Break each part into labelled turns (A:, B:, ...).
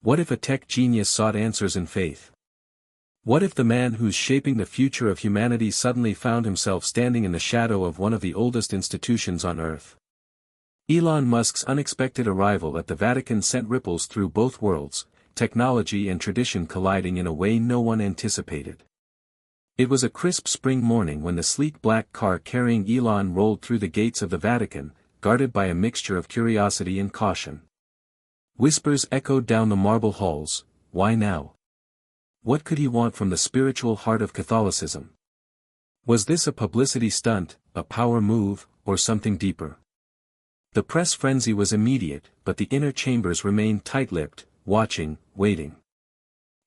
A: What if a tech genius sought answers in faith? What if the man who's shaping the future of humanity suddenly found himself standing in the shadow of one of the oldest institutions on Earth? Elon Musk's unexpected arrival at the Vatican sent ripples through both worlds, technology and tradition colliding in a way no one anticipated. It was a crisp spring morning when the sleek black car carrying Elon rolled through the gates of the Vatican, guarded by a mixture of curiosity and caution. Whispers echoed down the marble halls, "Why now? What could he want from the spiritual heart of Catholicism?" Was this a publicity stunt, a power move, or something deeper? The press frenzy was immediate, but the inner chambers remained tight-lipped, watching, waiting.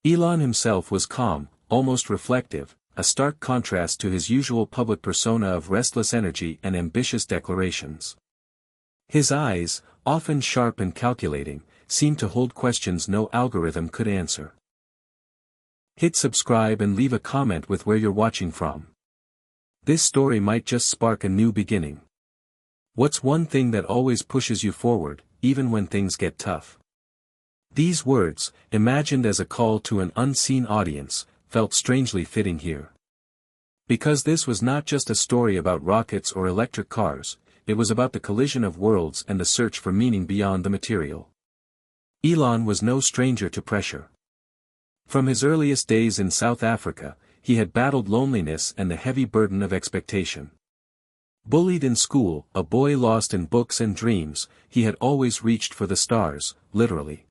A: Elon himself was calm, almost reflective, a stark contrast to his usual public persona of restless energy and ambitious declarations. His eyes, often sharp and calculating, seemed to hold questions no algorithm could answer. Hit subscribe and leave a comment with where you're watching from. This story might just spark a new beginning. What's one thing that always pushes you forward, even when things get tough? These words, imagined as a call to an unseen audience, felt strangely fitting here. Because this was not just a story about rockets or electric cars, it was about the collision of worlds and the search for meaning beyond the material. Elon was no stranger to pressure. From his earliest days in South Africa, he had battled loneliness and the heavy burden of expectation. Bullied in school, a boy lost in books and dreams, he had always reached for the stars, literally.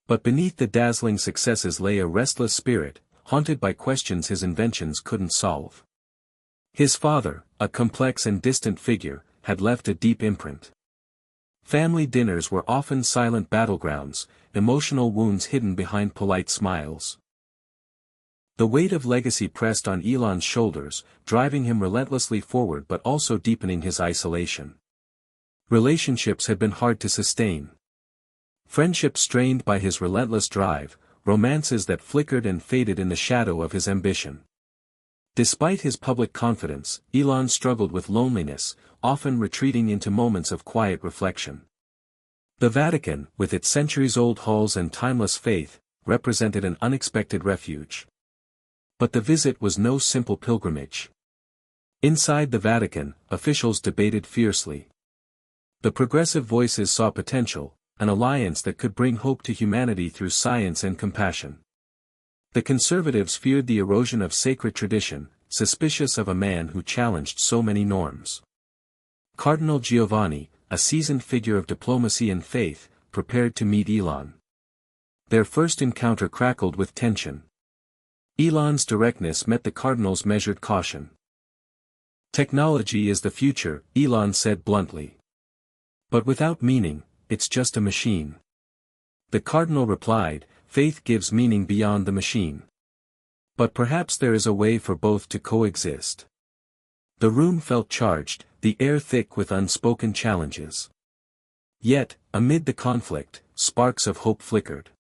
A: But beneath the dazzling successes lay a restless spirit, haunted by questions his inventions couldn't solve. His father, a complex and distant figure, had left a deep imprint. Family dinners were often silent battlegrounds, emotional wounds hidden behind polite smiles. The weight of legacy pressed on Elon's shoulders, driving him relentlessly forward but also deepening his isolation. Relationships had been hard to sustain. Friendships strained by his relentless drive, romances that flickered and faded in the shadow of his ambition. Despite his public confidence, Elon struggled with loneliness, often retreating into moments of quiet reflection. The Vatican, with its centuries-old halls and timeless faith, represented an unexpected refuge. But the visit was no simple pilgrimage. Inside the Vatican, officials debated fiercely. The progressive voices saw potential, an alliance that could bring hope to humanity through science and compassion. The conservatives feared the erosion of sacred tradition, suspicious of a man who challenged so many norms. Cardinal Giovanni, a seasoned figure of diplomacy and faith, prepared to meet Elon. Their first encounter crackled with tension. Elon's directness met the cardinal's measured caution. "Technology is the future," Elon said bluntly. "But without meaning, it's just a machine." The cardinal replied, "Faith gives meaning beyond the machine. But perhaps there is a way for both to coexist." The room felt charged, the air thick with unspoken challenges. Yet, amid the conflict, sparks of hope flickered.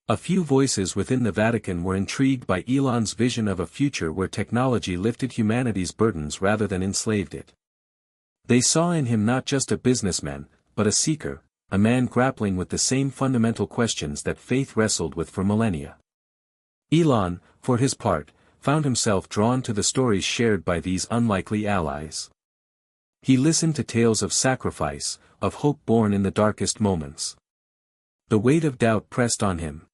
A: A few voices within the Vatican were intrigued by Elon's vision of a future where technology lifted humanity's burdens rather than enslaved it. They saw in him not just a businessman, but a seeker, a man grappling with the same fundamental questions that faith wrestled with for millennia. Elon, for his part, found himself drawn to the stories shared by these unlikely allies. He listened to tales of sacrifice, of hope born in the darkest moments. The weight of doubt pressed on him.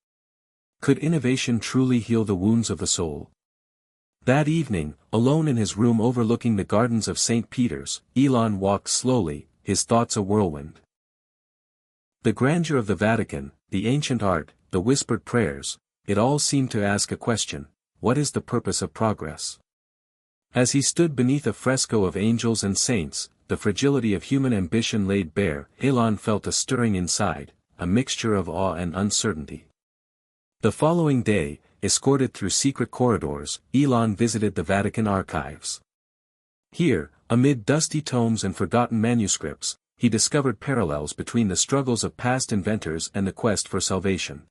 A: Could innovation truly heal the wounds of the soul? That evening, alone in his room overlooking the gardens of St. Peter's, Elon walked slowly, his thoughts a whirlwind. The grandeur of the Vatican, the ancient art, the whispered prayers, it all seemed to ask a question: what is the purpose of progress? As he stood beneath a fresco of angels and saints, the fragility of human ambition laid bare, Elon felt a stirring inside, a mixture of awe and uncertainty. The following day, escorted through secret corridors, Elon visited the Vatican archives. Here, amid dusty tomes and forgotten manuscripts, he discovered parallels between the struggles of past inventors and the quest for salvation.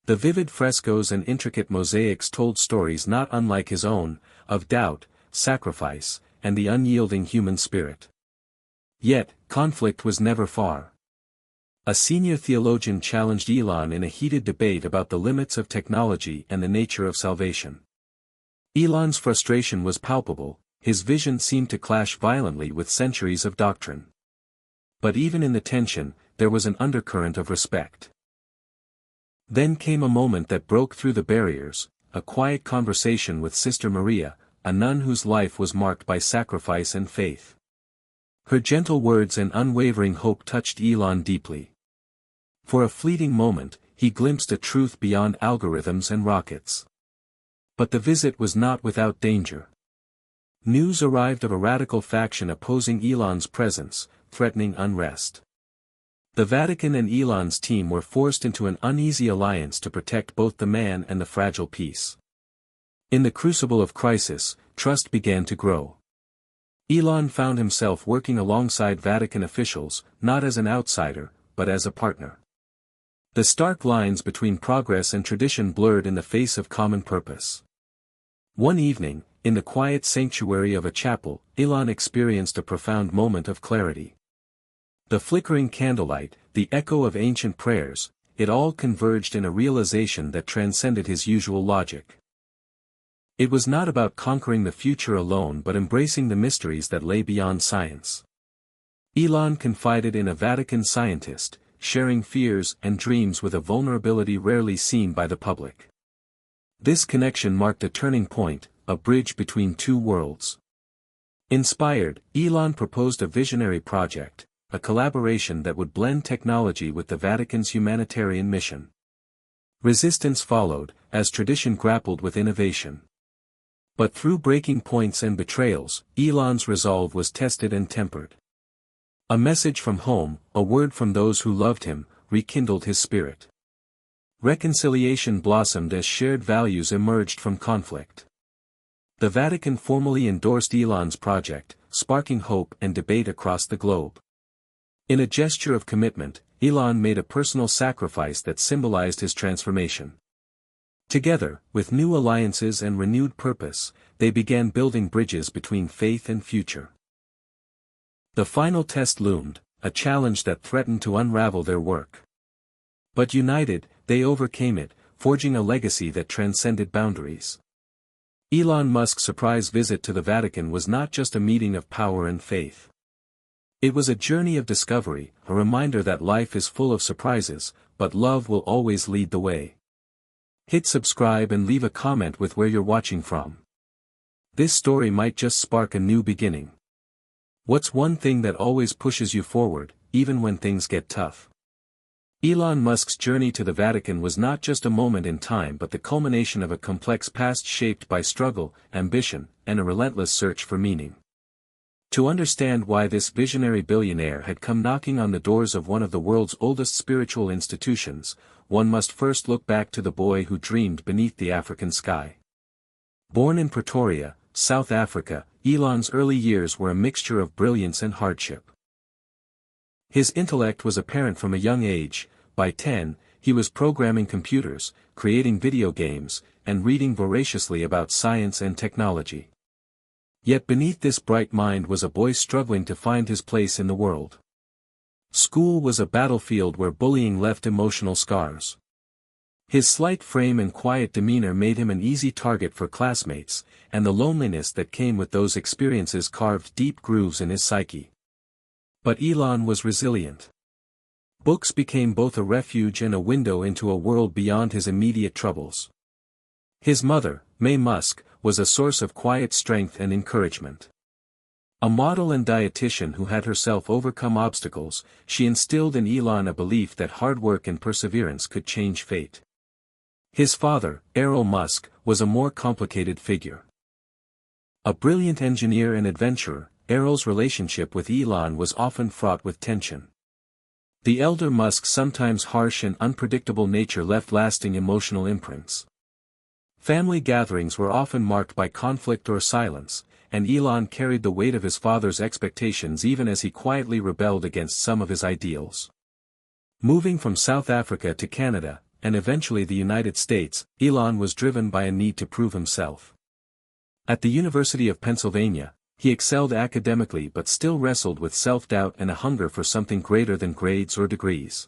A: The vivid frescoes and intricate mosaics told stories not unlike his own, of doubt, sacrifice, and the unyielding human spirit. Yet, conflict was never far. A senior theologian challenged Elon in a heated debate about the limits of technology and the nature of salvation. Elon's frustration was palpable, his vision seemed to clash violently with centuries of doctrine. But even in the tension, there was an undercurrent of respect. Then came a moment that broke through the barriers, a quiet conversation with Sister Maria, a nun whose life was marked by sacrifice and faith. Her gentle words and unwavering hope touched Elon deeply. For a fleeting moment, he glimpsed a truth beyond algorithms and rockets. But the visit was not without danger. News arrived of a radical faction opposing Elon's presence, threatening unrest. The Vatican and Elon's team were forced into an uneasy alliance to protect both the man and the fragile peace. In the crucible of crisis, trust began to grow. Elon found himself working alongside Vatican officials, not as an outsider, but as a partner. The stark lines between progress and tradition blurred in the face of common purpose. One evening, in the quiet sanctuary of a chapel, Elon experienced a profound moment of clarity. The flickering candlelight, the echo of ancient prayers, it all converged in a realization that transcended his usual logic. It was not about conquering the future alone but embracing the mysteries that lay beyond science. Elon confided in a Vatican scientist, sharing fears and dreams with a vulnerability rarely seen by the public. This connection marked a turning point, a bridge between two worlds. Inspired, Elon proposed a visionary project, a collaboration that would blend technology with the Vatican's humanitarian mission. Resistance followed, as tradition grappled with innovation. But through breaking points and betrayals, Elon's resolve was tested and tempered. A message from home, a word from those who loved him, rekindled his spirit. Reconciliation blossomed as shared values emerged from conflict. The Vatican formally endorsed Elon's project, sparking hope and debate across the globe. In a gesture of commitment, Elon made a personal sacrifice that symbolized his transformation. Together, with new alliances and renewed purpose, they began building bridges between faith and future. The final test loomed, a challenge that threatened to unravel their work. But united, they overcame it, forging a legacy that transcended boundaries. Elon Musk's surprise visit to the Vatican was not just a meeting of power and faith. It was a journey of discovery, a reminder that life is full of surprises, but love will always lead the way. Hit subscribe and leave a comment with where you're watching from. This story might just spark a new beginning. What's one thing that always pushes you forward, even when things get tough? Elon Musk's journey to the Vatican was not just a moment in time but the culmination of a complex past shaped by struggle, ambition, and a relentless search for meaning. To understand why this visionary billionaire had come knocking on the doors of one of the world's oldest spiritual institutions, one must first look back to the boy who dreamed beneath the African sky. Born in Pretoria, South Africa, Elon's early years were a mixture of brilliance and hardship. His intellect was apparent from a young age. By 10, he was programming computers, creating video games, and reading voraciously about science and technology. Yet beneath this bright mind was a boy struggling to find his place in the world. School was a battlefield where bullying left emotional scars. His slight frame and quiet demeanor made him an easy target for classmates, and the loneliness that came with those experiences carved deep grooves in his psyche. But Elon was resilient. Books became both a refuge and a window into a world beyond his immediate troubles. His mother, May Musk, was a source of quiet strength and encouragement. A model and dietitian who had herself overcome obstacles, she instilled in Elon a belief that hard work and perseverance could change fate. His father, Elon Musk, was a more complicated figure. A brilliant engineer and adventurer, Elon's relationship with Elon was often fraught with tension. The elder Musk's sometimes harsh and unpredictable nature left lasting emotional imprints. Family gatherings were often marked by conflict or silence, and Elon carried the weight of his father's expectations even as he quietly rebelled against some of his ideals. Moving from South Africa to Canada, and eventually the United States, Elon was driven by a need to prove himself. At the University of Pennsylvania, He excelled academically but still wrestled with self-doubt and a hunger for something greater than grades or degrees.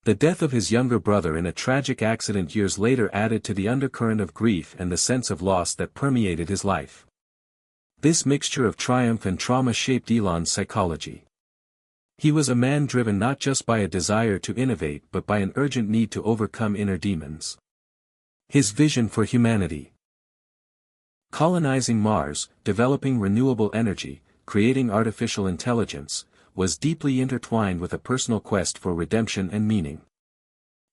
A: The death of his younger brother in a tragic accident years later added to the undercurrent of grief and the sense of loss that permeated his life. This mixture of triumph and trauma shaped Elon's psychology. He was a man driven not just by a desire to innovate but by an urgent need to overcome inner demons. His vision for humanity. Colonizing Mars, developing renewable energy, creating artificial intelligence, was deeply intertwined with a personal quest for redemption and meaning.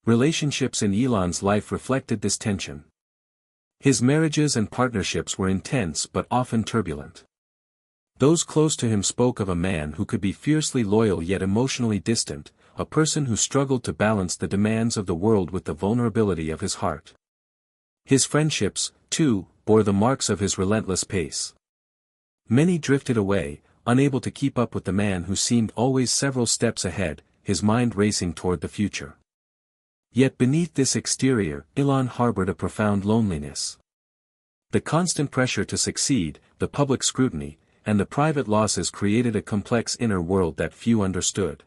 A: Relationships in Elon's life reflected this tension. His marriages and partnerships were intense but often turbulent. Those close to him spoke of a man who could be fiercely loyal yet emotionally distant, a person who struggled to balance the demands of the world with the vulnerability of his heart. His friendships, too, bore the marks of his relentless pace. Many drifted away, unable to keep up with the man who seemed always several steps ahead, his mind racing toward the future. Yet beneath this exterior, Elon harbored a profound loneliness. The constant pressure to succeed, the public scrutiny, and the private losses created a complex inner world that few understood.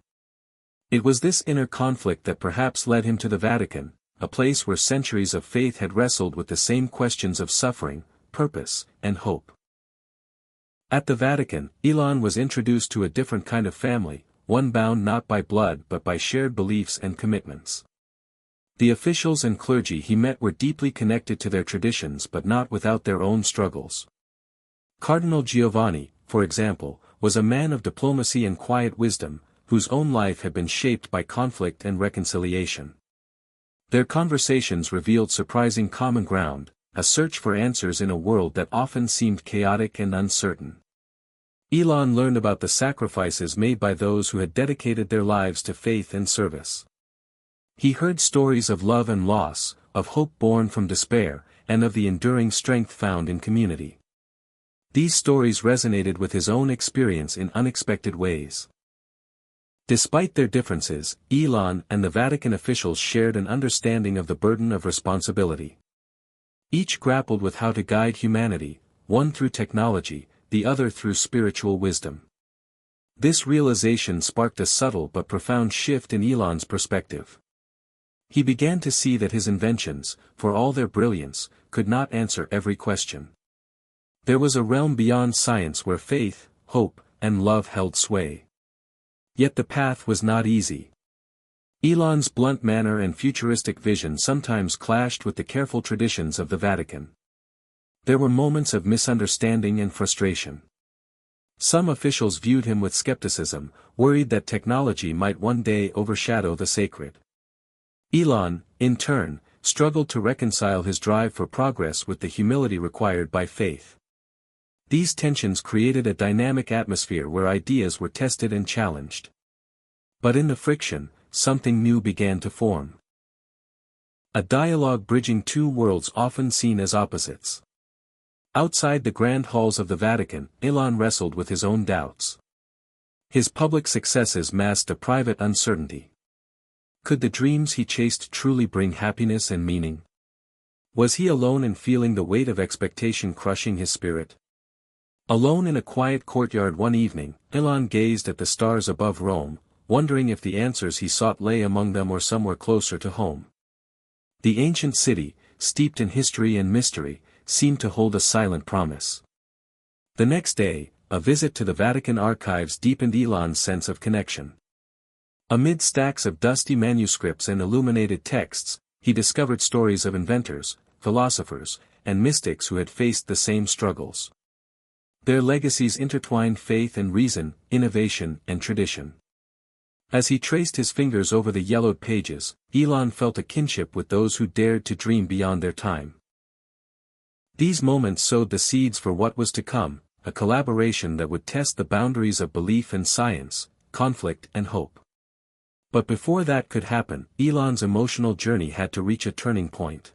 A: It was this inner conflict that perhaps led him to the Vatican, a place where centuries of faith had wrestled with the same questions of suffering, purpose, and hope. At the Vatican, Elon was introduced to a different kind of family, one bound not by blood but by shared beliefs and commitments. The officials and clergy he met were deeply connected to their traditions but not without their own struggles. Cardinal Giovanni, for example, was a man of diplomacy and quiet wisdom, whose own life had been shaped by conflict and reconciliation. Their conversations revealed surprising common ground, a search for answers in a world that often seemed chaotic and uncertain. Elon learned about the sacrifices made by those who had dedicated their lives to faith and service. He heard stories of love and loss, of hope born from despair, and of the enduring strength found in community. These stories resonated with his own experience in unexpected ways. Despite their differences, Elon and the Vatican officials shared an understanding of the burden of responsibility. Each grappled with how to guide humanity, one through technology, the other through spiritual wisdom. This realization sparked a subtle but profound shift in Elon's perspective. He began to see that his inventions, for all their brilliance, could not answer every question. There was a realm beyond science where faith, hope, and love held sway. Yet the path was not easy. Elon's blunt manner and futuristic vision sometimes clashed with the careful traditions of the Vatican. There were moments of misunderstanding and frustration. Some officials viewed him with skepticism, worried that technology might one day overshadow the sacred. Elon, in turn, struggled to reconcile his drive for progress with the humility required by faith. These tensions created a dynamic atmosphere where ideas were tested and challenged. But in the friction, something new began to form. A dialogue bridging two worlds often seen as opposites. Outside the grand halls of the Vatican, Elon wrestled with his own doubts. His public successes masked a private uncertainty. Could the dreams he chased truly bring happiness and meaning? Was he alone in feeling the weight of expectation crushing his spirit? Alone in a quiet courtyard one evening, Elon gazed at the stars above Rome, wondering if the answers he sought lay among them or somewhere closer to home. The ancient city, steeped in history and mystery, seemed to hold a silent promise. The next day, a visit to the Vatican archives deepened Elon's sense of connection. Amid stacks of dusty manuscripts and illuminated texts, he discovered stories of inventors, philosophers, and mystics who had faced the same struggles. Their legacies intertwined faith and reason, innovation and tradition. As he traced his fingers over the yellowed pages, Elon felt a kinship with those who dared to dream beyond their time. These moments sowed the seeds for what was to come, a collaboration that would test the boundaries of belief and science, conflict and hope. But before that could happen, Elon's emotional journey had to reach a turning point.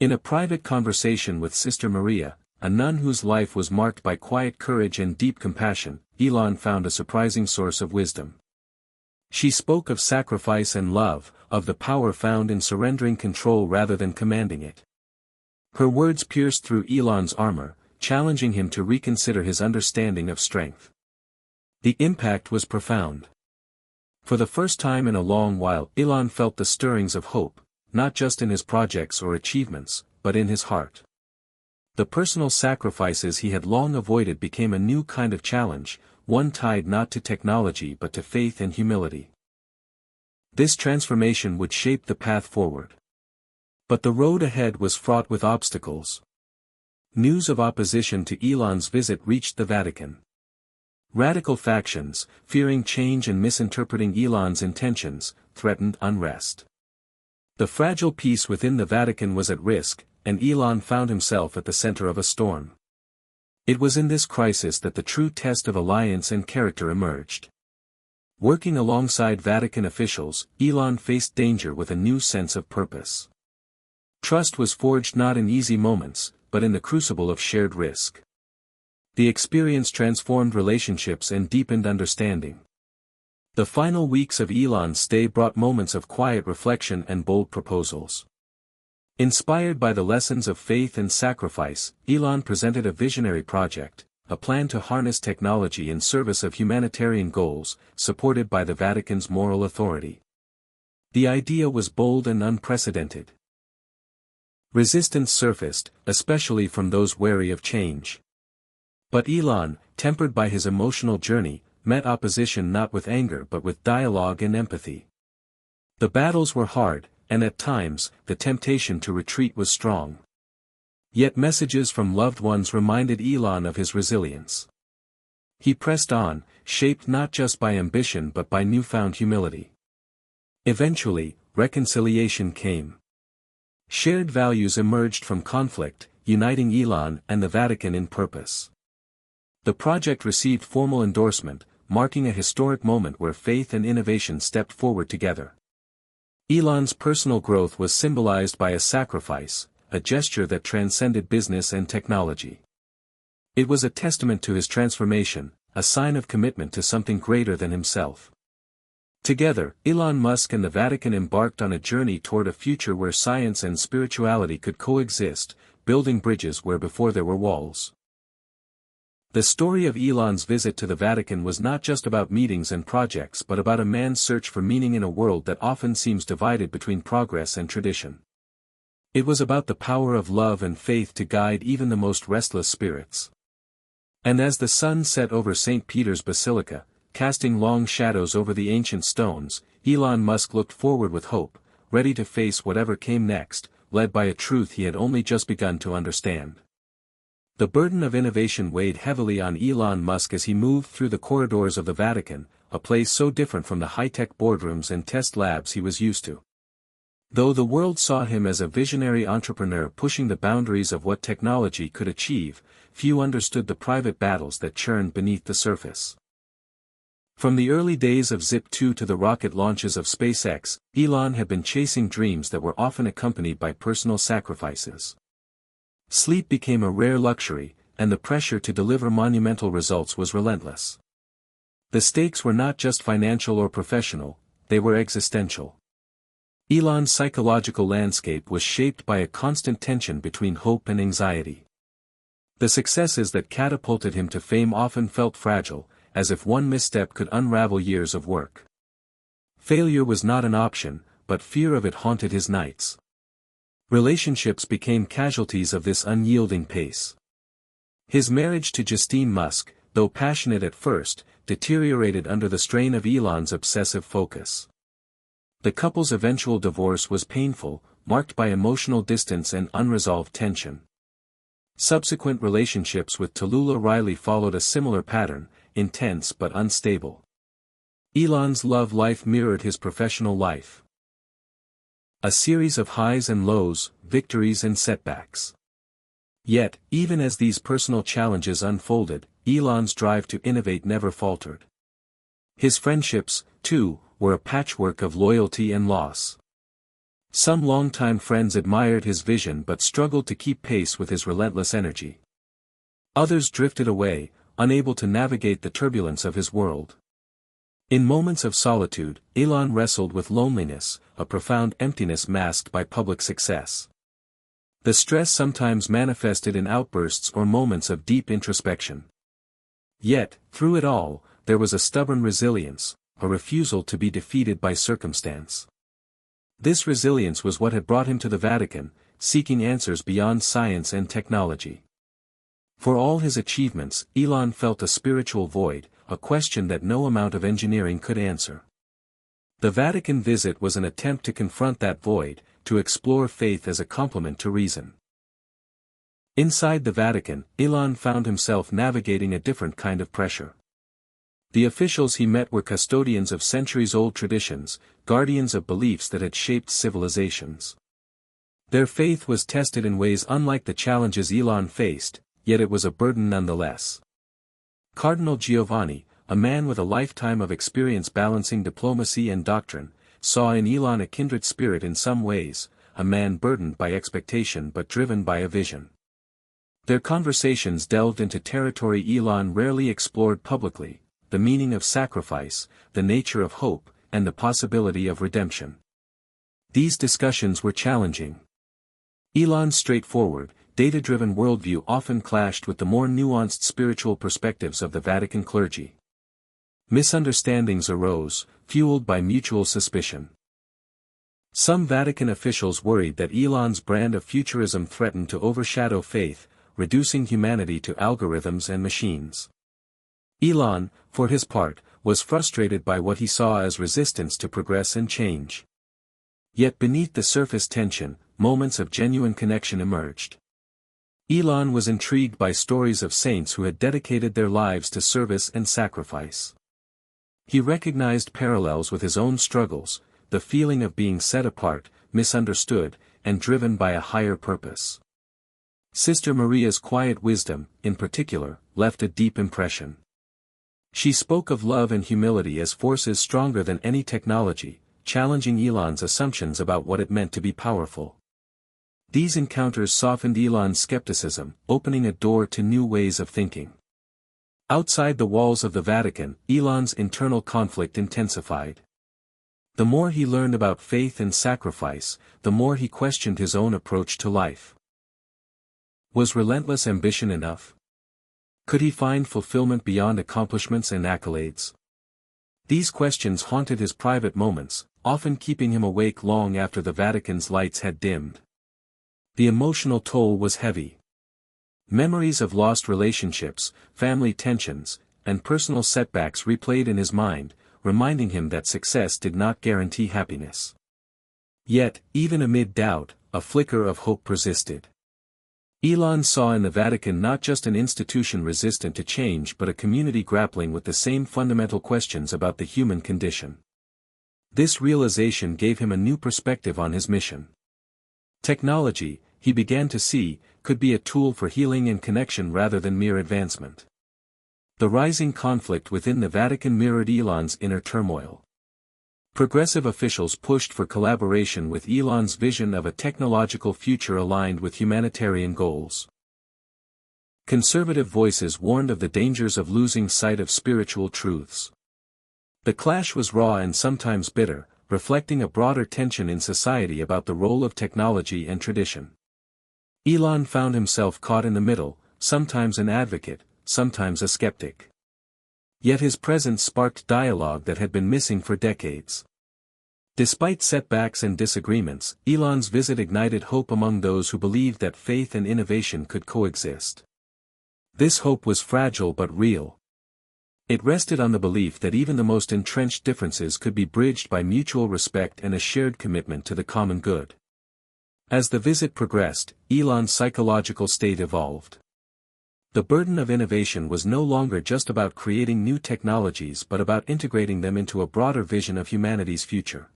A: In a private conversation with Sister Maria, a nun whose life was marked by quiet courage and deep compassion, Elon found a surprising source of wisdom. She spoke of sacrifice and love, of the power found in surrendering control rather than commanding it. Her words pierced through Elon's armor, challenging him to reconsider his understanding of strength. The impact was profound. For the first time in a long while, Elon felt the stirrings of hope, not just in his projects or achievements, but in his heart. The personal sacrifices he had long avoided became a new kind of challenge, one tied not to technology but to faith and humility. This transformation would shape the path forward. But the road ahead was fraught with obstacles. News of opposition to Elon's visit reached the Vatican. Radical factions, fearing change and misinterpreting Elon's intentions, threatened unrest. The fragile peace within the Vatican was at risk, and Elon found himself at the center of a storm. It was in this crisis that the true test of alliance and character emerged. Working alongside Vatican officials, Elon faced danger with a new sense of purpose. Trust was forged not in easy moments, but in the crucible of shared risk. The experience transformed relationships and deepened understanding. The final weeks of Elon's stay brought moments of quiet reflection and bold proposals. Inspired by the lessons of faith and sacrifice, Elon presented a visionary project, a plan to harness technology in service of humanitarian goals, supported by the Vatican's moral authority. The idea was bold and unprecedented. Resistance surfaced, especially from those wary of change. But Elon, tempered by his emotional journey, met opposition not with anger but with dialogue and empathy. The battles were hard, and at times, the temptation to retreat was strong. Yet messages from loved ones reminded Elon of his resilience. He pressed on, shaped not just by ambition but by newfound humility. Eventually, reconciliation came. Shared values emerged from conflict, uniting Elon and the Vatican in purpose. The project received formal endorsement, marking a historic moment where faith and innovation stepped forward together. Elon's personal growth was symbolized by a sacrifice, a gesture that transcended business and technology. It was a testament to his transformation, a sign of commitment to something greater than himself. Together, Elon Musk and the Vatican embarked on a journey toward a future where science and spirituality could coexist, building bridges where before there were walls. The story of Elon's visit to the Vatican was not just about meetings and projects but about a man's search for meaning in a world that often seems divided between progress and tradition. It was about the power of love and faith to guide even the most restless spirits. And as the sun set over St. Peter's Basilica, casting long shadows over the ancient stones, Elon Musk looked forward with hope, ready to face whatever came next, led by a truth he had only just begun to understand. The burden of innovation weighed heavily on Elon Musk as he moved through the corridors of the Vatican, a place so different from the high-tech boardrooms and test labs he was used to. Though the world saw him as a visionary entrepreneur pushing the boundaries of what technology could achieve, few understood the private battles that churned beneath the surface. From the early days of Zip-2 to the rocket launches of SpaceX, Elon had been chasing dreams that were often accompanied by personal sacrifices. Sleep became a rare luxury, and the pressure to deliver monumental results was relentless. The stakes were not just financial or professional, they were existential. Elon's psychological landscape was shaped by a constant tension between hope and anxiety. The successes that catapulted him to fame often felt fragile, as if one misstep could unravel years of work. Failure was not an option, but fear of it haunted his nights. Relationships became casualties of this unyielding pace. His marriage to Justine Musk, though passionate at first, deteriorated under the strain of Elon's obsessive focus. The couple's eventual divorce was painful, marked by emotional distance and unresolved tension. Subsequent relationships with Tallulah Riley followed a similar pattern, intense but unstable. Elon's love life mirrored his professional life. A series of highs and lows, victories and setbacks. Yet, even as these personal challenges unfolded, Elon's drive to innovate never faltered. His friendships, too, were a patchwork of loyalty and loss. Some longtime friends admired his vision but struggled to keep pace with his relentless energy. Others drifted away, unable to navigate the turbulence of his world. In moments of solitude, Elon wrestled with loneliness, a profound emptiness masked by public success. The stress sometimes manifested in outbursts or moments of deep introspection. Yet, through it all, there was a stubborn resilience, a refusal to be defeated by circumstance. This resilience was what had brought him to the Vatican, seeking answers beyond science and technology. For all his achievements, Elon felt a spiritual void, a question that no amount of engineering could answer. The Vatican visit was an attempt to confront that void, to explore faith as a complement to reason. Inside the Vatican, Elon found himself navigating a different kind of pressure. The officials he met were custodians of centuries-old traditions, guardians of beliefs that had shaped civilizations. Their faith was tested in ways unlike the challenges Elon faced, yet it was a burden nonetheless. Cardinal Giovanni, a man with a lifetime of experience balancing diplomacy and doctrine, saw in Elon a kindred spirit in some ways, a man burdened by expectation but driven by a vision. Their conversations delved into territory Elon rarely explored publicly: the meaning of sacrifice, the nature of hope, and the possibility of redemption. These discussions were challenging. Elon's straightforward, data-driven worldview often clashed with the more nuanced spiritual perspectives of the Vatican clergy. Misunderstandings arose, fueled by mutual suspicion. Some Vatican officials worried that Elon's brand of futurism threatened to overshadow faith, reducing humanity to algorithms and machines. Elon, for his part, was frustrated by what he saw as resistance to progress and change. Yet beneath the surface tension, moments of genuine connection emerged. Elon was intrigued by stories of saints who had dedicated their lives to service and sacrifice. He recognized parallels with his own struggles, the feeling of being set apart, misunderstood, and driven by a higher purpose. Sister Maria's quiet wisdom, in particular, left a deep impression. She spoke of love and humility as forces stronger than any technology, challenging Elon's assumptions about what it meant to be powerful. These encounters softened Elon's skepticism, opening a door to new ways of thinking. Outside the walls of the Vatican, Elon's internal conflict intensified. The more he learned about faith and sacrifice, the more he questioned his own approach to life. Was relentless ambition enough? Could he find fulfillment beyond accomplishments and accolades? These questions haunted his private moments, often keeping him awake long after the Vatican's lights had dimmed. The emotional toll was heavy. Memories of lost relationships, family tensions, and personal setbacks replayed in his mind, reminding him that success did not guarantee happiness. Yet, even amid doubt, a flicker of hope persisted. Elon saw in the Vatican not just an institution resistant to change but a community grappling with the same fundamental questions about the human condition. This realization gave him a new perspective on his mission. Technology, he began to see, could be a tool for healing and connection rather than mere advancement. The rising conflict within the Vatican mirrored Elon's inner turmoil. Progressive officials pushed for collaboration with Elon's vision of a technological future aligned with humanitarian goals. Conservative voices warned of the dangers of losing sight of spiritual truths. The clash was raw and sometimes bitter, reflecting a broader tension in society about the role of technology and tradition. Elon found himself caught in the middle, sometimes an advocate, sometimes a skeptic. Yet his presence sparked dialogue that had been missing for decades. Despite setbacks and disagreements, Elon's visit ignited hope among those who believed that faith and innovation could coexist. This hope was fragile but real. It rested on the belief that even the most entrenched differences could be bridged by mutual respect and a shared commitment to the common good. As the visit progressed, Elon's psychological state evolved. The burden of innovation was no longer just about creating new technologies but about integrating them into a broader vision of humanity's future.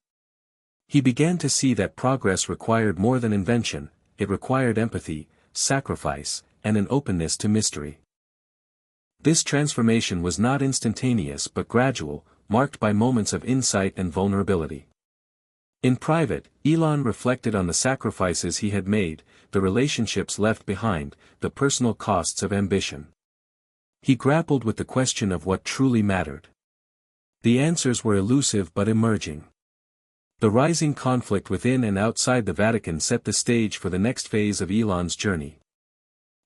A: He began to see that progress required more than invention, it required empathy, sacrifice, and an openness to mystery. This transformation was not instantaneous but gradual, marked by moments of insight and vulnerability. In private, Elon reflected on the sacrifices he had made, the relationships left behind, the personal costs of ambition. He grappled with the question of what truly mattered. The answers were elusive but emerging. The rising conflict within and outside the Vatican set the stage for the next phase of Elon's journey.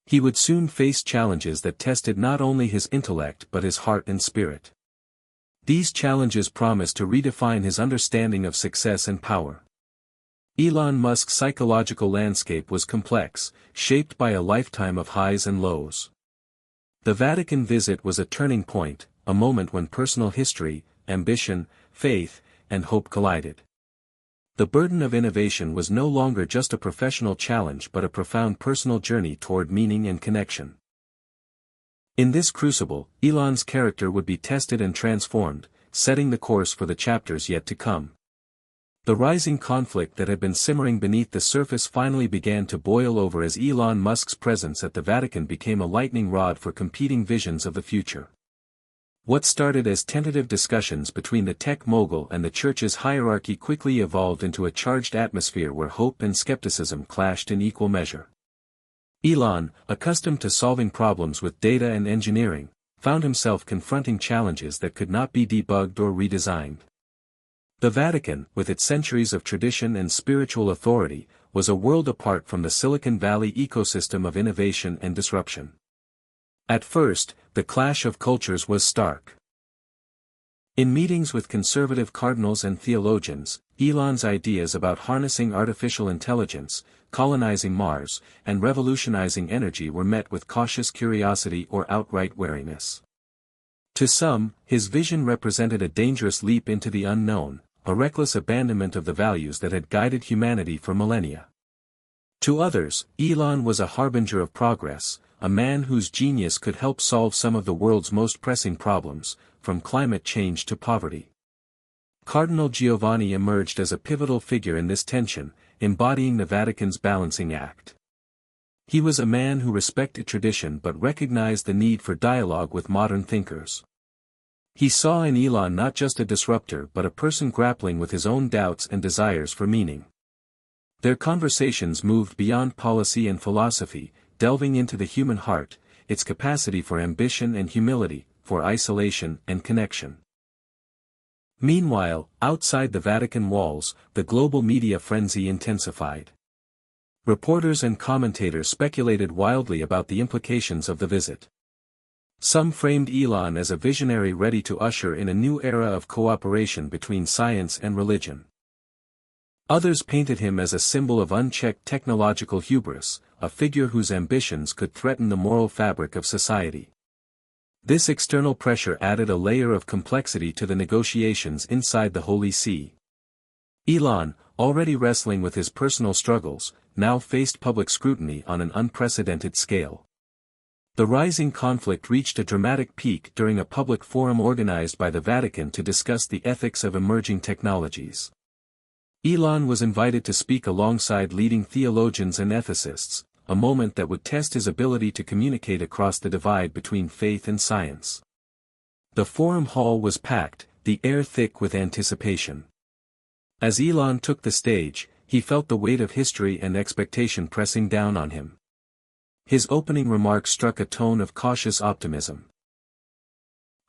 A: He would soon face challenges that tested not only his intellect but his heart and spirit. These challenges promised to redefine his understanding of success and power. Elon Musk's psychological landscape was complex, shaped by a lifetime of highs and lows. The Vatican visit was a turning point, a moment when personal history, ambition, faith, and hope collided. The burden of innovation was no longer just a professional challenge but a profound personal journey toward meaning and connection. In this crucible, Elon's character would be tested and transformed, setting the course for the chapters yet to come. The rising conflict that had been simmering beneath the surface finally began to boil over as Elon Musk's presence at the Vatican became a lightning rod for competing visions of the future. What started as tentative discussions between the tech mogul and the church's hierarchy quickly evolved into a charged atmosphere where hope and skepticism clashed in equal measure. Elon, accustomed to solving problems with data and engineering, found himself confronting challenges that could not be debugged or redesigned. The Vatican, with its centuries of tradition and spiritual authority, was a world apart from the Silicon Valley ecosystem of innovation and disruption. At first, the clash of cultures was stark. In meetings with conservative cardinals and theologians, Elon's ideas about harnessing artificial intelligence, colonizing Mars, and revolutionizing energy were met with cautious curiosity or outright wariness. To some, his vision represented a dangerous leap into the unknown, a reckless abandonment of the values that had guided humanity for millennia. To others, Elon was a harbinger of progress, a man whose genius could help solve some of the world's most pressing problems, from climate change to poverty. Cardinal Giovanni emerged as a pivotal figure in this tension, embodying the Vatican's balancing act. He was a man who respected tradition but recognized the need for dialogue with modern thinkers. He saw in Elon not just a disruptor but a person grappling with his own doubts and desires for meaning. Their conversations moved beyond policy and philosophy, delving into the human heart, its capacity for ambition and humility, for isolation and connection. Meanwhile, outside the Vatican walls, the global media frenzy intensified. Reporters and commentators speculated wildly about the implications of the visit. Some framed Elon as a visionary ready to usher in a new era of cooperation between science and religion. Others painted him as a symbol of unchecked technological hubris, a figure whose ambitions could threaten the moral fabric of society. This external pressure added a layer of complexity to the negotiations inside the Holy See. Elon, already wrestling with his personal struggles, now faced public scrutiny on an unprecedented scale. The rising conflict reached a dramatic peak during a public forum organized by the Vatican to discuss the ethics of emerging technologies. Elon was invited to speak alongside leading theologians and ethicists, a moment that would test his ability to communicate across the divide between faith and science. The forum hall was packed, the air thick with anticipation. As Elon took the stage, he felt the weight of history and expectation pressing down on him. His opening remarks struck a tone of cautious optimism.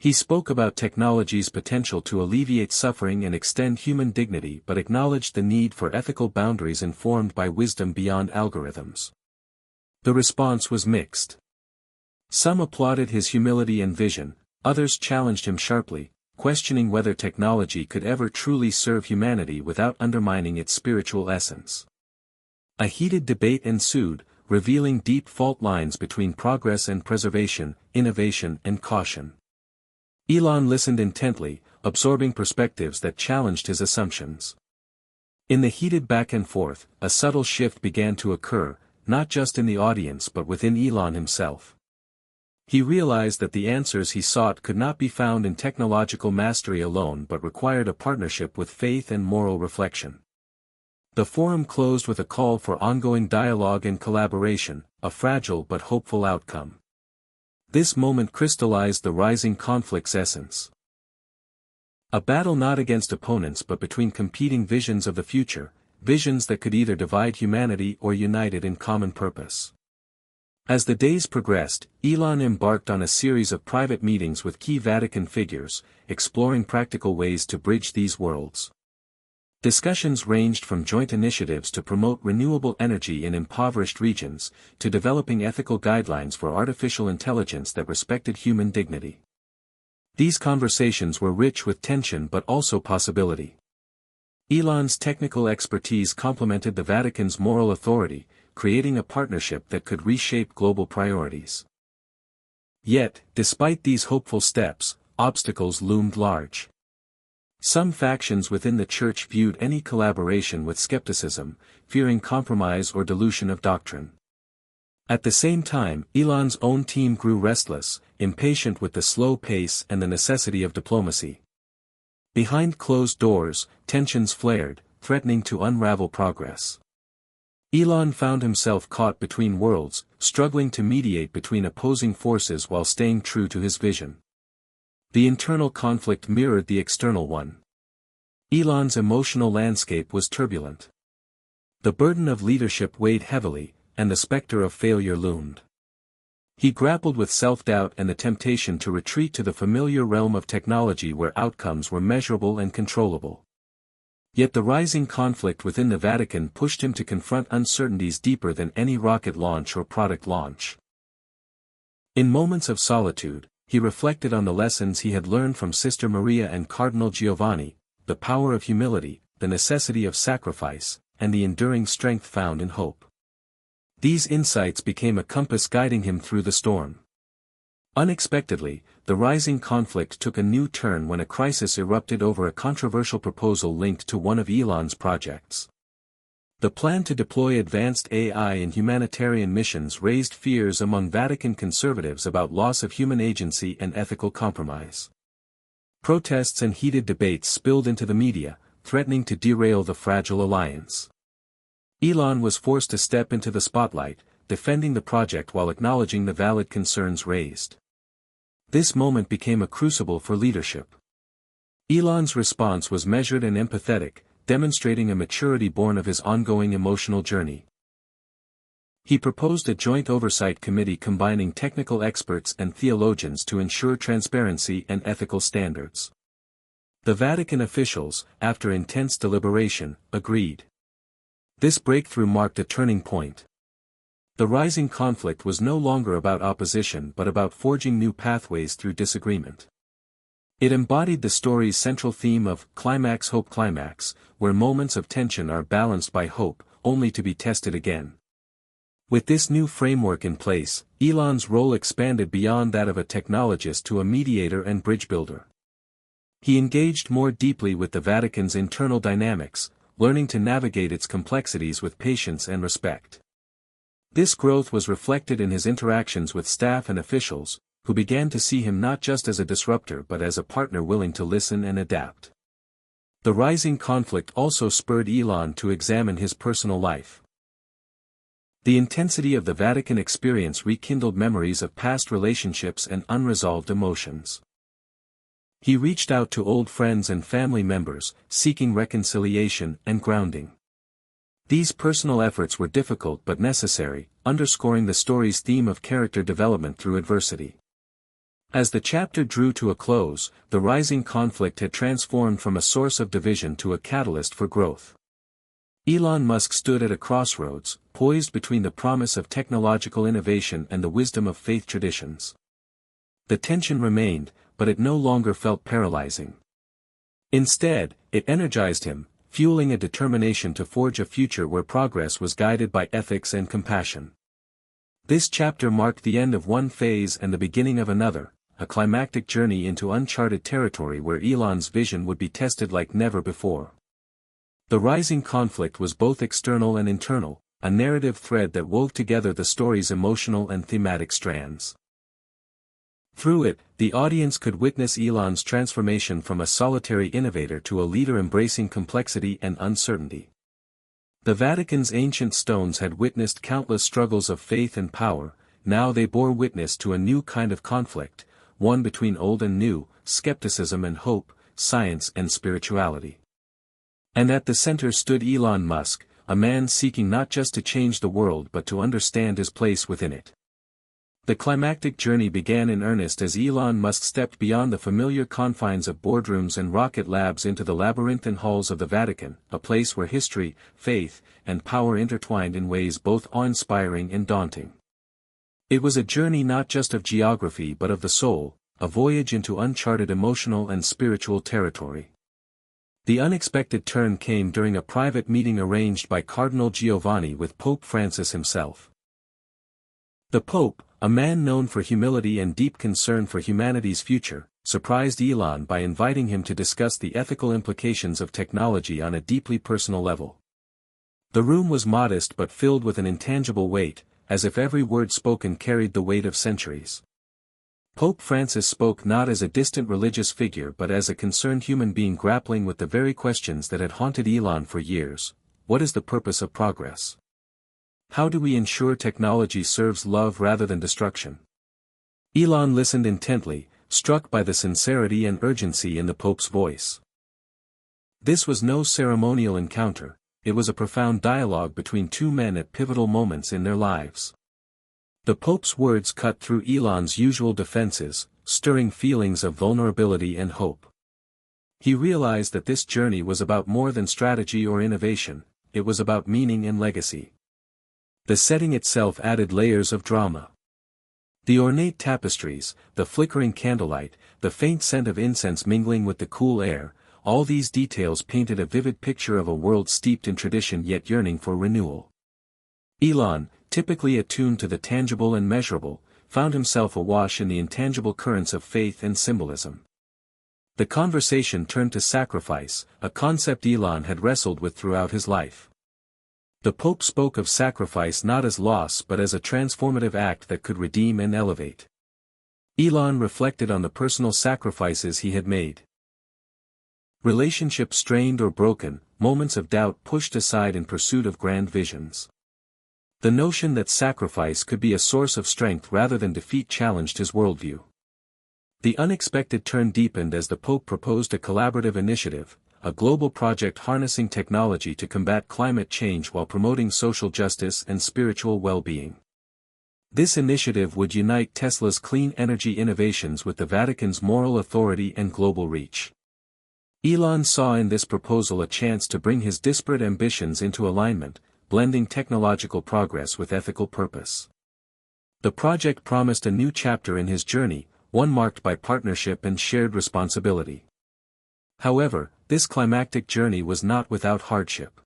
A: He spoke about technology's potential to alleviate suffering and extend human dignity but acknowledged the need for ethical boundaries informed by wisdom beyond algorithms. The response was mixed. Some applauded his humility and vision, others challenged him sharply, questioning whether technology could ever truly serve humanity without undermining its spiritual essence. A heated debate ensued, revealing deep fault lines between progress and preservation, innovation and caution. Elon listened intently, absorbing perspectives that challenged his assumptions. In the heated back and forth, a subtle shift began to occur, not just in the audience but within Elon himself. He realized that the answers he sought could not be found in technological mastery alone but required a partnership with faith and moral reflection. The forum closed with a call for ongoing dialogue and collaboration, a fragile but hopeful outcome. This moment crystallized the rising conflict's essence. A battle not against opponents but between competing visions of the future, visions that could either divide humanity or unite it in common purpose. As the days progressed, Elon embarked on a series of private meetings with key Vatican figures, exploring practical ways to bridge these worlds. Discussions ranged from joint initiatives to promote renewable energy in impoverished regions, to developing ethical guidelines for artificial intelligence that respected human dignity. These conversations were rich with tension but also possibility. Elon's technical expertise complemented the Vatican's moral authority, creating a partnership that could reshape global priorities. Yet, despite these hopeful steps, obstacles loomed large. Some factions within the Church viewed any collaboration with skepticism, fearing compromise or dilution of doctrine. At the same time, Elon's own team grew restless, impatient with the slow pace and the necessity of diplomacy. Behind closed doors, tensions flared, threatening to unravel progress. Elon found himself caught between worlds, struggling to mediate between opposing forces while staying true to his vision. The internal conflict mirrored the external one. Elon's emotional landscape was turbulent. The burden of leadership weighed heavily, and the specter of failure loomed. He grappled with self-doubt and the temptation to retreat to the familiar realm of technology where outcomes were measurable and controllable. Yet the rising conflict within the Vatican pushed him to confront uncertainties deeper than any rocket launch or product launch. In moments of solitude, he reflected on the lessons he had learned from Sister Maria and Cardinal Giovanni, the power of humility, the necessity of sacrifice, and the enduring strength found in hope. These insights became a compass guiding him through the storm. Unexpectedly, the rising conflict took a new turn when a crisis erupted over a controversial proposal linked to one of Elon's projects. The plan to deploy advanced AI in humanitarian missions raised fears among Vatican conservatives about loss of human agency and ethical compromise. Protests and heated debates spilled into the media, threatening to derail the fragile alliance. Elon was forced to step into the spotlight, defending the project while acknowledging the valid concerns raised. This moment became a crucible for leadership. Elon's response was measured and empathetic, demonstrating a maturity born of his ongoing emotional journey. He proposed a joint oversight committee combining technical experts and theologians to ensure transparency and ethical standards. The Vatican officials, after intense deliberation, agreed. This breakthrough marked a turning point. The rising conflict was no longer about opposition but about forging new pathways through disagreement. It embodied the story's central theme of climax hope climax, where moments of tension are balanced by hope, only to be tested again. With this new framework in place, Elon's role expanded beyond that of a technologist to a mediator and bridge builder. He engaged more deeply with the Vatican's internal dynamics, learning to navigate its complexities with patience and respect. This growth was reflected in his interactions with staff and officials, who began to see him not just as a disruptor but as a partner willing to listen and adapt. The rising conflict also spurred Elon to examine his personal life. The intensity of the Vatican experience rekindled memories of past relationships and unresolved emotions. He reached out to old friends and family members, seeking reconciliation and grounding. These personal efforts were difficult but necessary, underscoring the story's theme of character development through adversity. As the chapter drew to a close, the rising conflict had transformed from a source of division to a catalyst for growth. Elon Musk stood at a crossroads, poised between the promise of technological innovation and the wisdom of faith traditions. The tension remained, but it no longer felt paralyzing. Instead, it energized him, fueling a determination to forge a future where progress was guided by ethics and compassion. This chapter marked the end of one phase and the beginning of another, a climactic journey into uncharted territory where Elon's vision would be tested like never before. The rising conflict was both external and internal, a narrative thread that wove together the story's emotional and thematic strands. Through it, the audience could witness Elon's transformation from a solitary innovator to a leader embracing complexity and uncertainty. The Vatican's ancient stones had witnessed countless struggles of faith and power, now they bore witness to a new kind of conflict, one between old and new, skepticism and hope, science and spirituality. And at the center stood Elon Musk, a man seeking not just to change the world but to understand his place within it. The climactic journey began in earnest as Elon Musk stepped beyond the familiar confines of boardrooms and rocket labs into the labyrinthine halls of the Vatican, a place where history, faith, and power intertwined in ways both awe-inspiring and daunting. It was a journey not just of geography but of the soul, a voyage into uncharted emotional and spiritual territory. The unexpected turn came during a private meeting arranged by Cardinal Giovanni with Pope Francis himself. The Pope, a man known for humility and deep concern for humanity's future, surprised Elon by inviting him to discuss the ethical implications of technology on a deeply personal level. The room was modest but filled with an intangible weight, as if every word spoken carried the weight of centuries. Pope Francis spoke not as a distant religious figure but as a concerned human being grappling with the very questions that had haunted Elon for years. What is the purpose of progress? How do we ensure technology serves love rather than destruction? Elon listened intently, struck by the sincerity and urgency in the Pope's voice. This was no ceremonial encounter, it was a profound dialogue between two men at pivotal moments in their lives. The Pope's words cut through Elon's usual defenses, stirring feelings of vulnerability and hope. He realized that this journey was about more than strategy or innovation, it was about meaning and legacy. The setting itself added layers of drama. The ornate tapestries, the flickering candlelight, the faint scent of incense mingling with the cool air, all these details painted a vivid picture of a world steeped in tradition yet yearning for renewal. Elon, typically attuned to the tangible and measurable, found himself awash in the intangible currents of faith and symbolism. The conversation turned to sacrifice, a concept Elon had wrestled with throughout his life. The Pope spoke of sacrifice not as loss but as a transformative act that could redeem and elevate. Elon reflected on the personal sacrifices he had made. Relationships strained or broken, moments of doubt pushed aside in pursuit of grand visions. The notion that sacrifice could be a source of strength rather than defeat challenged his worldview. The unexpected turn deepened as the Pope proposed a collaborative initiative, a global project harnessing technology to combat climate change while promoting social justice and spiritual well-being. This initiative would unite Tesla's clean energy innovations with the Vatican's moral authority and global reach. Elon saw in this proposal a chance to bring his disparate ambitions into alignment, blending technological progress with ethical purpose. The project promised a new chapter in his journey, one marked by partnership and shared responsibility. However, this climactic journey was not without hardship.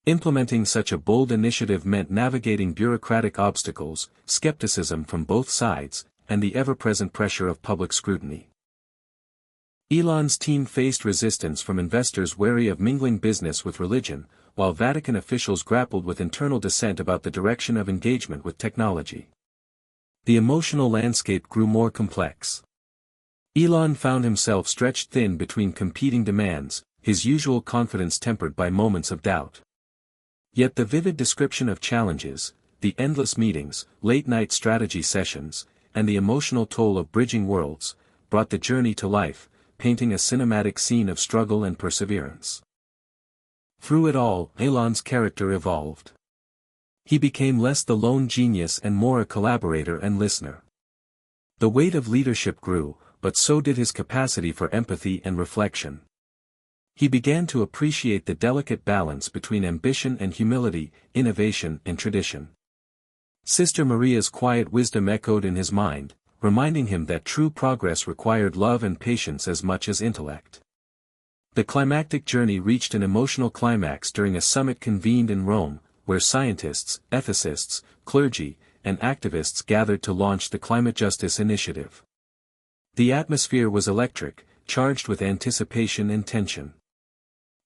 A: Implementing such a bold initiative meant navigating bureaucratic obstacles, skepticism from both sides, and the ever-present pressure of public scrutiny. Elon's team faced resistance from investors wary of mingling business with religion, while Vatican officials grappled with internal dissent about the direction of engagement with technology. The emotional landscape grew more complex. Elon found himself stretched thin between competing demands, his usual confidence tempered by moments of doubt. Yet the vivid description of challenges, the endless meetings, late-night strategy sessions, and the emotional toll of bridging worlds, brought the journey to life, painting a cinematic scene of struggle and perseverance. Through it all, Elon's character evolved. He became less the lone genius and more a collaborator and listener. The weight of leadership grew, but so did his capacity for empathy and reflection. He began to appreciate the delicate balance between ambition and humility, innovation and tradition. Sister Maria's quiet wisdom echoed in his mind, reminding him that true progress required love and patience as much as intellect. The climactic journey reached an emotional climax during a summit convened in Rome, where scientists, ethicists, clergy, and activists gathered to launch the climate justice initiative. The atmosphere was electric, charged with anticipation and tension.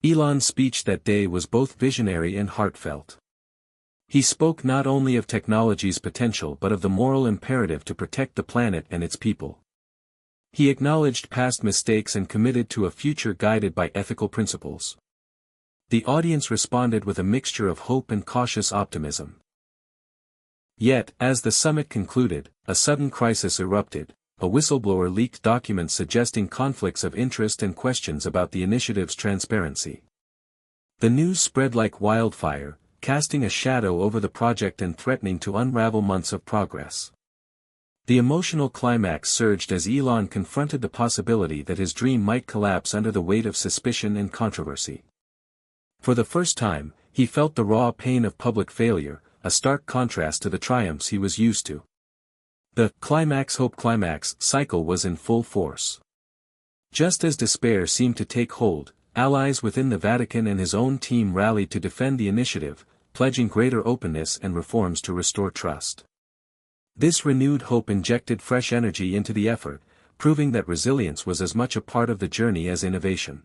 A: Elon's speech that day was both visionary and heartfelt. He spoke not only of technology's potential but of the moral imperative to protect the planet and its people. He acknowledged past mistakes and committed to a future guided by ethical principles. The audience responded with a mixture of hope and cautious optimism. Yet, as the summit concluded, a sudden crisis erupted. A whistleblower leaked documents suggesting conflicts of interest and questions about the initiative's transparency. The news spread like wildfire, casting a shadow over the project and threatening to unravel months of progress. The emotional climax surged as Elon confronted the possibility that his dream might collapse under the weight of suspicion and controversy. For the first time, he felt the raw pain of public failure, a stark contrast to the triumphs he was used to. The climax-hope-climax cycle was in full force. Just as despair seemed to take hold, allies within the Vatican and his own team rallied to defend the initiative, pledging greater openness and reforms to restore trust. This renewed hope injected fresh energy into the effort, proving that resilience was as much a part of the journey as innovation.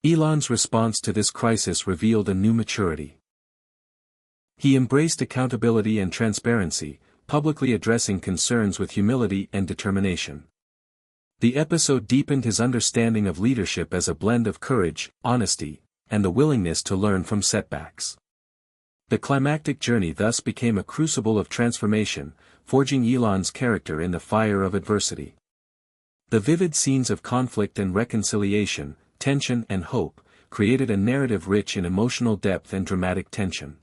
A: Elon's response to this crisis revealed a new maturity. He embraced accountability and transparency, publicly addressing concerns with humility and determination. The episode deepened his understanding of leadership as a blend of courage, honesty, and the willingness to learn from setbacks. The climactic journey thus became a crucible of transformation, forging Elon's character in the fire of adversity. The vivid scenes of conflict and reconciliation, tension and hope, created a narrative rich in emotional depth and dramatic tension.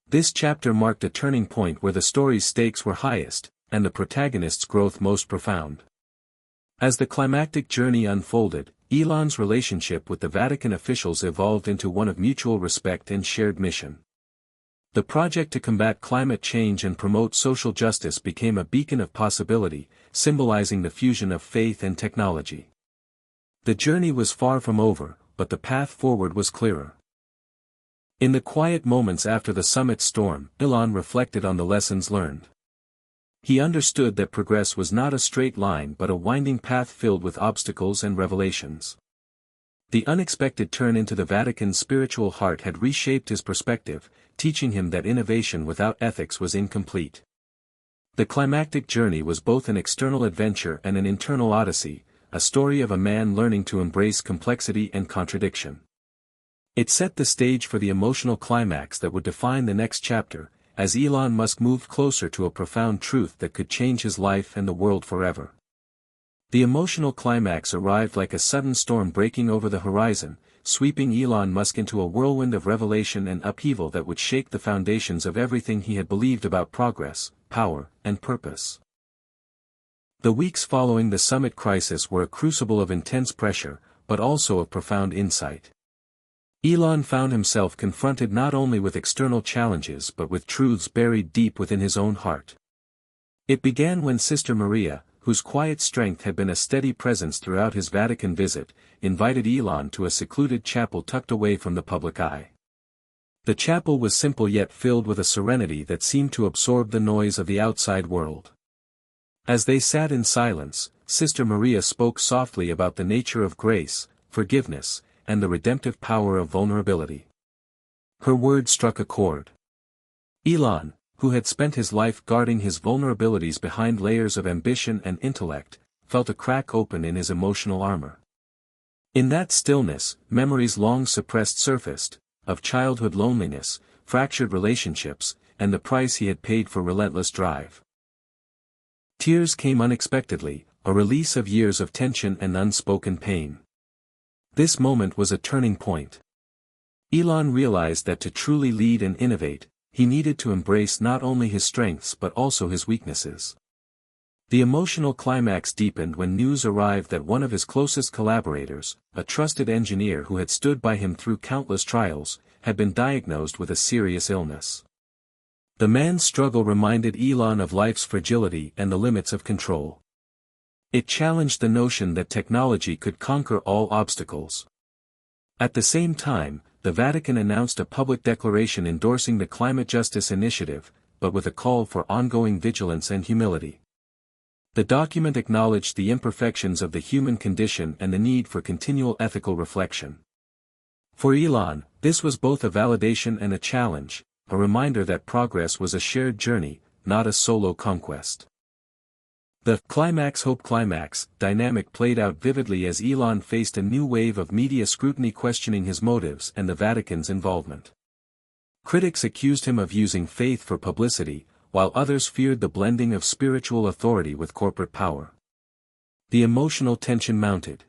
A: This chapter marked a turning point where the story's stakes were highest, and the protagonist's growth most profound. As the climactic journey unfolded, Elon's relationship with the Vatican officials evolved into one of mutual respect and shared mission. The project to combat climate change and promote social justice became a beacon of possibility, symbolizing the fusion of faith and technology. The journey was far from over, but the path forward was clearer. In the quiet moments after the summit storm, Elon reflected on the lessons learned. He understood that progress was not a straight line but a winding path filled with obstacles and revelations. The unexpected turn into the Vatican's spiritual heart had reshaped his perspective, teaching him that innovation without ethics was incomplete. The climactic journey was both an external adventure and an internal odyssey, a story of a man learning to embrace complexity and contradiction. It set the stage for the emotional climax that would define the next chapter, as Elon Musk moved closer to a profound truth that could change his life and the world forever. The emotional climax arrived like a sudden storm breaking over the horizon, sweeping Elon Musk into a whirlwind of revelation and upheaval that would shake the foundations of everything he had believed about progress, power, and purpose. The weeks following the summit crisis were a crucible of intense pressure, but also of profound insight. Elon found himself confronted not only with external challenges but with truths buried deep within his own heart. It began when Sister Maria, whose quiet strength had been a steady presence throughout his Vatican visit, invited Elon to a secluded chapel tucked away from the public eye. The chapel was simple yet filled with a serenity that seemed to absorb the noise of the outside world. As they sat in silence, Sister Maria spoke softly about the nature of grace, forgiveness, and the redemptive power of vulnerability. Her words struck a chord. Elon, who had spent his life guarding his vulnerabilities behind layers of ambition and intellect, felt a crack open in his emotional armor. In that stillness, memories long suppressed surfaced, of childhood loneliness, fractured relationships, and the price he had paid for relentless drive. Tears came unexpectedly, a release of years of tension and unspoken pain. This moment was a turning point. Elon realized that to truly lead and innovate, he needed to embrace not only his strengths but also his weaknesses. The emotional climax deepened when news arrived that one of his closest collaborators, a trusted engineer who had stood by him through countless trials, had been diagnosed with a serious illness. The man's struggle reminded Elon of life's fragility and the limits of control. It challenged the notion that technology could conquer all obstacles. At the same time, the Vatican announced a public declaration endorsing the climate justice initiative, but with a call for ongoing vigilance and humility. The document acknowledged the imperfections of the human condition and the need for continual ethical reflection. For Elon, this was both a validation and a challenge, a reminder that progress was a shared journey, not a solo conquest. The climax-hope-climax dynamic played out vividly as Elon faced a new wave of media scrutiny questioning his motives and the Vatican's involvement. Critics accused him of using faith for publicity, while others feared the blending of spiritual authority with corporate power. The emotional tension mounted.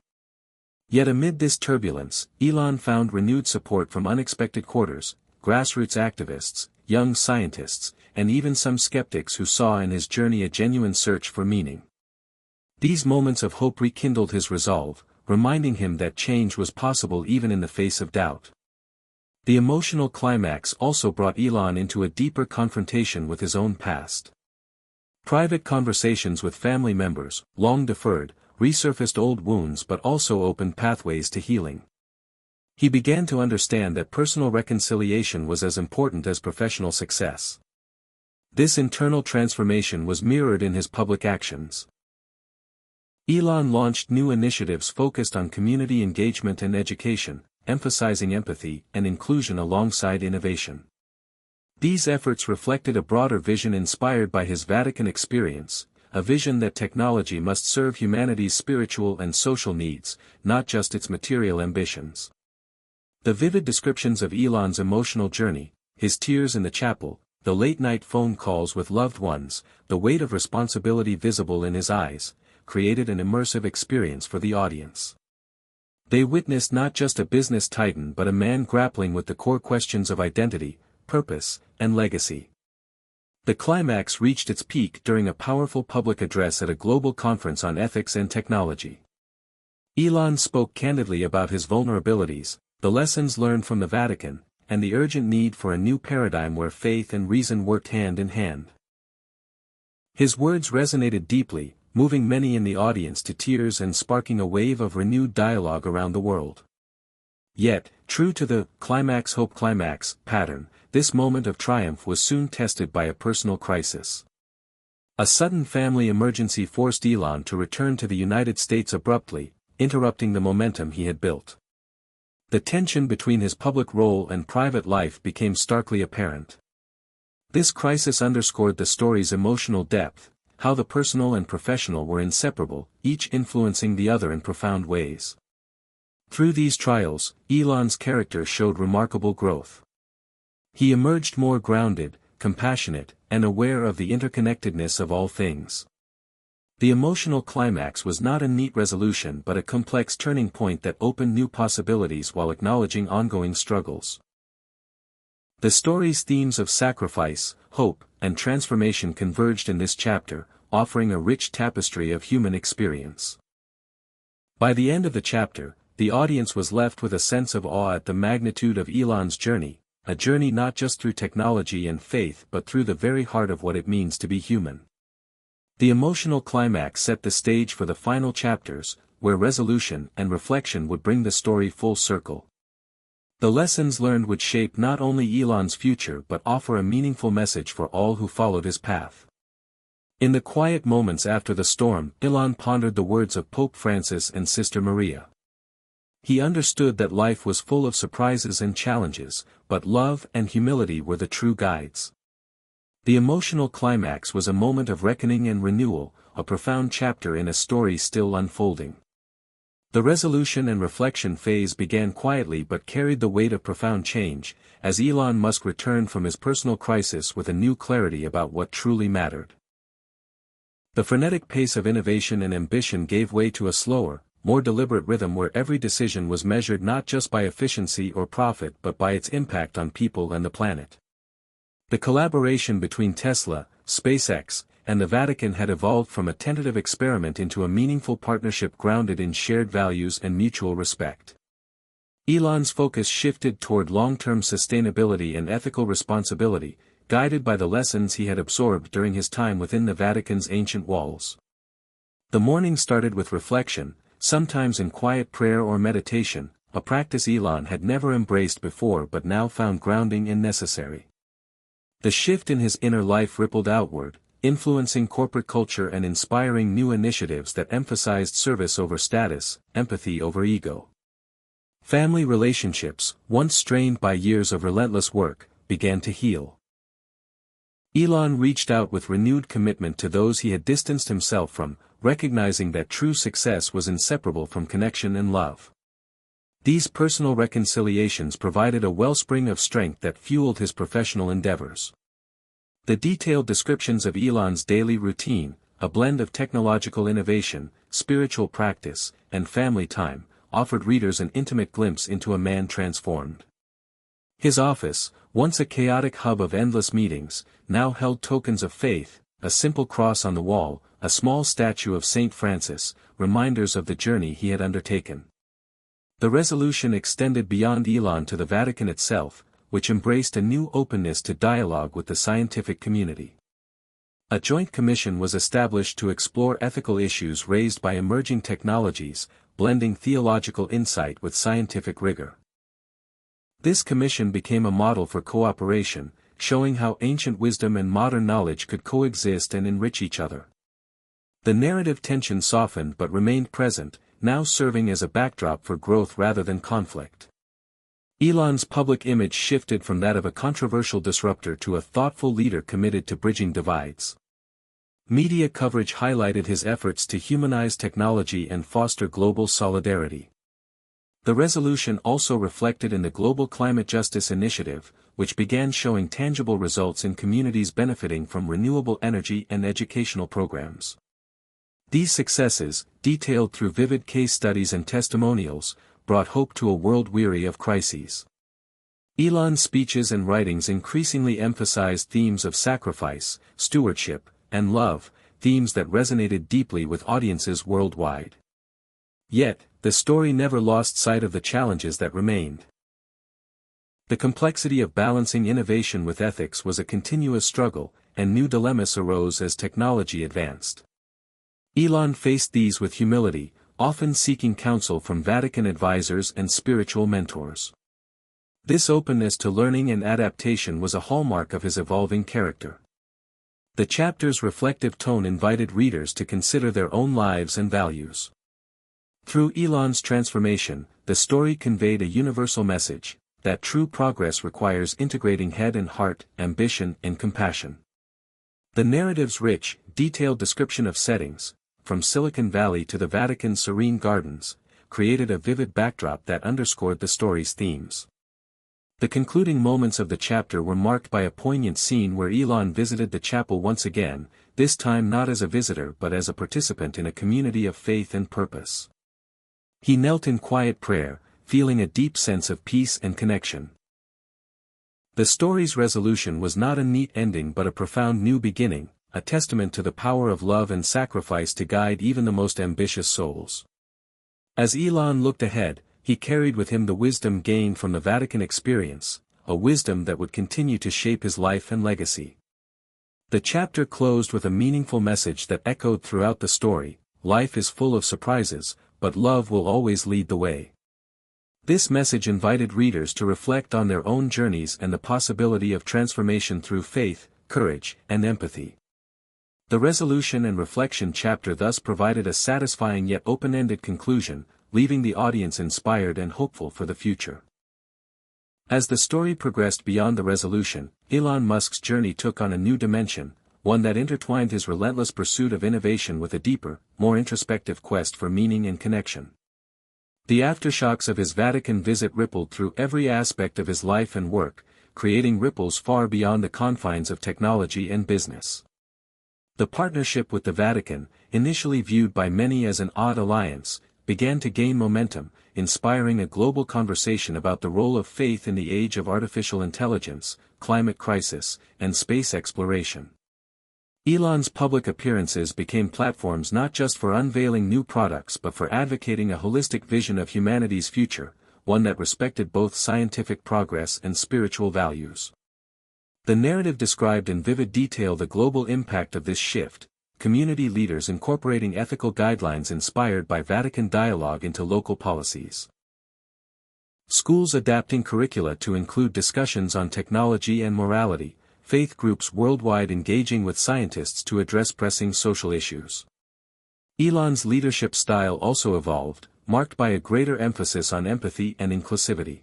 A: Yet amid this turbulence, Elon found renewed support from unexpected quarters, grassroots activists, young scientists, and even some skeptics who saw in his journey a genuine search for meaning. These moments of hope rekindled his resolve, reminding him that change was possible even in the face of doubt. The emotional climax also brought Elon into a deeper confrontation with his own past. Private conversations with family members, long deferred, resurfaced old wounds but also opened pathways to healing. He began to understand that personal reconciliation was as important as professional success. This internal transformation was mirrored in his public actions. Elon launched new initiatives focused on community engagement and education, emphasizing empathy and inclusion alongside innovation. These efforts reflected a broader vision inspired by his Vatican experience, a vision that technology must serve humanity's spiritual and social needs, not just its material ambitions. The vivid descriptions of Elon's emotional journey, his tears in the chapel, the late-night phone calls with loved ones, the weight of responsibility visible in his eyes, created an immersive experience for the audience. They witnessed not just a business titan but a man grappling with the core questions of identity, purpose, and legacy. The climax reached its peak during a powerful public address at a global conference on ethics and technology. Elon spoke candidly about his vulnerabilities, the lessons learned from the Vatican, and the urgent need for a new paradigm where faith and reason worked hand in hand. His words resonated deeply, moving many in the audience to tears and sparking a wave of renewed dialogue around the world. Yet, true to the climax-hope climax pattern, this moment of triumph was soon tested by a personal crisis. A sudden family emergency forced Elon to return to the United States abruptly, interrupting the momentum he had built. The tension between his public role and private life became starkly apparent. This crisis underscored the story's emotional depth, how the personal and professional were inseparable, each influencing the other in profound ways. Through these trials, Elon's character showed remarkable growth. He emerged more grounded, compassionate, and aware of the interconnectedness of all things. The emotional climax was not a neat resolution but a complex turning point that opened new possibilities while acknowledging ongoing struggles. The story's themes of sacrifice, hope, and transformation converged in this chapter, offering a rich tapestry of human experience. By the end of the chapter, the audience was left with a sense of awe at the magnitude of Elon's journey, a journey not just through technology and faith but through the very heart of what it means to be human. The emotional climax set the stage for the final chapters, where resolution and reflection would bring the story full circle. The lessons learned would shape not only Elon's future but offer a meaningful message for all who followed his path. In the quiet moments after the storm, Elon pondered the words of Pope Francis and Sister Maria. He understood that life was full of surprises and challenges, but love and humility were the true guides. The emotional climax was a moment of reckoning and renewal, a profound chapter in a story still unfolding. The resolution and reflection phase began quietly but carried the weight of profound change, as Elon Musk returned from his personal crisis with a new clarity about what truly mattered. The frenetic pace of innovation and ambition gave way to a slower, more deliberate rhythm where every decision was measured not just by efficiency or profit but by its impact on people and the planet. The collaboration between Tesla, SpaceX, and the Vatican had evolved from a tentative experiment into a meaningful partnership grounded in shared values and mutual respect. Elon's focus shifted toward long-term sustainability and ethical responsibility, guided by the lessons he had absorbed during his time within the Vatican's ancient walls. The morning started with reflection, sometimes in quiet prayer or meditation, a practice Elon had never embraced before but now found grounding and necessary. The shift in his inner life rippled outward, influencing corporate culture and inspiring new initiatives that emphasized service over status, empathy over ego. Family relationships, once strained by years of relentless work, began to heal. Elon reached out with renewed commitment to those he had distanced himself from, recognizing that true success was inseparable from connection and love. These personal reconciliations provided a wellspring of strength that fueled his professional endeavors. The detailed descriptions of Elon's daily routine, a blend of technological innovation, spiritual practice, and family time, offered readers an intimate glimpse into a man transformed. His office, once a chaotic hub of endless meetings, now held tokens of faith, a simple cross on the wall, a small statue of Saint Francis, reminders of the journey he had undertaken. The resolution extended beyond Elon to the Vatican itself, which embraced a new openness to dialogue with the scientific community. A joint commission was established to explore ethical issues raised by emerging technologies, blending theological insight with scientific rigor. This commission became a model for cooperation, showing how ancient wisdom and modern knowledge could coexist and enrich each other. The narrative tension softened but remained present, now serving as a backdrop for growth rather than conflict. Elon's public image shifted from that of a controversial disruptor to a thoughtful leader committed to bridging divides. Media coverage highlighted his efforts to humanize technology and foster global solidarity. The resolution also reflected in the Global Climate Justice Initiative, which began showing tangible results in communities benefiting from renewable energy and educational programs. These successes, detailed through vivid case studies and testimonials, brought hope to a world weary of crises. Elon's speeches and writings increasingly emphasized themes of sacrifice, stewardship, and love, themes that resonated deeply with audiences worldwide. Yet, the story never lost sight of the challenges that remained. The complexity of balancing innovation with ethics was a continuous struggle, and new dilemmas arose as technology advanced. Elon faced these with humility, often seeking counsel from Vatican advisors and spiritual mentors. This openness to learning and adaptation was a hallmark of his evolving character. The chapter's reflective tone invited readers to consider their own lives and values. Through Elon's transformation, the story conveyed a universal message, that true progress requires integrating head and heart, ambition and compassion. The narrative's rich, detailed description of settings, from Silicon Valley to the Vatican's serene gardens, created a vivid backdrop that underscored the story's themes. The concluding moments of the chapter were marked by a poignant scene where Elon visited the chapel once again, this time not as a visitor but as a participant in a community of faith and purpose. He knelt in quiet prayer, feeling a deep sense of peace and connection. The story's resolution was not a neat ending but a profound new beginning, a testament to the power of love and sacrifice to guide even the most ambitious souls. As Elon looked ahead, he carried with him the wisdom gained from the Vatican experience, a wisdom that would continue to shape his life and legacy. The chapter closed with a meaningful message that echoed throughout the story: life is full of surprises, but love will always lead the way. This message invited readers to reflect on their own journeys and the possibility of transformation through faith, courage, and empathy. The resolution and reflection chapter thus provided a satisfying yet open-ended conclusion, leaving the audience inspired and hopeful for the future. As the story progressed beyond the resolution, Elon Musk's journey took on a new dimension, one that intertwined his relentless pursuit of innovation with a deeper, more introspective quest for meaning and connection. The aftershocks of his Vatican visit rippled through every aspect of his life and work, creating ripples far beyond the confines of technology and business. The partnership with the Vatican, initially viewed by many as an odd alliance, began to gain momentum, inspiring a global conversation about the role of faith in the age of artificial intelligence, climate crisis, and space exploration. Elon's public appearances became platforms not just for unveiling new products but for advocating a holistic vision of humanity's future, one that respected both scientific progress and spiritual values. The narrative described in vivid detail the global impact of this shift, community leaders incorporating ethical guidelines inspired by Vatican dialogue into local policies. Schools adapting curricula to include discussions on technology and morality, faith groups worldwide engaging with scientists to address pressing social issues. Elon's leadership style also evolved, marked by a greater emphasis on empathy and inclusivity.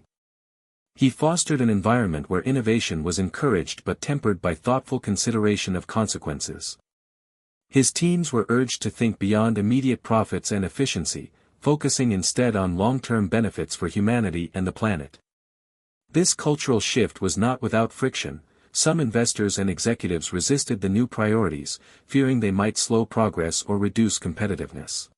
A: He fostered an environment where innovation was encouraged but tempered by thoughtful consideration of consequences. His teams were urged to think beyond immediate profits and efficiency, focusing instead on long-term benefits for humanity and the planet. This cultural shift was not without friction. Some investors and executives resisted the new priorities, fearing they might slow progress or reduce competitiveness.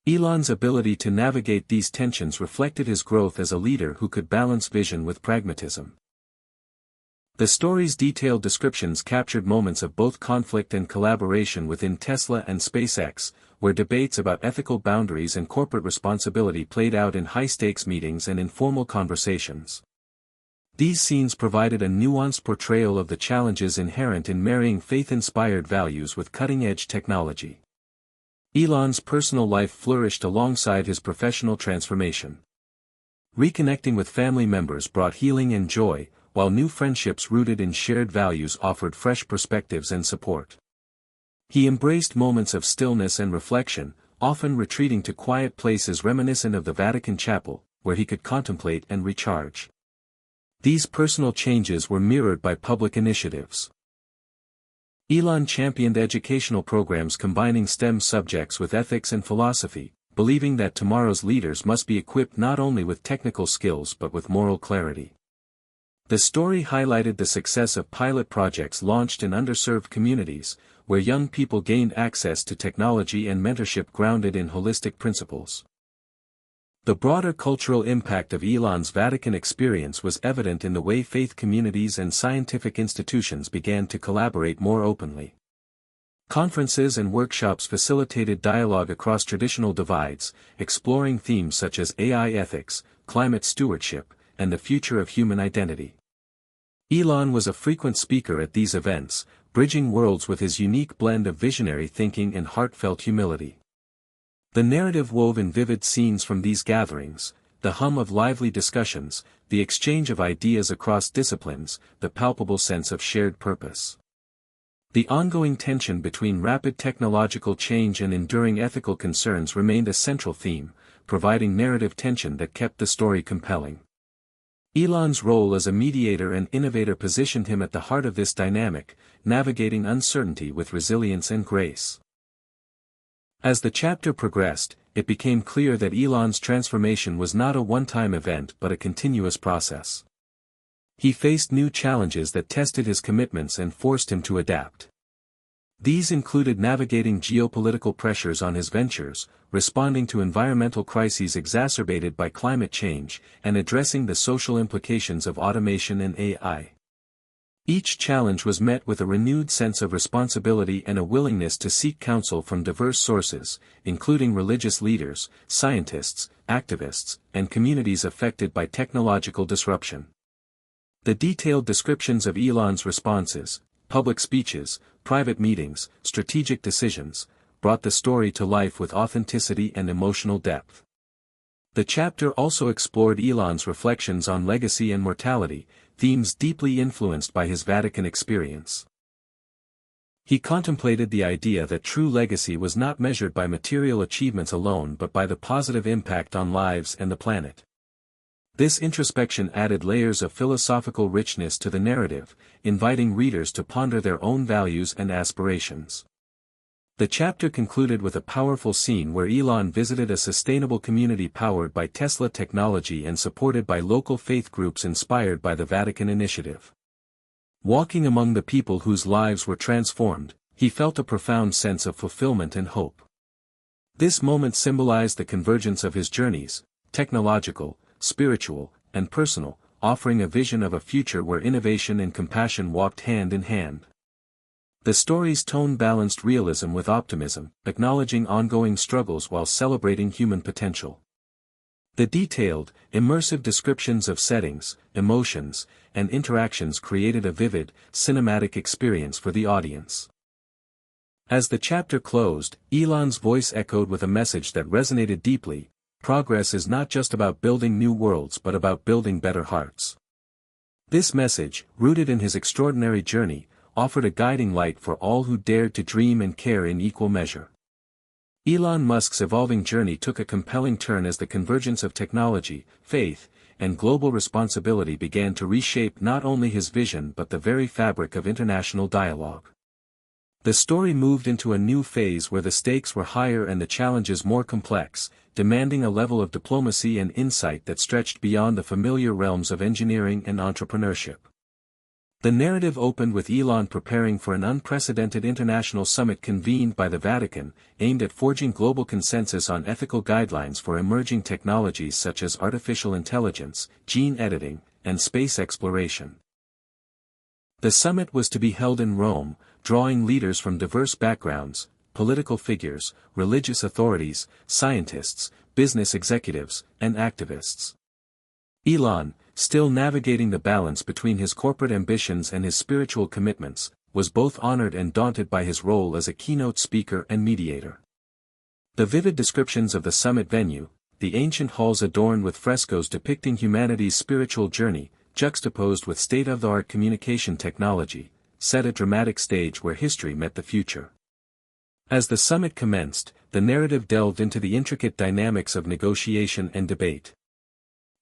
A: Elon's ability to navigate these tensions reflected his growth as a leader who could balance vision with pragmatism. The story's detailed descriptions captured moments of both conflict and collaboration within Tesla and SpaceX, where debates about ethical boundaries and corporate responsibility played out in high-stakes meetings and informal conversations. These scenes provided a nuanced portrayal of the challenges inherent in marrying faith-inspired values with cutting-edge technology. Elon's personal life flourished alongside his professional transformation. Reconnecting with family members brought healing and joy, while new friendships rooted in shared values offered fresh perspectives and support. He embraced moments of stillness and reflection, often retreating to quiet places reminiscent of the Vatican chapel, where he could contemplate and recharge. These personal changes were mirrored by public initiatives. Elon championed educational programs combining STEM subjects with ethics and philosophy, believing that tomorrow's leaders must be equipped not only with technical skills but with moral clarity. The story highlighted the success of pilot projects launched in underserved communities, where young people gained access to technology and mentorship grounded in holistic principles. The broader cultural impact of Elon's Vatican experience was evident in the way faith communities and scientific institutions began to collaborate more openly. Conferences and workshops facilitated dialogue across traditional divides, exploring themes such as AI ethics, climate stewardship, and the future of human identity. Elon was a frequent speaker at these events, bridging worlds with his unique blend of visionary thinking and heartfelt humility. The narrative wove in vivid scenes from these gatherings, the hum of lively discussions, the exchange of ideas across disciplines, the palpable sense of shared purpose. The ongoing tension between rapid technological change and enduring ethical concerns remained a central theme, providing narrative tension that kept the story compelling. Elon's role as a mediator and innovator positioned him at the heart of this dynamic, navigating uncertainty with resilience and grace. As the chapter progressed, it became clear that Elon's transformation was not a one-time event but a continuous process. He faced new challenges that tested his commitments and forced him to adapt. These included navigating geopolitical pressures on his ventures, responding to environmental crises exacerbated by climate change, and addressing the social implications of automation and AI. Each challenge was met with a renewed sense of responsibility and a willingness to seek counsel from diverse sources, including religious leaders, scientists, activists, and communities affected by technological disruption. The detailed descriptions of Elon's responses, public speeches, private meetings, strategic decisions, brought the story to life with authenticity and emotional depth. The chapter also explored Elon's reflections on legacy and mortality, themes deeply influenced by his Vatican experience. He contemplated the idea that true legacy was not measured by material achievements alone but by the positive impact on lives and the planet. This introspection added layers of philosophical richness to the narrative, inviting readers to ponder their own values and aspirations. The chapter concluded with a powerful scene where Elon visited a sustainable community powered by Tesla technology and supported by local faith groups inspired by the Vatican initiative. Walking among the people whose lives were transformed, he felt a profound sense of fulfillment and hope. This moment symbolized the convergence of his journeys, technological, spiritual, and personal, offering a vision of a future where innovation and compassion walked hand in hand. The story's tone balanced realism with optimism, acknowledging ongoing struggles while celebrating human potential. The detailed, immersive descriptions of settings, emotions, and interactions created a vivid, cinematic experience for the audience. As the chapter closed, Elon's voice echoed with a message that resonated deeply: progress is not just about building new worlds but about building better hearts. This message, rooted in his extraordinary journey, offered a guiding light for all who dared to dream and care in equal measure. Elon Musk's evolving journey took a compelling turn as the convergence of technology, faith, and global responsibility began to reshape not only his vision but the very fabric of international dialogue. The story moved into a new phase where the stakes were higher and the challenges more complex, demanding a level of diplomacy and insight that stretched beyond the familiar realms of engineering and entrepreneurship. The narrative opened with Elon preparing for an unprecedented international summit convened by the Vatican, aimed at forging global consensus on ethical guidelines for emerging technologies such as artificial intelligence, gene editing, and space exploration. The summit was to be held in Rome, drawing leaders from diverse backgrounds, political figures, religious authorities, scientists, business executives, and activists. Elon, still navigating the balance between his corporate ambitions and his spiritual commitments, was both honored and daunted by his role as a keynote speaker and mediator. The vivid descriptions of the summit venue, the ancient halls adorned with frescoes depicting humanity's spiritual journey, juxtaposed with state-of-the-art communication technology, set a dramatic stage where history met the future. As the summit commenced, the narrative delved into the intricate dynamics of negotiation and debate.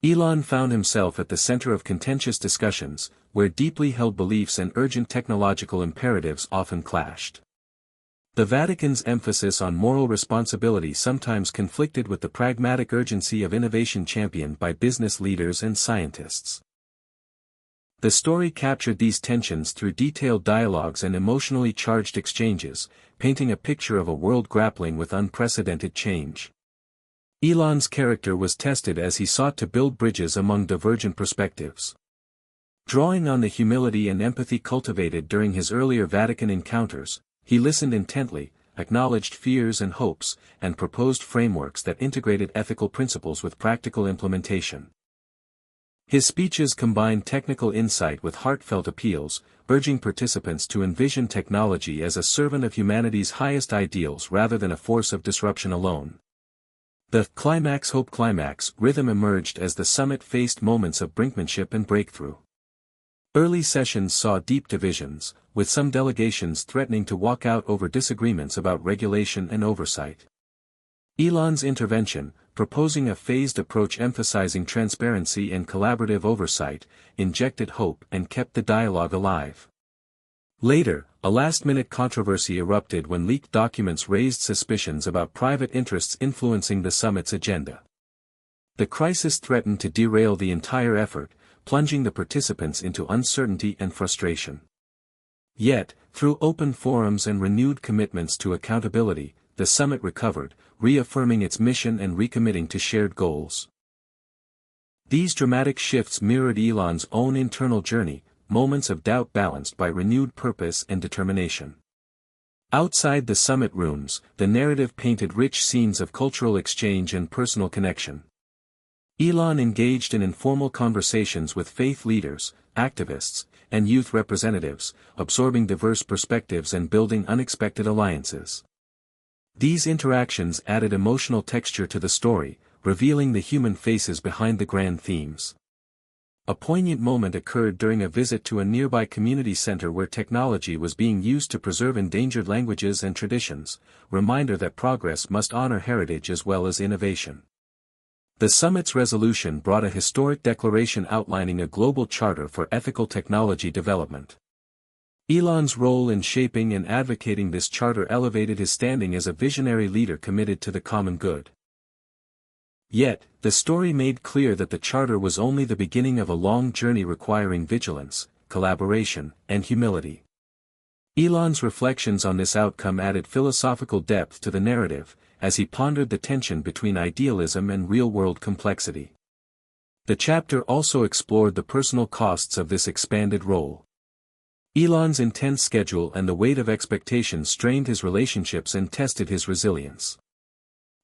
A: Elon found himself at the center of contentious discussions, where deeply held beliefs and urgent technological imperatives often clashed. The Vatican's emphasis on moral responsibility sometimes conflicted with the pragmatic urgency of innovation championed by business leaders and scientists. The story captured these tensions through detailed dialogues and emotionally charged exchanges, painting a picture of a world grappling with unprecedented change. Elon's character was tested as he sought to build bridges among divergent perspectives. Drawing on the humility and empathy cultivated during his earlier Vatican encounters, he listened intently, acknowledged fears and hopes, and proposed frameworks that integrated ethical principles with practical implementation. His speeches combined technical insight with heartfelt appeals, urging participants to envision technology as a servant of humanity's highest ideals rather than a force of disruption alone. The climax-hope climax rhythm emerged as the summit faced moments of brinkmanship and breakthrough. Early sessions saw deep divisions, with some delegations threatening to walk out over disagreements about regulation and oversight. Elon's intervention, proposing a phased approach emphasizing transparency and collaborative oversight, injected hope and kept the dialogue alive. Later, a last-minute controversy erupted when leaked documents raised suspicions about private interests influencing the summit's agenda. The crisis threatened to derail the entire effort, plunging the participants into uncertainty and frustration. Yet, through open forums and renewed commitments to accountability, the summit recovered, reaffirming its mission and recommitting to shared goals. These dramatic shifts mirrored Elon's own internal journey, moments of doubt balanced by renewed purpose and determination. Outside the summit rooms, the narrative painted rich scenes of cultural exchange and personal connection. Elon engaged in informal conversations with faith leaders, activists, and youth representatives, absorbing diverse perspectives and building unexpected alliances. These interactions added emotional texture to the story, revealing the human faces behind the grand themes. A poignant moment occurred during a visit to a nearby community center where technology was being used to preserve endangered languages and traditions, reminder that progress must honor heritage as well as innovation. The summit's resolution brought a historic declaration outlining a global charter for ethical technology development. Elon's role in shaping and advocating this charter elevated his standing as a visionary leader committed to the common good. Yet, the story made clear that the charter was only the beginning of a long journey requiring vigilance, collaboration, and humility. Elon's reflections on this outcome added philosophical depth to the narrative, as he pondered the tension between idealism and real-world complexity. The chapter also explored the personal costs of this expanded role. Elon's intense schedule and the weight of expectations strained his relationships and tested his resilience.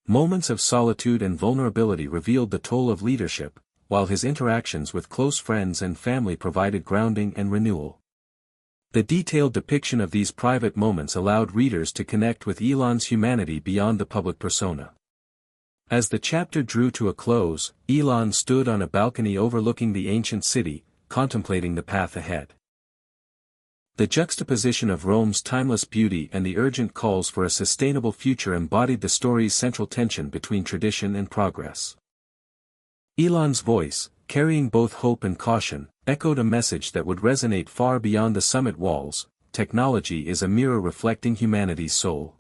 A: Moments of solitude and vulnerability revealed the toll of leadership, while his interactions with close friends and family provided grounding and renewal. The detailed depiction of these private moments allowed readers to connect with Elon's humanity beyond the public persona. As the chapter drew to a close, Elon stood on a balcony overlooking the ancient city, contemplating the path ahead. The juxtaposition of Rome's timeless beauty and the urgent calls for a sustainable future embodied the story's central tension between tradition and progress. Elon's voice, carrying both hope and caution, echoed a message that would resonate far beyond the summit walls: technology is a mirror reflecting humanity's soul.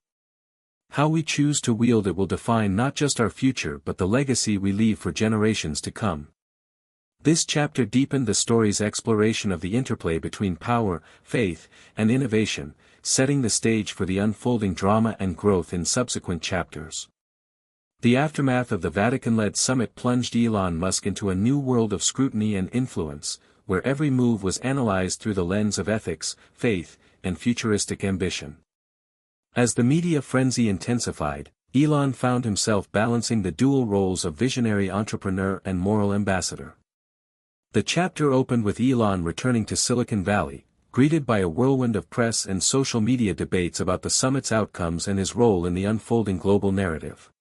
A: How we choose to wield it will define not just our future but the legacy we leave for generations to come. This chapter deepened the story's exploration of the interplay between power, faith, and innovation, setting the stage for the unfolding drama and growth in subsequent chapters. The aftermath of the Vatican-led summit plunged Elon Musk into a new world of scrutiny and influence, where every move was analyzed through the lens of ethics, faith, and futuristic ambition. As the media frenzy intensified, Elon found himself balancing the dual roles of visionary entrepreneur and moral ambassador. The chapter opened with Elon returning to Silicon Valley, greeted by a whirlwind of press and social media debates about the summit's outcomes and his role in the unfolding global narrative.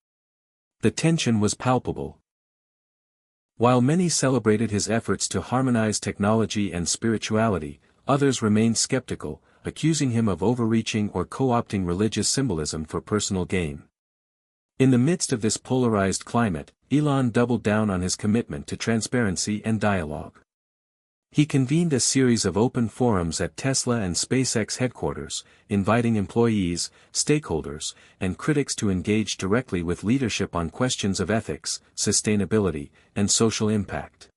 A: The tension was palpable. While many celebrated his efforts to harmonize technology and spirituality, others remained skeptical, accusing him of overreaching or co-opting religious symbolism for personal gain. In the midst of this polarized climate, Elon doubled down on his commitment to transparency and dialogue. He convened a series of open forums at Tesla and SpaceX headquarters, inviting employees, stakeholders, and critics to engage directly with leadership on questions of ethics, sustainability, and social impact.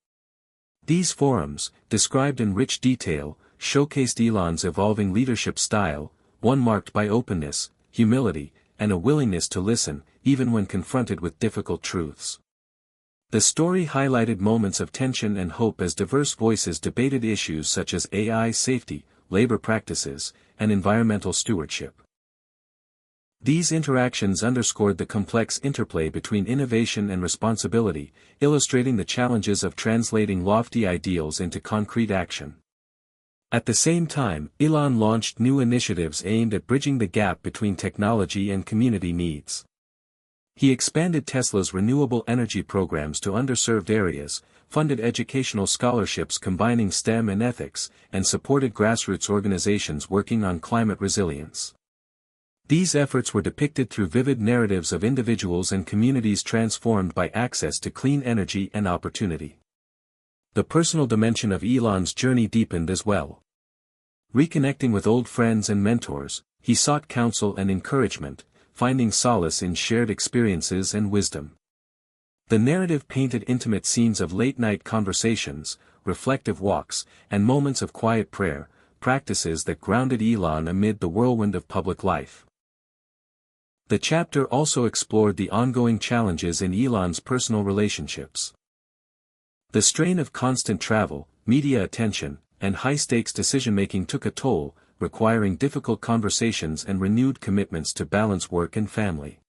A: These forums, described in rich detail, showcased Elon's evolving leadership style, one marked by openness, humility, and a willingness to listen, even when confronted with difficult truths. The story highlighted moments of tension and hope as diverse voices debated issues such as AI safety, labor practices, and environmental stewardship. These interactions underscored the complex interplay between innovation and responsibility, illustrating the challenges of translating lofty ideals into concrete action. At the same time, Elon launched new initiatives aimed at bridging the gap between technology and community needs. He expanded Tesla's renewable energy programs to underserved areas, funded educational scholarships combining STEM and ethics, and supported grassroots organizations working on climate resilience. These efforts were depicted through vivid narratives of individuals and communities transformed by access to clean energy and opportunity. The personal dimension of Elon's journey deepened as well. Reconnecting with old friends and mentors, he sought counsel and encouragement, finding solace in shared experiences and wisdom. The narrative painted intimate scenes of late-night conversations, reflective walks, and moments of quiet prayer, practices that grounded Elon amid the whirlwind of public life. The chapter also explored the ongoing challenges in Elon's personal relationships. The strain of constant travel, media attention, and high-stakes decision-making took a toll, requiring difficult conversations and renewed commitments to balance work and family.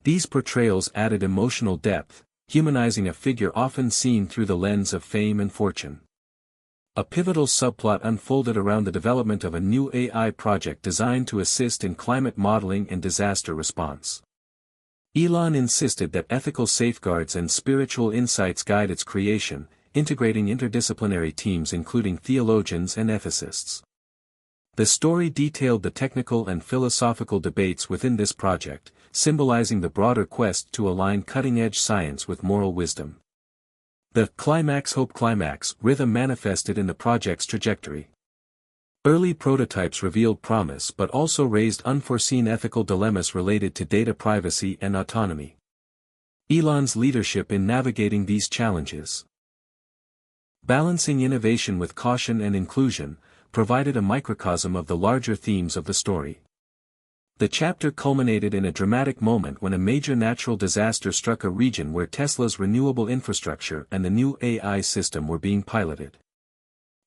A: These portrayals added emotional depth, humanizing a figure often seen through the lens of fame and fortune. A pivotal subplot unfolded around the development of a new AI project designed to assist in climate modeling and disaster response. Elon insisted that ethical safeguards and spiritual insights guide its creation, integrating interdisciplinary teams including theologians and ethicists. The story detailed the technical and philosophical debates within this project, symbolizing the broader quest to align cutting-edge science with moral wisdom. The hope climax rhythm manifested in the project's trajectory. Early prototypes revealed promise but also raised unforeseen ethical dilemmas related to data privacy and autonomy. Elon's leadership in navigating these challenges, balancing innovation with caution and inclusion, provided a microcosm of the larger themes of the story. The chapter culminated in a dramatic moment when a major natural disaster struck a region where Tesla's renewable infrastructure and the new AI system were being piloted.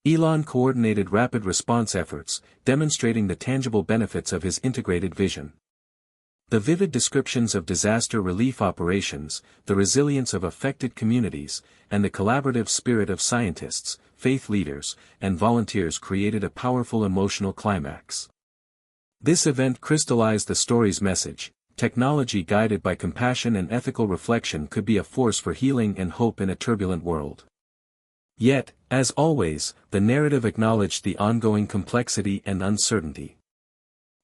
A: Elon coordinated rapid response efforts, demonstrating the tangible benefits of his integrated vision. The vivid descriptions of disaster relief operations, the resilience of affected communities, and the collaborative spirit of scientists, faith leaders, and volunteers created a powerful emotional climax. This event crystallized the story's message: technology guided by compassion and ethical reflection could be a force for healing and hope in a turbulent world. Yet, as always, the narrative acknowledged the ongoing complexity and uncertainty.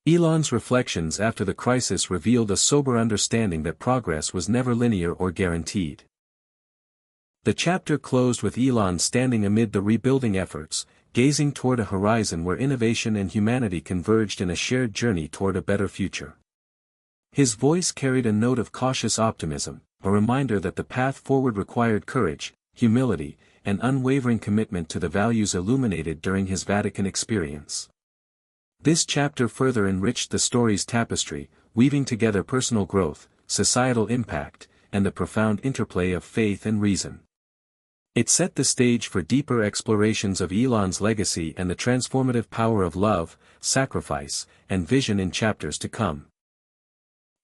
A: Elon's reflections after the crisis revealed a sober understanding that progress was never linear or guaranteed. The chapter closed with Elon standing amid the rebuilding efforts, gazing toward a horizon where innovation and humanity converged in a shared journey toward a better future. His voice carried a note of cautious optimism, a reminder that the path forward required courage, humility, and unwavering commitment to the values illuminated during his Vatican experience. This chapter further enriched the story's tapestry, weaving together personal growth, societal impact, and the profound interplay of faith and reason. It set the stage for deeper explorations of Elon's legacy and the transformative power of love, sacrifice, and vision in chapters to come.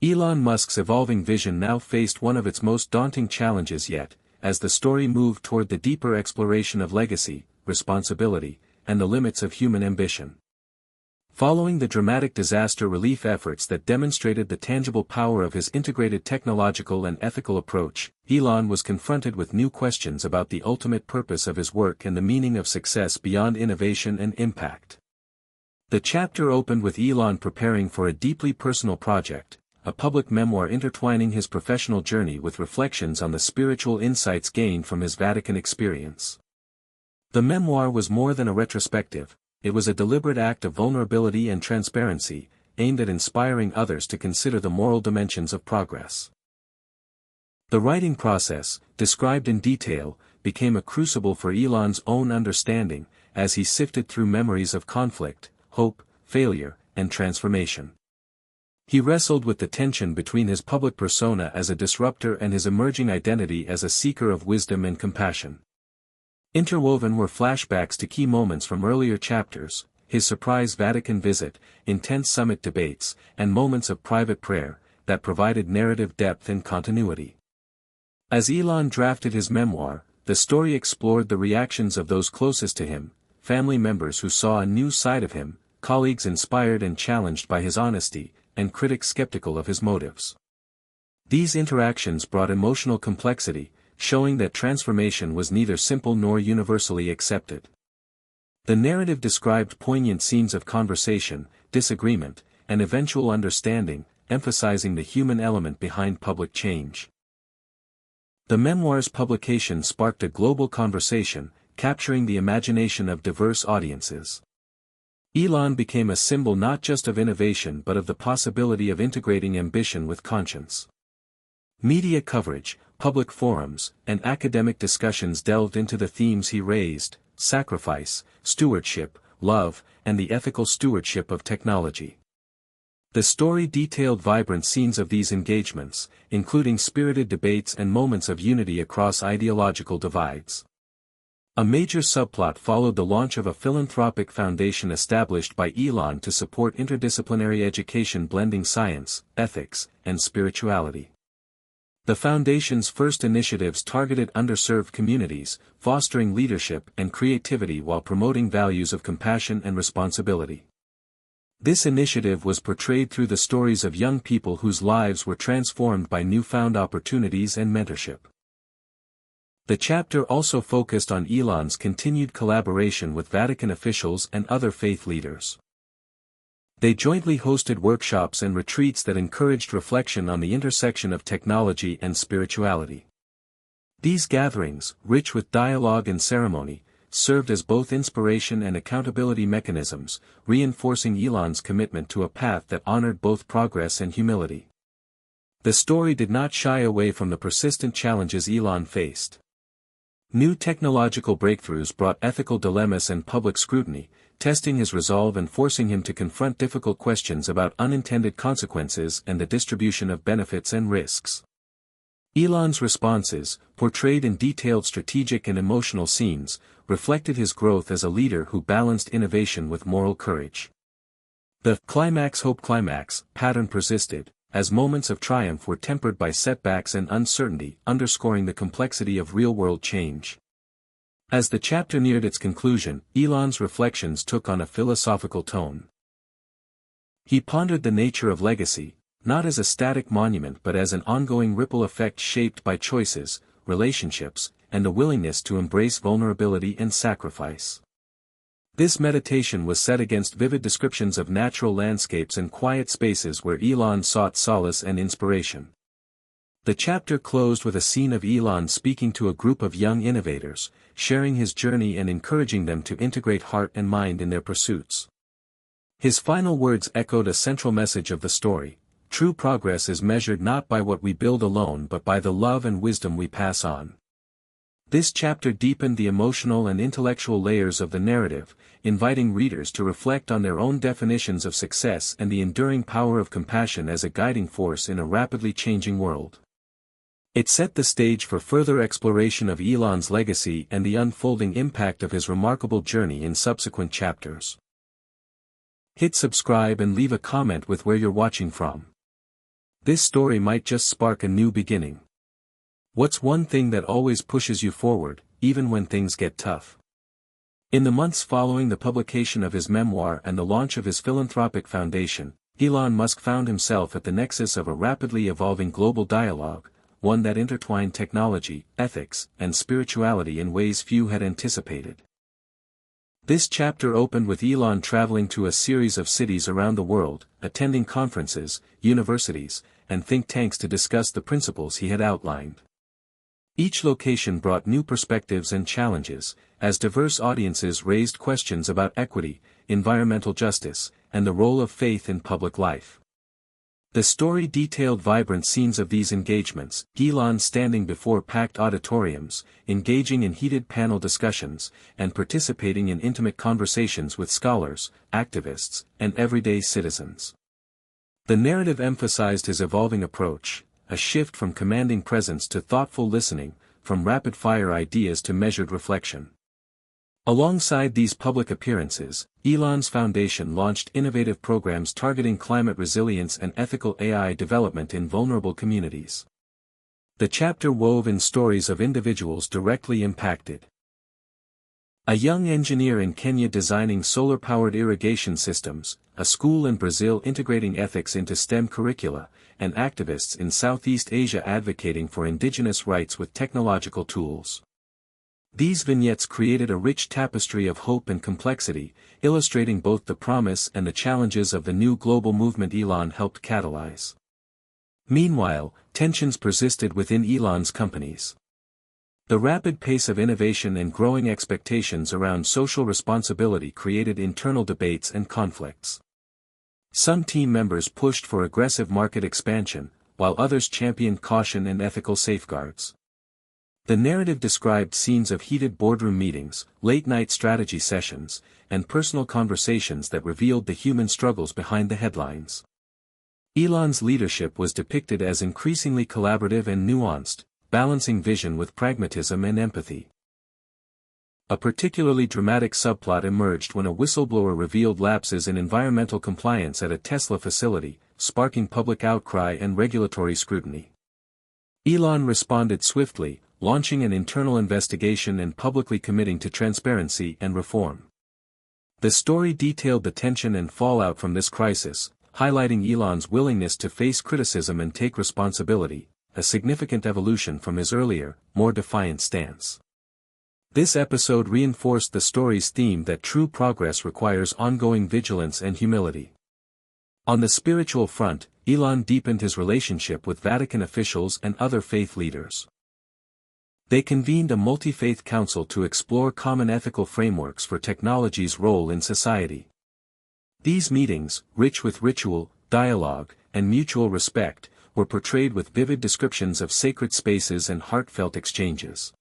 A: Elon Musk's evolving vision now faced one of its most daunting challenges yet, as the story moved toward the deeper exploration of legacy, responsibility, and the limits of human ambition. Following the dramatic disaster relief efforts that demonstrated the tangible power of his integrated technological and ethical approach, Elon was confronted with new questions about the ultimate purpose of his work and the meaning of success beyond innovation and impact. The chapter opened with Elon preparing for a deeply personal project, a public memoir intertwining his professional journey with reflections on the spiritual insights gained from his Vatican experience. The memoir was more than a retrospective. It was a deliberate act of vulnerability and transparency, aimed at inspiring others to consider the moral dimensions of progress. The writing process, described in detail, became a crucible for Elon's own understanding, as he sifted through memories of conflict, hope, failure, and transformation. He wrestled with the tension between his public persona as a disruptor and his emerging identity as a seeker of wisdom and compassion. Interwoven were flashbacks to key moments from earlier chapters, his surprise Vatican visit, intense summit debates, and moments of private prayer, that provided narrative depth and continuity. As Elon drafted his memoir, the story explored the reactions of those closest to him, family members who saw a new side of him, colleagues inspired and challenged by his honesty, and critics skeptical of his motives. These interactions brought emotional complexity, showing that transformation was neither simple nor universally accepted. The narrative described poignant scenes of conversation, disagreement, and eventual understanding, emphasizing the human element behind public change. The memoir's publication sparked a global conversation, capturing the imagination of diverse audiences. Elon became a symbol not just of innovation but of the possibility of integrating ambition with conscience. Media coverage, public forums, and academic discussions delved into the themes he raised: sacrifice, stewardship, love, and the ethical stewardship of technology. The story detailed vibrant scenes of these engagements, including spirited debates and moments of unity across ideological divides. A major subplot followed the launch of a philanthropic foundation established by Elon to support interdisciplinary education blending science, ethics, and spirituality. The foundation's first initiatives targeted underserved communities, fostering leadership and creativity while promoting values of compassion and responsibility. This initiative was portrayed through the stories of young people whose lives were transformed by newfound opportunities and mentorship. The chapter also focused on Elon's continued collaboration with Vatican officials and other faith leaders. They jointly hosted workshops and retreats that encouraged reflection on the intersection of technology and spirituality. These gatherings, rich with dialogue and ceremony, served as both inspiration and accountability mechanisms, reinforcing Elon's commitment to a path that honored both progress and humility. The story did not shy away from the persistent challenges Elon faced. New technological breakthroughs brought ethical dilemmas and public scrutiny, testing his resolve and forcing him to confront difficult questions about unintended consequences and the distribution of benefits and risks. Elon's responses, portrayed in detailed strategic and emotional scenes, reflected his growth as a leader who balanced innovation with moral courage. The climax-hope climax pattern persisted, as moments of triumph were tempered by setbacks and uncertainty, underscoring the complexity of real-world change. As the chapter neared its conclusion, Elon's reflections took on a philosophical tone. He pondered the nature of legacy, not as a static monument but as an ongoing ripple effect shaped by choices, relationships, and a willingness to embrace vulnerability and sacrifice. This meditation was set against vivid descriptions of natural landscapes and quiet spaces where Elon sought solace and inspiration. The chapter closed with a scene of Elon speaking to a group of young innovators, sharing his journey and encouraging them to integrate heart and mind in their pursuits. His final words echoed a central message of the story: true progress is measured not by what we build alone but by the love and wisdom we pass on. This chapter deepened the emotional and intellectual layers of the narrative, inviting readers to reflect on their own definitions of success and the enduring power of compassion as a guiding force in a rapidly changing world. It set the stage for further exploration of Elon's legacy and the unfolding impact of his remarkable journey in subsequent chapters. Hit subscribe and leave a comment with where you're watching from. This story might just spark a new beginning. What's one thing that always pushes you forward, even when things get tough? In the months following the publication of his memoir and the launch of his philanthropic foundation, Elon Musk found himself at the nexus of a rapidly evolving global dialogue, one that intertwined technology, ethics, and spirituality in ways few had anticipated. This chapter opened with Elon traveling to a series of cities around the world, attending conferences, universities, and think tanks to discuss the principles he had outlined. Each location brought new perspectives and challenges, as diverse audiences raised questions about equity, environmental justice, and the role of faith in public life. The story detailed vibrant scenes of these engagements, Elon standing before packed auditoriums, engaging in heated panel discussions, and participating in intimate conversations with scholars, activists, and everyday citizens. The narrative emphasized his evolving approach, a shift from commanding presence to thoughtful listening, from rapid-fire ideas to measured reflection. Alongside these public appearances, Elon's foundation launched innovative programs targeting climate resilience and ethical AI development in vulnerable communities. The chapter wove in stories of individuals directly impacted. A young engineer in Kenya designing solar-powered irrigation systems, a school in Brazil integrating ethics into STEM curricula, and activists in Southeast Asia advocating for indigenous rights with technological tools. These vignettes created a rich tapestry of hope and complexity, illustrating both the promise and the challenges of the new global movement Elon helped catalyze. Meanwhile, tensions persisted within Elon's companies. The rapid pace of innovation and growing expectations around social responsibility created internal debates and conflicts. Some team members pushed for aggressive market expansion, while others championed caution and ethical safeguards. The narrative described scenes of heated boardroom meetings, late-night strategy sessions, and personal conversations that revealed the human struggles behind the headlines. Elon's leadership was depicted as increasingly collaborative and nuanced, balancing vision with pragmatism and empathy. A particularly dramatic subplot emerged when a whistleblower revealed lapses in environmental compliance at a Tesla facility, sparking public outcry and regulatory scrutiny. Elon responded swiftly, launching an internal investigation and publicly committing to transparency and reform. The story detailed the tension and fallout from this crisis, highlighting Elon's willingness to face criticism and take responsibility, a significant evolution from his earlier, more defiant stance. This episode reinforced the story's theme that true progress requires ongoing vigilance and humility. On the spiritual front, Elon deepened his relationship with Vatican officials and other faith leaders. They convened a multi-faith council to explore common ethical frameworks for technology's role in society. These meetings, rich with ritual, dialogue, and mutual respect, were portrayed with vivid descriptions of sacred spaces and heartfelt exchanges.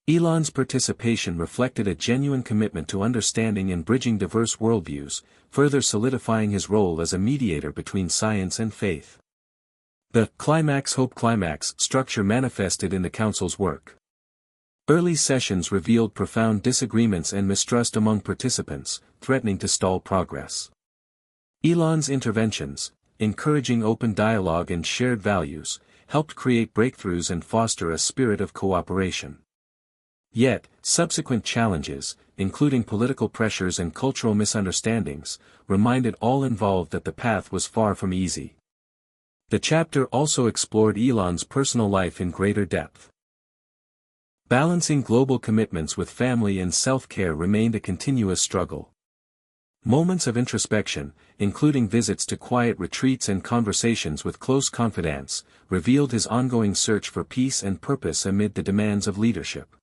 A: Elon's participation reflected a genuine commitment to understanding and bridging diverse worldviews, further solidifying his role as a mediator between science and faith. The climax-hope climax structure manifested in the council's work. Early sessions revealed profound disagreements and mistrust among participants, threatening to stall progress. Elon's interventions, encouraging open dialogue and shared values, helped create breakthroughs and foster a spirit of cooperation. Yet, subsequent challenges, including political pressures and cultural misunderstandings, reminded all involved that the path was far from easy. The chapter also explored Elon's personal life in greater depth. Balancing global commitments with family and self-care remained a continuous struggle. Moments of introspection, including visits to quiet retreats and conversations with close confidants, revealed his ongoing search for peace and purpose amid the demands of leadership.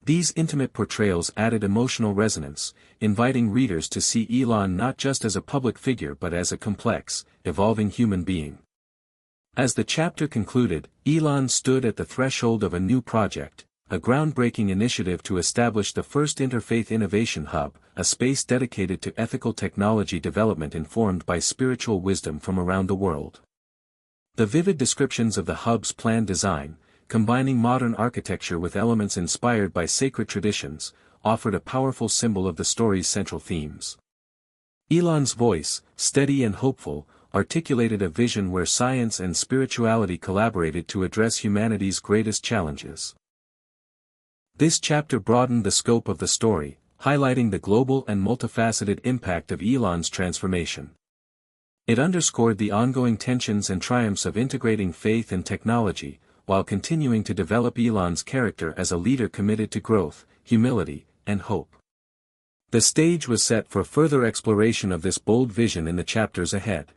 A: These intimate portrayals added emotional resonance, inviting readers to see Elon not just as a public figure but as a complex, evolving human being. As the chapter concluded, Elon stood at the threshold of a new project, a groundbreaking initiative to establish the first interfaith innovation hub, a space dedicated to ethical technology development informed by spiritual wisdom from around the world. The vivid descriptions of the hub's planned design, combining modern architecture with elements inspired by sacred traditions, offered a powerful symbol of the story's central themes. Elon's voice, steady and hopeful, articulated a vision where science and spirituality collaborated to address humanity's greatest challenges. This chapter broadened the scope of the story, highlighting the global and multifaceted impact of Elon's transformation. It underscored the ongoing tensions and triumphs of integrating faith and technology, while continuing to develop Elon's character as a leader committed to growth, humility, and hope. The stage was set for further exploration of this bold vision in the chapters ahead.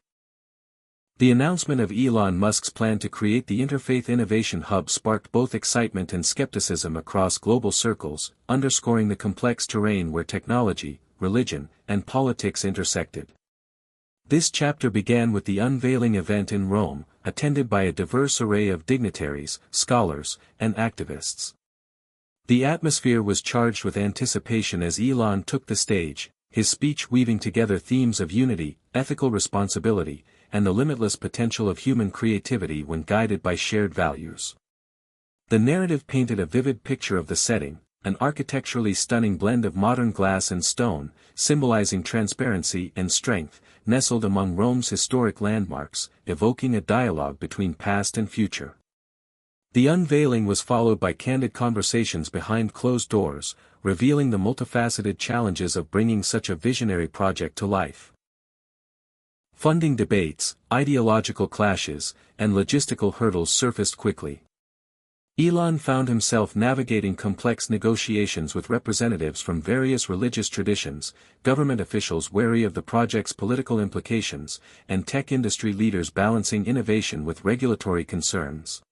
A: The announcement of Elon Musk's plan to create the Interfaith Innovation Hub sparked both excitement and skepticism across global circles, underscoring the complex terrain where technology, religion, and politics intersected. This chapter began with the unveiling event in Rome, attended by a diverse array of dignitaries, scholars, and activists. The atmosphere was charged with anticipation as Elon took the stage, his speech weaving together themes of unity, ethical responsibility, and the limitless potential of human creativity when guided by shared values. The narrative painted a vivid picture of the setting, an architecturally stunning blend of modern glass and stone, symbolizing transparency and strength, nestled among Rome's historic landmarks, evoking a dialogue between past and future. The unveiling was followed by candid conversations behind closed doors, revealing the multifaceted challenges of bringing such a visionary project to life. Funding debates, ideological clashes, and logistical hurdles surfaced quickly. Elon found himself navigating complex negotiations with representatives from various religious traditions, government officials wary of the project's political implications, and tech industry leaders balancing innovation with regulatory concerns.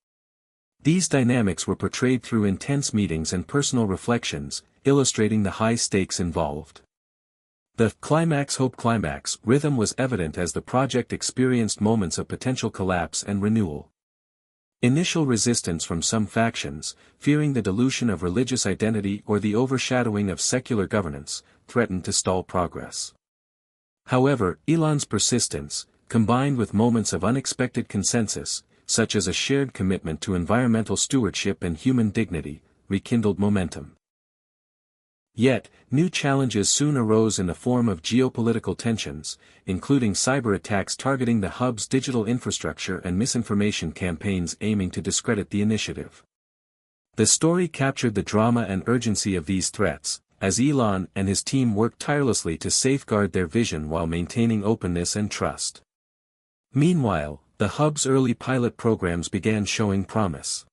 A: These dynamics were portrayed through intense meetings and personal reflections, illustrating the high stakes involved. The climax rhythm was evident as the project experienced moments of potential collapse and renewal. Initial resistance from some factions, fearing the dilution of religious identity or the overshadowing of secular governance, threatened to stall progress. However, Elon's persistence, combined with moments of unexpected consensus, such as a shared commitment to environmental stewardship and human dignity, rekindled momentum. Yet, new challenges soon arose in the form of geopolitical tensions, including cyber attacks targeting the hub's digital infrastructure and misinformation campaigns aiming to discredit the initiative. The story captured the drama and urgency of these threats, as Elon and his team worked tirelessly to safeguard their vision while maintaining openness and trust. Meanwhile, the hub's early pilot programs began showing promise.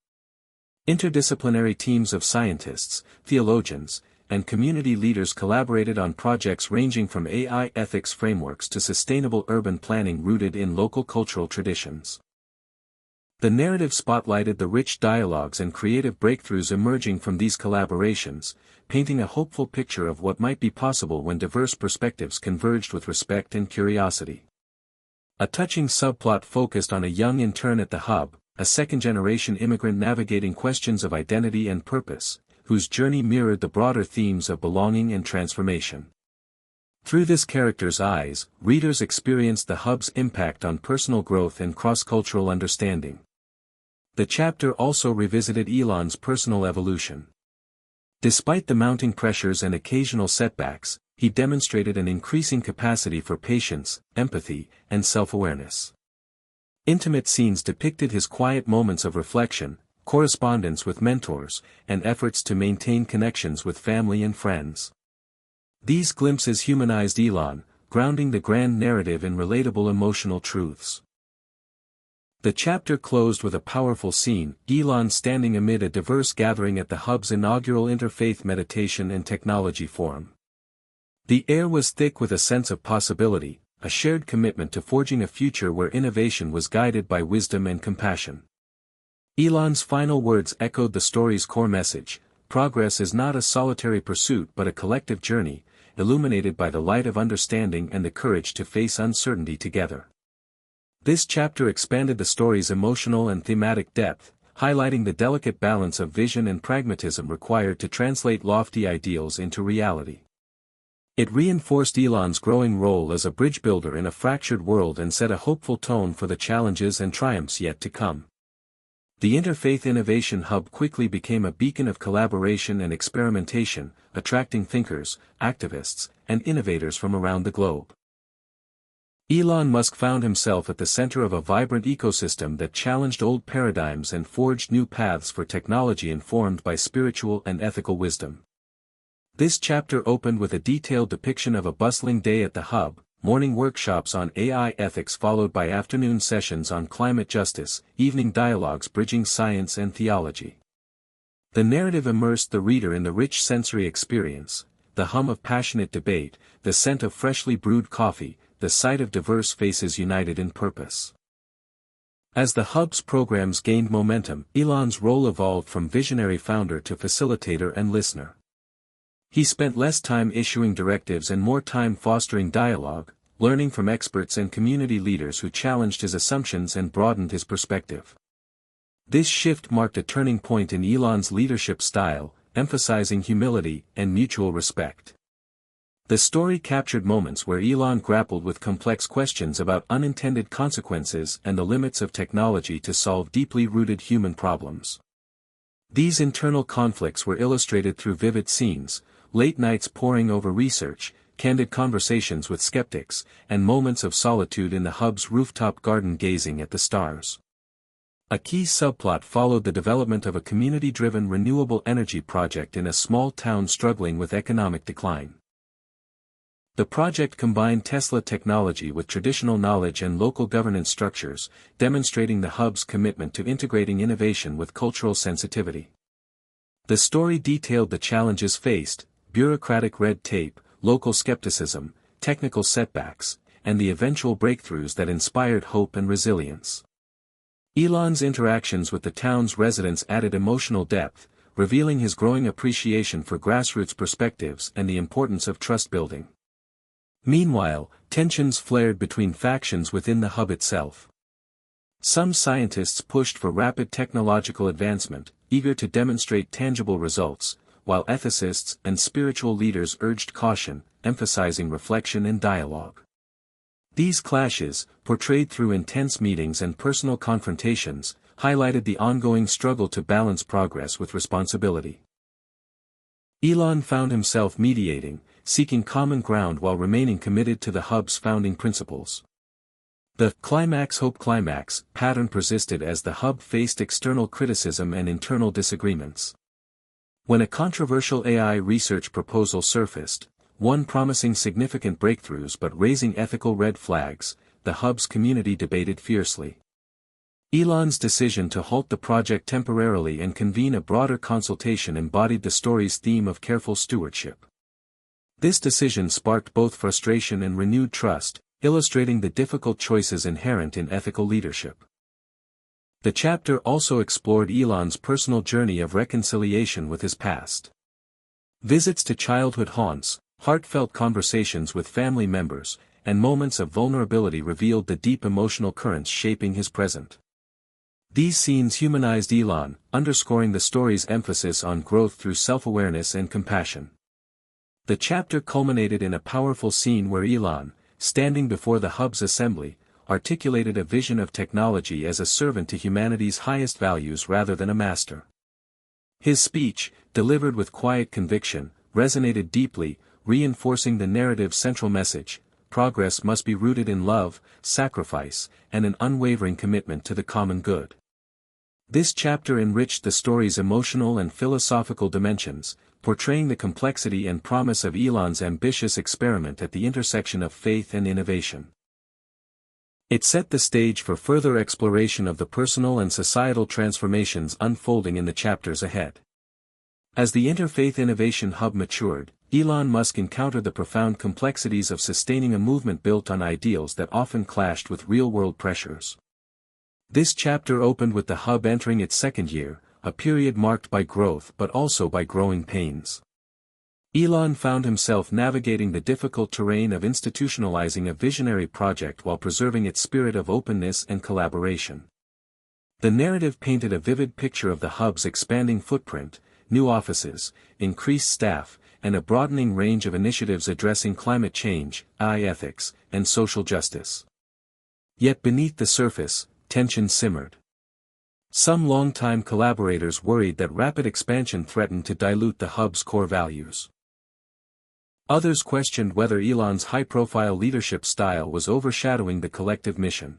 A: Interdisciplinary teams of scientists, theologians, and community leaders collaborated on projects ranging from AI ethics frameworks to sustainable urban planning rooted in local cultural traditions. The narrative spotlighted the rich dialogues and creative breakthroughs emerging from these collaborations, painting a hopeful picture of what might be possible when diverse perspectives converged with respect and curiosity. A touching subplot focused on a young intern at the hub, a second-generation immigrant navigating questions of identity and purpose, whose journey mirrored the broader themes of belonging and transformation. Through this character's eyes, readers experienced the hub's impact on personal growth and cross-cultural understanding. The chapter also revisited Elon's personal evolution. Despite the mounting pressures and occasional setbacks, he demonstrated an increasing capacity for patience, empathy, and self-awareness. Intimate scenes depicted his quiet moments of reflection, correspondence with mentors, and efforts to maintain connections with family and friends. These glimpses humanized Elon, grounding the grand narrative in relatable emotional truths. The chapter closed with a powerful scene, Elon standing amid a diverse gathering at the hub's inaugural Interfaith Meditation and Technology Forum. The air was thick with a sense of possibility, a shared commitment to forging a future where innovation was guided by wisdom and compassion. Elon's final words echoed the story's core message: progress is not a solitary pursuit but a collective journey, illuminated by the light of understanding and the courage to face uncertainty together. This chapter expanded the story's emotional and thematic depth, highlighting the delicate balance of vision and pragmatism required to translate lofty ideals into reality. It reinforced Elon's growing role as a bridge builder in a fractured world and set a hopeful tone for the challenges and triumphs yet to come. The Interfaith Innovation Hub quickly became a beacon of collaboration and experimentation, attracting thinkers, activists, and innovators from around the globe. Elon Musk found himself at the center of a vibrant ecosystem that challenged old paradigms and forged new paths for technology informed by spiritual and ethical wisdom. This chapter opened with a detailed depiction of a bustling day at the hub, morning workshops on AI ethics followed by afternoon sessions on climate justice, evening dialogues bridging science and theology. The narrative immersed the reader in the rich sensory experience, the hum of passionate debate, the scent of freshly brewed coffee, the sight of diverse faces united in purpose. As the hub's programs gained momentum, Elon's role evolved from visionary founder to facilitator and listener. He spent less time issuing directives and more time fostering dialogue, learning from experts and community leaders who challenged his assumptions and broadened his perspective. This shift marked a turning point in Elon's leadership style, emphasizing humility and mutual respect. The story captured moments where Elon grappled with complex questions about unintended consequences and the limits of technology to solve deeply rooted human problems. These internal conflicts were illustrated through vivid scenes, late nights poring over research, candid conversations with skeptics, and moments of solitude in the hub's rooftop garden gazing at the stars. A key subplot followed the development of a community-driven renewable energy project in a small town struggling with economic decline. The project combined Tesla technology with traditional knowledge and local governance structures, demonstrating the hub's commitment to integrating innovation with cultural sensitivity. The story detailed the challenges faced: bureaucratic red tape, local skepticism, technical setbacks, and the eventual breakthroughs that inspired hope and resilience. Elon's interactions with the town's residents added emotional depth, revealing his growing appreciation for grassroots perspectives and the importance of trust building. Meanwhile, tensions flared between factions within the hub itself. Some scientists pushed for rapid technological advancement, eager to demonstrate tangible results, while ethicists and spiritual leaders urged caution, emphasizing reflection and dialogue. These clashes, portrayed through intense meetings and personal confrontations, highlighted the ongoing struggle to balance progress with responsibility. Elon found himself mediating, seeking common ground while remaining committed to the hub's founding principles. The climax-hope climax pattern persisted as the hub faced external criticism and internal disagreements. When a controversial AI research proposal surfaced, one promising significant breakthroughs but raising ethical red flags, the hub's community debated fiercely. Elon's decision to halt the project temporarily and convene a broader consultation embodied the story's theme of careful stewardship. This decision sparked both frustration and renewed trust, illustrating the difficult choices inherent in ethical leadership. The chapter also explored Elon's personal journey of reconciliation with his past. Visits to childhood haunts, heartfelt conversations with family members, and moments of vulnerability revealed the deep emotional currents shaping his present. These scenes humanized Elon, underscoring the story's emphasis on growth through self-awareness and compassion. The chapter culminated in a powerful scene where Elon, standing before the hub's assembly, articulated a vision of technology as a servant to humanity's highest values rather than a master. His speech, delivered with quiet conviction, resonated deeply, reinforcing the narrative's central message: progress must be rooted in love, sacrifice, and an unwavering commitment to the common good. This chapter enriched the story's emotional and philosophical dimensions, portraying the complexity and promise of Elon's ambitious experiment at the intersection of faith and innovation. It set the stage for further exploration of the personal and societal transformations unfolding in the chapters ahead. As the Interfaith Innovation Hub matured, Elon Musk encountered the profound complexities of sustaining a movement built on ideals that often clashed with real-world pressures. This chapter opened with the hub entering its second year, a period marked by growth but also by growing pains. Elon found himself navigating the difficult terrain of institutionalizing a visionary project while preserving its spirit of openness and collaboration. The narrative painted a vivid picture of the hub's expanding footprint, new offices, increased staff, and a broadening range of initiatives addressing climate change, AI ethics, and social justice. Yet beneath the surface, tension simmered. Some longtime collaborators worried that rapid expansion threatened to dilute the hub's core values. Others questioned whether Elon's high-profile leadership style was overshadowing the collective mission.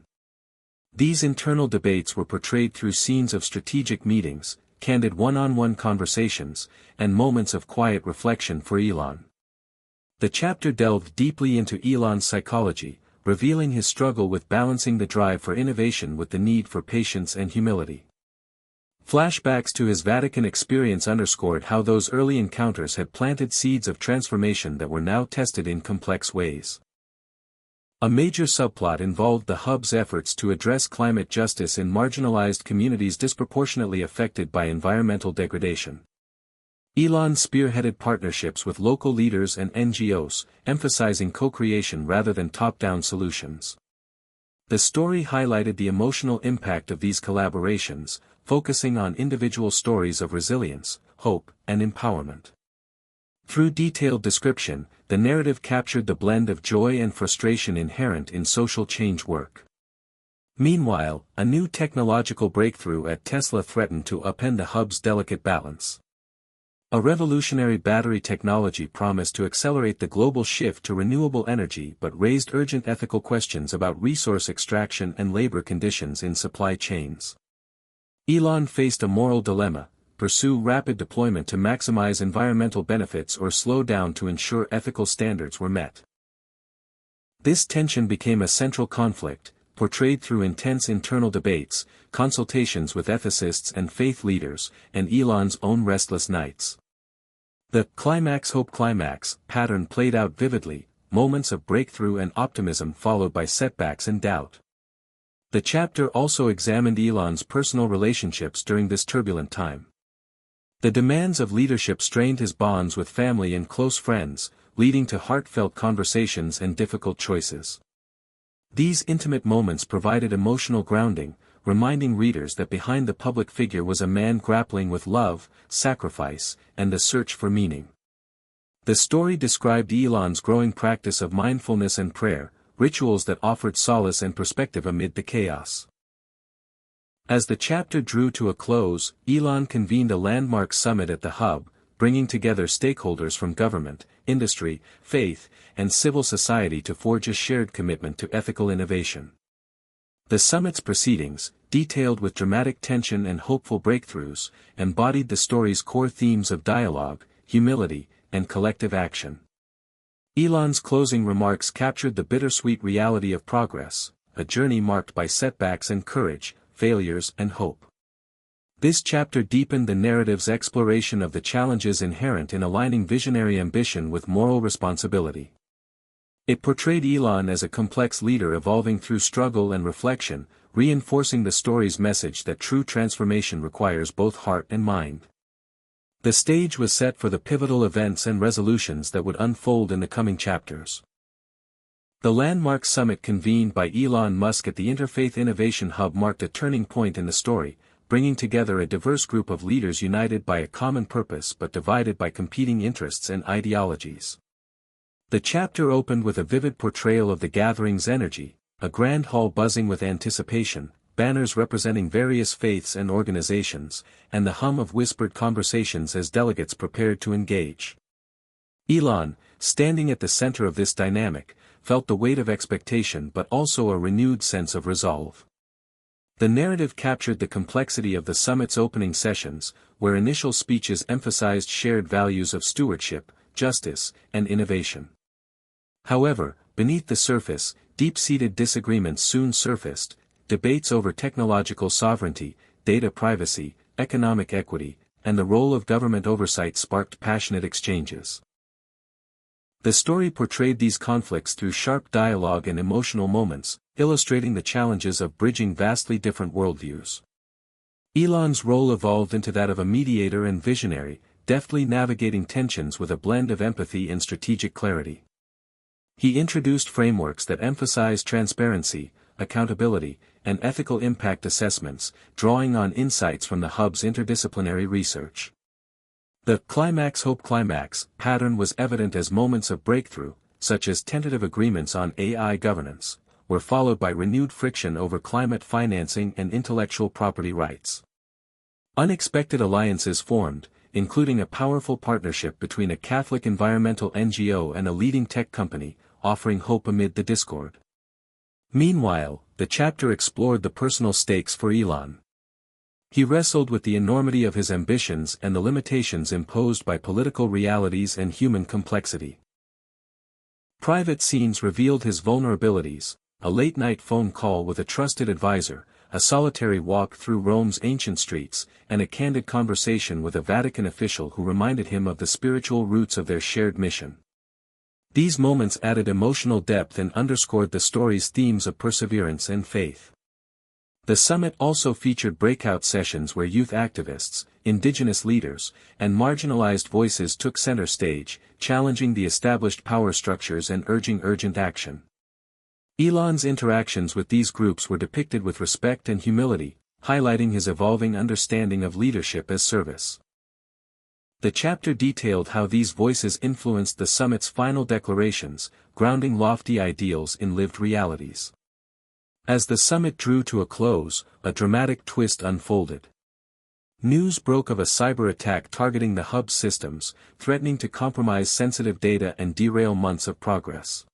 A: These internal debates were portrayed through scenes of strategic meetings, candid one-on-one conversations, and moments of quiet reflection for Elon. The chapter delved deeply into Elon's psychology, revealing his struggle with balancing the drive for innovation with the need for patience and humility. Flashbacks to his Vatican experience underscored how those early encounters had planted seeds of transformation that were now tested in complex ways. A major subplot involved the hub's efforts to address climate justice in marginalized communities disproportionately affected by environmental degradation. Elon spearheaded partnerships with local leaders and NGOs, emphasizing co-creation rather than top-down solutions. The story highlighted the emotional impact of these collaborations, focusing on individual stories of resilience, hope, and empowerment. Through detailed description, the narrative captured the blend of joy and frustration inherent in social change work. Meanwhile, a new technological breakthrough at Tesla threatened to upend the hub's delicate balance. A revolutionary battery technology promised to accelerate the global shift to renewable energy but raised urgent ethical questions about resource extraction and labor conditions in supply chains. Elon faced a moral dilemma: pursue rapid deployment to maximize environmental benefits or slow down to ensure ethical standards were met. This tension became a central conflict, portrayed through intense internal debates, consultations with ethicists and faith leaders, and Elon's own restless nights. The climax-hope climax pattern played out vividly, moments of breakthrough and optimism followed by setbacks and doubt. The chapter also examined Elon's personal relationships during this turbulent time. The demands of leadership strained his bonds with family and close friends, leading to heartfelt conversations and difficult choices. These intimate moments provided emotional grounding, reminding readers that behind the public figure was a man grappling with love, sacrifice, and the search for meaning. The story described Elon's growing practice of mindfulness and prayer, rituals that offered solace and perspective amid the chaos. As the chapter drew to a close, Elon convened a landmark summit at the hub, bringing together stakeholders from government, industry, faith, and civil society to forge a shared commitment to ethical innovation. The summit's proceedings, detailed with dramatic tension and hopeful breakthroughs, embodied the story's core themes of dialogue, humility, and collective action. Elon's closing remarks captured the bittersweet reality of progress, a journey marked by setbacks and courage, failures and hope. This chapter deepened the narrative's exploration of the challenges inherent in aligning visionary ambition with moral responsibility. It portrayed Elon as a complex leader evolving through struggle and reflection, reinforcing the story's message that true transformation requires both heart and mind. The stage was set for the pivotal events and resolutions that would unfold in the coming chapters. The landmark summit convened by Elon Musk at the Interfaith Innovation Hub marked a turning point in the story, bringing together a diverse group of leaders united by a common purpose but divided by competing interests and ideologies. The chapter opened with a vivid portrayal of the gathering's energy, a grand hall buzzing with anticipation, banners representing various faiths and organizations, and the hum of whispered conversations as delegates prepared to engage. Elon, standing at the center of this dynamic, felt the weight of expectation but also a renewed sense of resolve. The narrative captured the complexity of the summit's opening sessions, where initial speeches emphasized shared values of stewardship, justice, and innovation. However, beneath the surface, deep-seated disagreements soon surfaced, debates over technological sovereignty, data privacy, economic equity, and the role of government oversight sparked passionate exchanges. The story portrayed these conflicts through sharp dialogue and emotional moments, illustrating the challenges of bridging vastly different worldviews. Elon's role evolved into that of a mediator and visionary, deftly navigating tensions with a blend of empathy and strategic clarity. He introduced frameworks that emphasize transparency, accountability, and ethical impact assessments, drawing on insights from the hub's interdisciplinary research. The climax hope climax pattern was evident as moments of breakthrough, such as tentative agreements on AI governance, were followed by renewed friction over climate financing and intellectual property rights. Unexpected alliances formed, including a powerful partnership between a Catholic environmental NGO and a leading tech company, offering hope amid the discord. Meanwhile, the chapter explored the personal stakes for Elon. He wrestled with the enormity of his ambitions and the limitations imposed by political realities and human complexity. Private scenes revealed his vulnerabilities: a late-night phone call with a trusted advisor, a solitary walk through Rome's ancient streets, and a candid conversation with a Vatican official who reminded him of the spiritual roots of their shared mission. These moments added emotional depth and underscored the story's themes of perseverance and faith. The summit also featured breakout sessions where youth activists, indigenous leaders, and marginalized voices took center stage, challenging the established power structures and urging urgent action. Elon's interactions with these groups were depicted with respect and humility, highlighting his evolving understanding of leadership as service. The chapter detailed how these voices influenced the summit's final declarations, grounding lofty ideals in lived realities. As the summit drew to a close, a dramatic twist unfolded. News broke of a cyber attack targeting the hub's systems, threatening to compromise sensitive data and derail months of progress.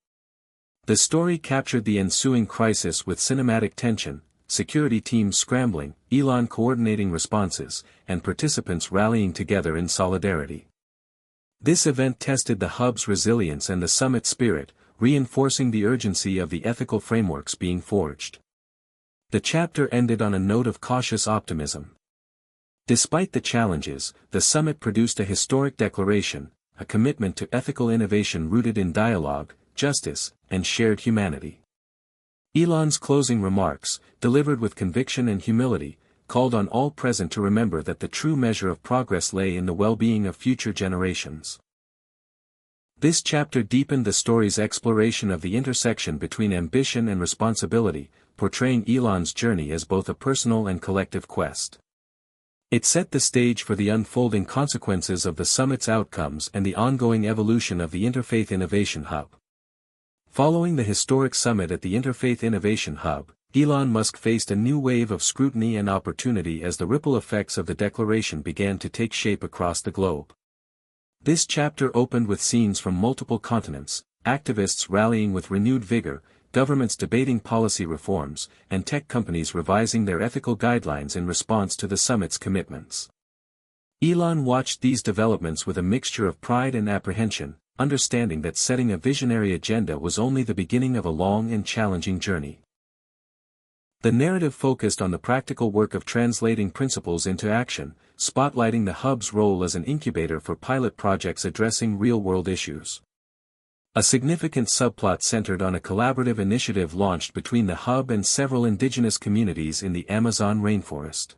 A: The story captured the ensuing crisis with cinematic tension, security teams scrambling, Elon coordinating responses, and participants rallying together in solidarity. This event tested the hub's resilience and the summit's spirit, reinforcing the urgency of the ethical frameworks being forged. The chapter ended on a note of cautious optimism. Despite the challenges, the summit produced a historic declaration, a commitment to ethical innovation rooted in dialogue, justice, and shared humanity. Elon's closing remarks, delivered with conviction and humility, called on all present to remember that the true measure of progress lay in the well-being of future generations. This chapter deepened the story's exploration of the intersection between ambition and responsibility, portraying Elon's journey as both a personal and collective quest. It set the stage for the unfolding consequences of the summit's outcomes and the ongoing evolution of the Interfaith Innovation Hub. Following the historic summit at the Interfaith Innovation Hub, Elon Musk faced a new wave of scrutiny and opportunity as the ripple effects of the declaration began to take shape across the globe. This chapter opened with scenes from multiple continents, activists rallying with renewed vigor, governments debating policy reforms, and tech companies revising their ethical guidelines in response to the summit's commitments. Elon watched these developments with a mixture of pride and apprehension, understanding that setting a visionary agenda was only the beginning of a long and challenging journey. The narrative focused on the practical work of translating principles into action, spotlighting the hub's role as an incubator for pilot projects addressing real-world issues. A significant subplot centered on a collaborative initiative launched between the hub and several indigenous communities in the Amazon rainforest.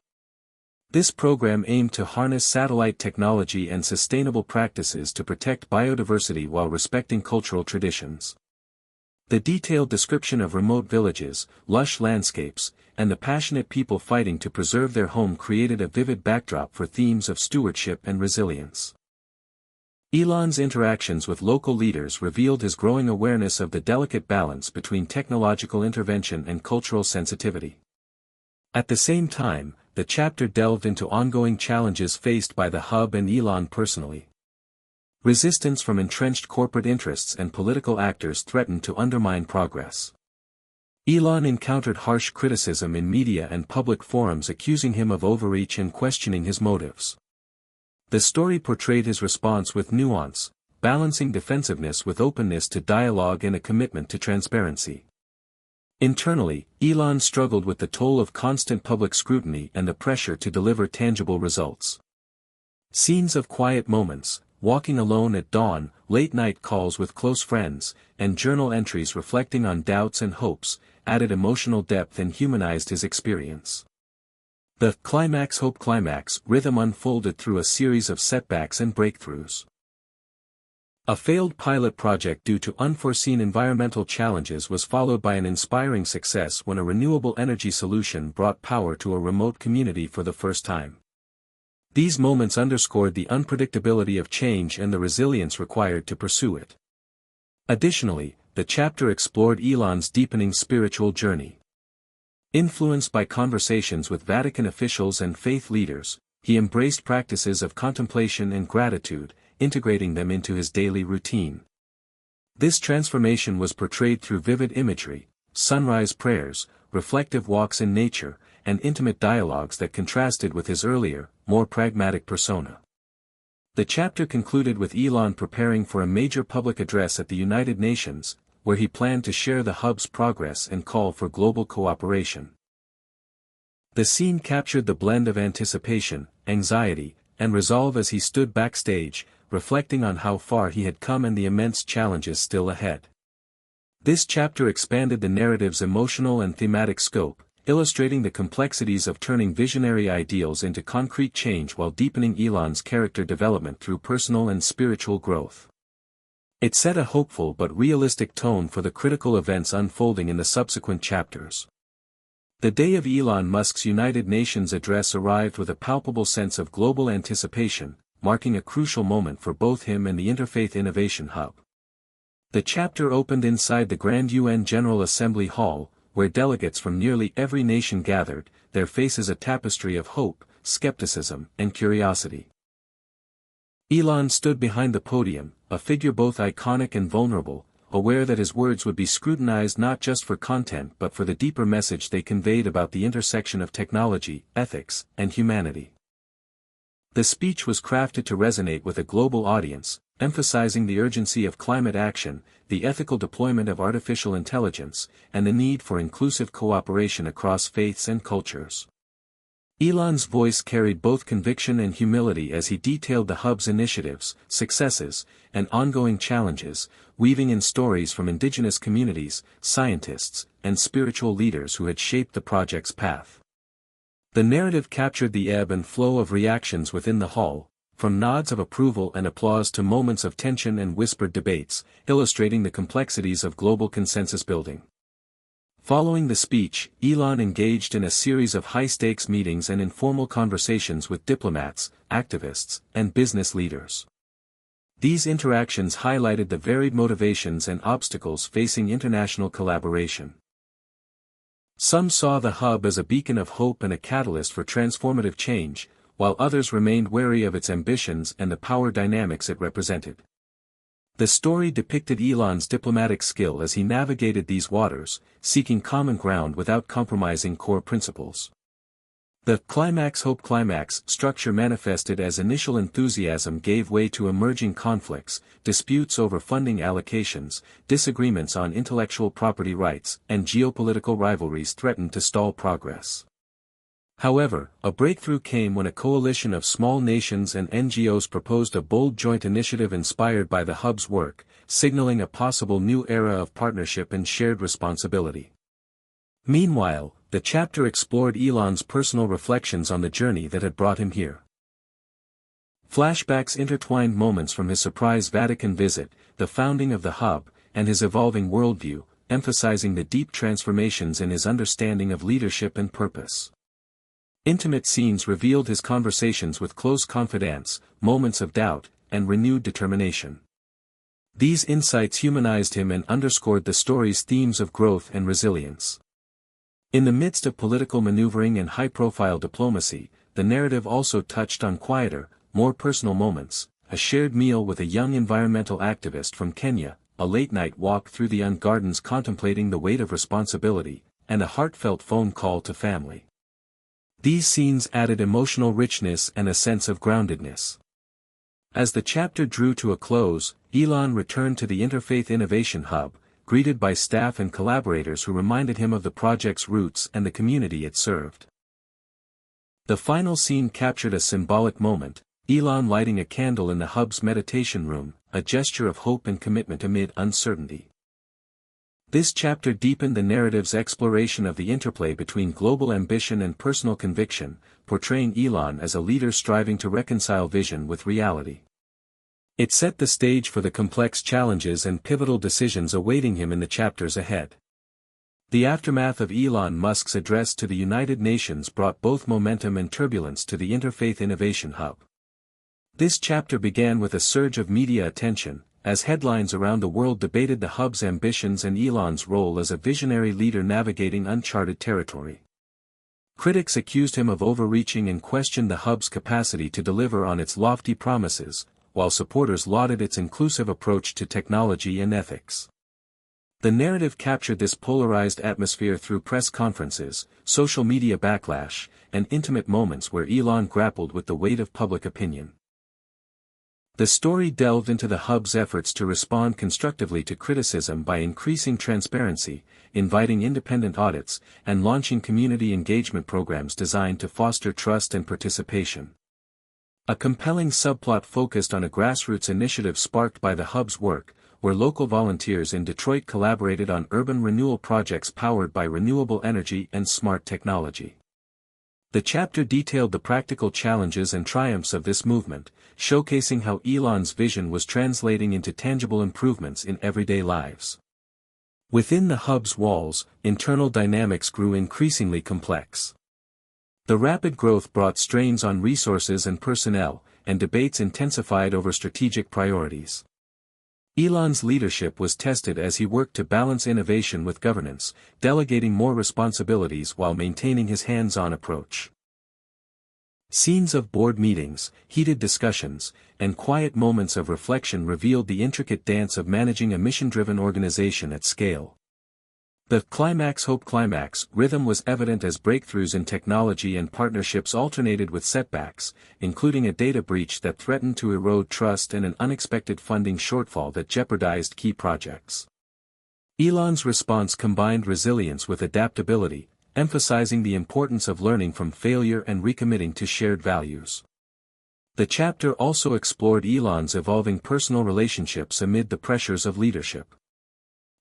A: This program aimed to harness satellite technology and sustainable practices to protect biodiversity while respecting cultural traditions. The detailed description of remote villages, lush landscapes, and the passionate people fighting to preserve their home created a vivid backdrop for themes of stewardship and resilience. Elon's interactions with local leaders revealed his growing awareness of the delicate balance between technological intervention and cultural sensitivity. At the same time, the chapter delved into ongoing challenges faced by the hub and Elon personally. Resistance from entrenched corporate interests and political actors threatened to undermine progress. Elon encountered harsh criticism in media and public forums accusing him of overreach and questioning his motives. The story portrayed his response with nuance, balancing defensiveness with openness to dialogue and a commitment to transparency. Internally, Elon struggled with the toll of constant public scrutiny and the pressure to deliver tangible results. Scenes of quiet moments, walking alone at dawn, late-night calls with close friends, and journal entries reflecting on doubts and hopes, added emotional depth and humanized his experience. The climax hope climax rhythm unfolded through a series of setbacks and breakthroughs. A failed pilot project due to unforeseen environmental challenges was followed by an inspiring success when a renewable energy solution brought power to a remote community for the first time. These moments underscored the unpredictability of change and the resilience required to pursue it. Additionally, the chapter explored Elon's deepening spiritual journey. Influenced by conversations with Vatican officials and faith leaders, he embraced practices of contemplation and gratitude, integrating them into his daily routine. This transformation was portrayed through vivid imagery, sunrise prayers, reflective walks in nature, and intimate dialogues that contrasted with his earlier, more pragmatic persona. The chapter concluded with Elon preparing for a major public address at the United Nations, where he planned to share the hub's progress and call for global cooperation. The scene captured the blend of anticipation, anxiety, and resolve as he stood backstage, reflecting on how far he had come and the immense challenges still ahead. This chapter expanded the narrative's emotional and thematic scope, illustrating the complexities of turning visionary ideals into concrete change while deepening Elon's character development through personal and spiritual growth. It set a hopeful but realistic tone for the critical events unfolding in the subsequent chapters. The day of Elon Musk's United Nations address arrived with a palpable sense of global anticipation, marking a crucial moment for both him and the Interfaith Innovation Hub. The chapter opened inside the Grand UN General Assembly Hall, where delegates from nearly every nation gathered, their faces a tapestry of hope, skepticism, and curiosity. Elon stood behind the podium, a figure both iconic and vulnerable, aware that his words would be scrutinized not just for content but for the deeper message they conveyed about the intersection of technology, ethics, and humanity. The speech was crafted to resonate with a global audience, emphasizing the urgency of climate action, the ethical deployment of artificial intelligence, and the need for inclusive cooperation across faiths and cultures. Elon's voice carried both conviction and humility as he detailed the hub's initiatives, successes, and ongoing challenges, weaving in stories from indigenous communities, scientists, and spiritual leaders who had shaped the project's path. The narrative captured the ebb and flow of reactions within the hall, from nods of approval and applause to moments of tension and whispered debates, illustrating the complexities of global consensus building. Following the speech, Elon engaged in a series of high-stakes meetings and informal conversations with diplomats, activists, and business leaders. These interactions highlighted the varied motivations and obstacles facing international collaboration. Some saw the hub as a beacon of hope and a catalyst for transformative change, while others remained wary of its ambitions and the power dynamics it represented. The story depicted Elon's diplomatic skill as he navigated these waters, seeking common ground without compromising core principles. The climax-hope climax structure manifested as initial enthusiasm gave way to emerging conflicts, disputes over funding allocations, disagreements on intellectual property rights, and geopolitical rivalries threatened to stall progress. However, a breakthrough came when a coalition of small nations and NGOs proposed a bold joint initiative inspired by the hub's work, signaling a possible new era of partnership and shared responsibility. Meanwhile, the chapter explored Elon's personal reflections on the journey that had brought him here. Flashbacks intertwined moments from his surprise Vatican visit, the founding of the hub, and his evolving worldview, emphasizing the deep transformations in his understanding of leadership and purpose. Intimate scenes revealed his conversations with close confidants, moments of doubt, and renewed determination. These insights humanized him and underscored the story's themes of growth and resilience. In the midst of political maneuvering and high-profile diplomacy, the narrative also touched on quieter, more personal moments, a shared meal with a young environmental activist from Kenya, a late-night walk through the gardens contemplating the weight of responsibility, and a heartfelt phone call to family. These scenes added emotional richness and a sense of groundedness. As the chapter drew to a close, Elon returned to the Interfaith Innovation Hub, greeted by staff and collaborators who reminded him of the project's roots and the community it served. The final scene captured a symbolic moment, Elon lighting a candle in the hub's meditation room, a gesture of hope and commitment amid uncertainty. This chapter deepened the narrative's exploration of the interplay between global ambition and personal conviction, portraying Elon as a leader striving to reconcile vision with reality. It set the stage for the complex challenges and pivotal decisions awaiting him in the chapters ahead. The aftermath of Elon Musk's address to the United Nations brought both momentum and turbulence to the Interfaith Innovation Hub. This chapter began with a surge of media attention, as headlines around the world debated the hub's ambitions and Elon's role as a visionary leader navigating uncharted territory. Critics accused him of overreaching and questioned the hub's capacity to deliver on its lofty promises, while supporters lauded its inclusive approach to technology and ethics. The narrative captured this polarized atmosphere through press conferences, social media backlash, and intimate moments where Elon grappled with the weight of public opinion. The story delved into the hub's efforts to respond constructively to criticism by increasing transparency, inviting independent audits, and launching community engagement programs designed to foster trust and participation. A compelling subplot focused on a grassroots initiative sparked by the hub's work, where local volunteers in Detroit collaborated on urban renewal projects powered by renewable energy and smart technology. The chapter detailed the practical challenges and triumphs of this movement, showcasing how Elon's vision was translating into tangible improvements in everyday lives. Within the hub's walls, internal dynamics grew increasingly complex. The rapid growth brought strains on resources and personnel, and debates intensified over strategic priorities. Elon's leadership was tested as he worked to balance innovation with governance, delegating more responsibilities while maintaining his hands-on approach. Scenes of board meetings, heated discussions, and quiet moments of reflection revealed the intricate dance of managing a mission-driven organization at scale. The climax rhythm was evident as breakthroughs in technology and partnerships alternated with setbacks, including a data breach that threatened to erode trust and an unexpected funding shortfall that jeopardized key projects. Elon's response combined resilience with adaptability, emphasizing the importance of learning from failure and recommitting to shared values. The chapter also explored Elon's evolving personal relationships amid the pressures of leadership.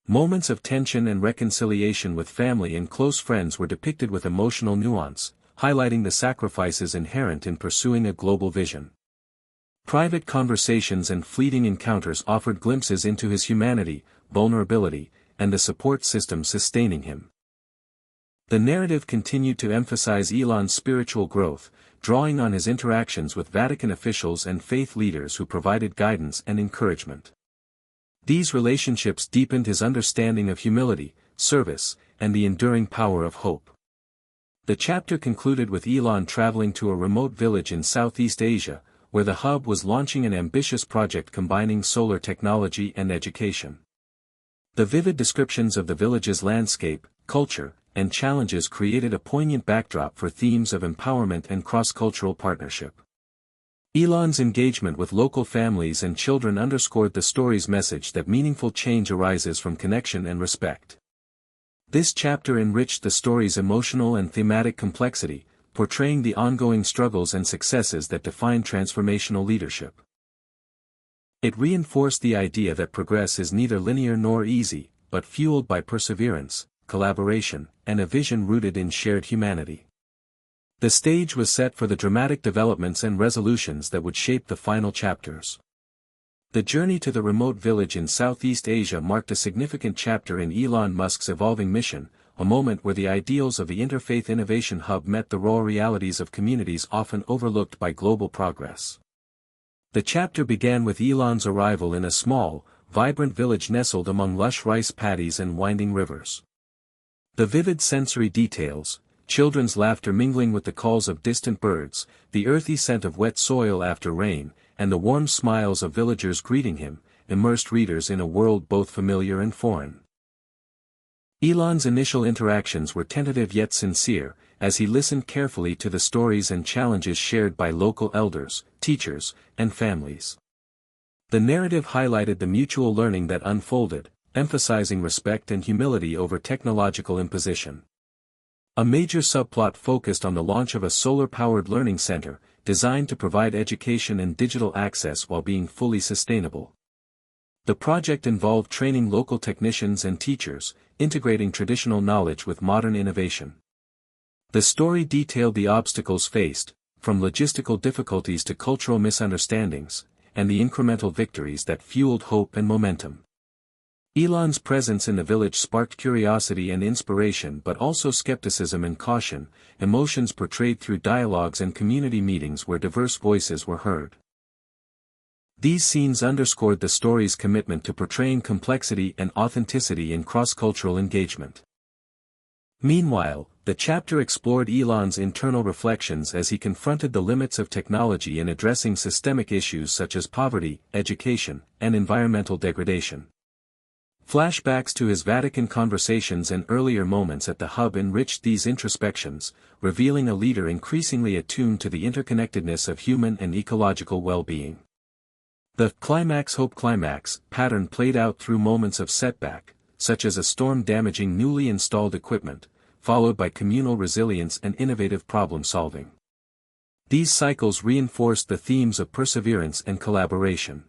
A: Moments of tension and reconciliation with family and close friends were depicted with emotional nuance, highlighting the sacrifices inherent in pursuing a global vision. Private conversations and fleeting encounters offered glimpses into his humanity, vulnerability, and the support system sustaining him. The narrative continued to emphasize Elon's spiritual growth, drawing on his interactions with Vatican officials and faith leaders who provided guidance and encouragement. These relationships deepened his understanding of humility, service, and the enduring power of hope. The chapter concluded with Elon traveling to a remote village in Southeast Asia, where the hub was launching an ambitious project combining solar technology and education. The vivid descriptions of the village's landscape, culture, and challenges created a poignant backdrop for themes of empowerment and cross-cultural partnership. Elon's engagement with local families and children underscored the story's message that meaningful change arises from connection and respect. This chapter enriched the story's emotional and thematic complexity, portraying the ongoing struggles and successes that define transformational leadership. It reinforced the idea that progress is neither linear nor easy, but fueled by perseverance, collaboration, and a vision rooted in shared humanity. The stage was set for the dramatic developments and resolutions that would shape the final chapters. The journey to the remote village in Southeast Asia marked a significant chapter in Elon Musk's evolving mission, a moment where the ideals of the Interfaith Innovation Hub met the raw realities of communities often overlooked by global progress. The chapter began with Elon's arrival in a small, vibrant village nestled among lush rice paddies and winding rivers. The vivid sensory details, children's laughter mingling with the calls of distant birds, the earthy scent of wet soil after rain, and the warm smiles of villagers greeting him, immersed readers in a world both familiar and foreign. Elon's initial interactions were tentative yet sincere, as he listened carefully to the stories and challenges shared by local elders, teachers, and families. The narrative highlighted the mutual learning that unfolded, emphasizing respect and humility over technological imposition. A major subplot focused on the launch of a solar-powered learning center, designed to provide education and digital access while being fully sustainable. The project involved training local technicians and teachers, integrating traditional knowledge with modern innovation. The story detailed the obstacles faced, from logistical difficulties to cultural misunderstandings, and the incremental victories that fueled hope and momentum. Elon's presence in the village sparked curiosity and inspiration but also skepticism and caution, emotions portrayed through dialogues and community meetings where diverse voices were heard. These scenes underscored the story's commitment to portraying complexity and authenticity in cross-cultural engagement. Meanwhile, the chapter explored Elon's internal reflections as he confronted the limits of technology in addressing systemic issues such as poverty, education, and environmental degradation. Flashbacks to his Vatican conversations and earlier moments at the hub enriched these introspections, revealing a leader increasingly attuned to the interconnectedness of human and ecological well-being. The climax-hope climax pattern played out through moments of setback, such as a storm damaging newly installed equipment, followed by communal resilience and innovative problem-solving. These cycles reinforced the themes of perseverance and collaboration.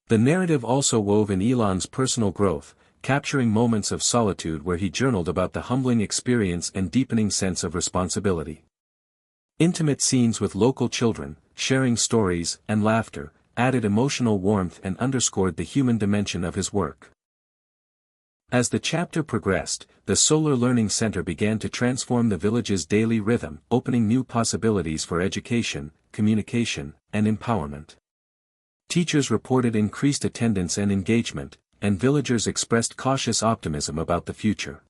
A: The narrative also wove in Elon's personal growth, capturing moments of solitude where he journaled about the humbling experience and deepening sense of responsibility. Intimate scenes with local children, sharing stories and laughter, added emotional warmth and underscored the human dimension of his work. As the chapter progressed, the Solar Learning Center began to transform the village's daily rhythm, opening new possibilities for education, communication, and empowerment. Teachers reported increased attendance and engagement, and villagers expressed cautious optimism about the future.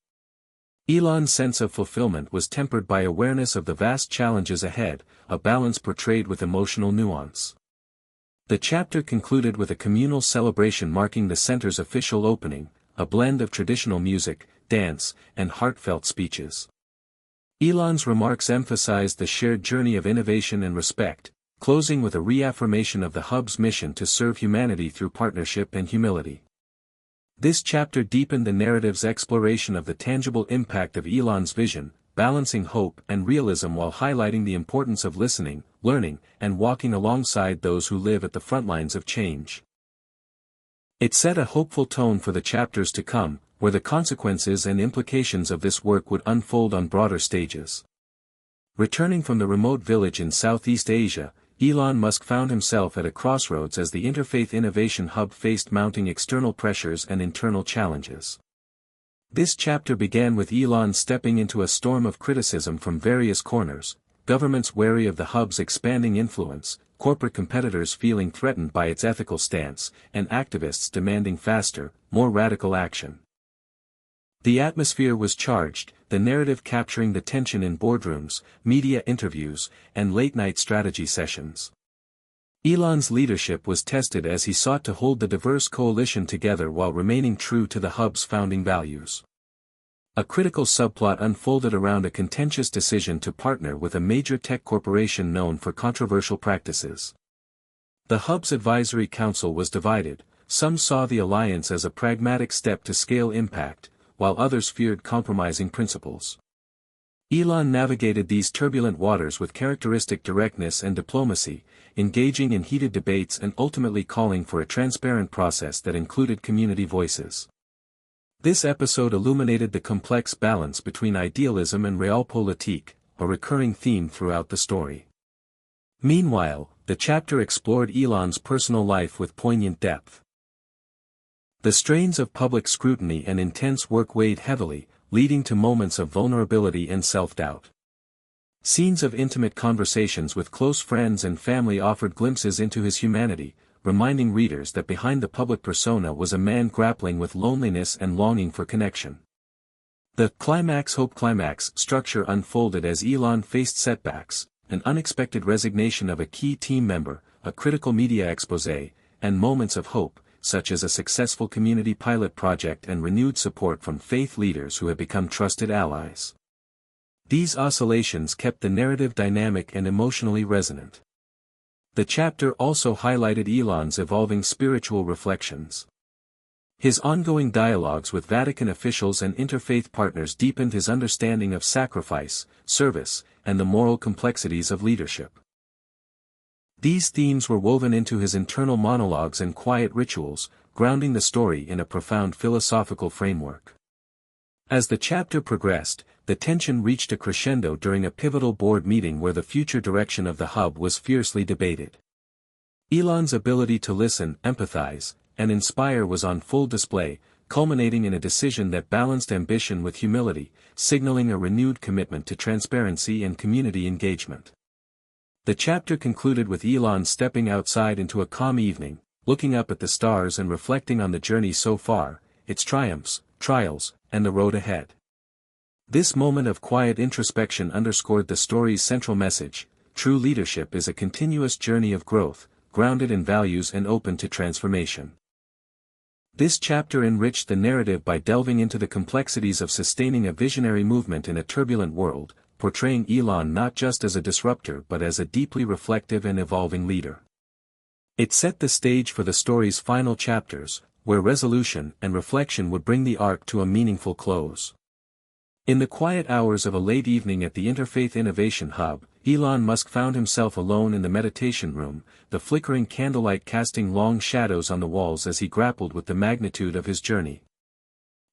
A: Elon's sense of fulfillment was tempered by awareness of the vast challenges ahead, a balance portrayed with emotional nuance. The chapter concluded with a communal celebration marking the center's official opening, a blend of traditional music, dance, and heartfelt speeches. Elon's remarks emphasized the shared journey of innovation and respect, closing with a reaffirmation of the hub's mission to serve humanity through partnership and humility. This chapter deepened the narrative's exploration of the tangible impact of Elon's vision, balancing hope and realism while highlighting the importance of listening, learning, and walking alongside those who live at the front lines of change. It set a hopeful tone for the chapters to come, where the consequences and implications of this work would unfold on broader stages. Returning from the remote village in Southeast Asia, Elon Musk found himself at a crossroads as the interfaith innovation hub faced mounting external pressures and internal challenges. This chapter began with Elon stepping into a storm of criticism from various corners, governments wary of the hub's expanding influence, corporate competitors feeling threatened by its ethical stance, and activists demanding faster, more radical action. The atmosphere was charged, the narrative capturing the tension in boardrooms, media interviews, and late-night strategy sessions. Elon's leadership was tested as he sought to hold the diverse coalition together while remaining true to the hub's founding values. A critical subplot unfolded around a contentious decision to partner with a major tech corporation known for controversial practices. The hub's advisory council was divided. Some saw the alliance as a pragmatic step to scale impact, while others feared compromising principles. Elon navigated these turbulent waters with characteristic directness and diplomacy, engaging in heated debates and ultimately calling for a transparent process that included community voices. This episode illuminated the complex balance between idealism and realpolitik, a recurring theme throughout the story. Meanwhile, the chapter explored Elon's personal life with poignant depth. The strains of public scrutiny and intense work weighed heavily, leading to moments of vulnerability and self-doubt. Scenes of intimate conversations with close friends and family offered glimpses into his humanity, reminding readers that behind the public persona was a man grappling with loneliness and longing for connection. The climax-hope climax structure unfolded as Elon faced setbacks, an unexpected resignation of a key team member, a critical media exposé, and moments of hope, such as a successful community pilot project and renewed support from faith leaders who have become trusted allies. These oscillations kept the narrative dynamic and emotionally resonant. The chapter also highlighted Elon's evolving spiritual reflections. His ongoing dialogues with Vatican officials and interfaith partners deepened his understanding of sacrifice, service, and the moral complexities of leadership. These themes were woven into his internal monologues and quiet rituals, grounding the story in a profound philosophical framework. As the chapter progressed, the tension reached a crescendo during a pivotal board meeting where the future direction of the hub was fiercely debated. Elon's ability to listen, empathize, and inspire was on full display, culminating in a decision that balanced ambition with humility, signaling a renewed commitment to transparency and community engagement. The chapter concluded with Elon stepping outside into a calm evening, looking up at the stars and reflecting on the journey so far, its triumphs, trials, and the road ahead. This moment of quiet introspection underscored the story's central message: true leadership is a continuous journey of growth, grounded in values and open to transformation. This chapter enriched the narrative by delving into the complexities of sustaining a visionary movement in a turbulent world, portraying Elon not just as a disruptor but as a deeply reflective and evolving leader. It set the stage for the story's final chapters, where resolution and reflection would bring the arc to a meaningful close. In the quiet hours of a late evening at the Interfaith Innovation Hub, Elon Musk found himself alone in the meditation room, the flickering candlelight casting long shadows on the walls as he grappled with the magnitude of his journey.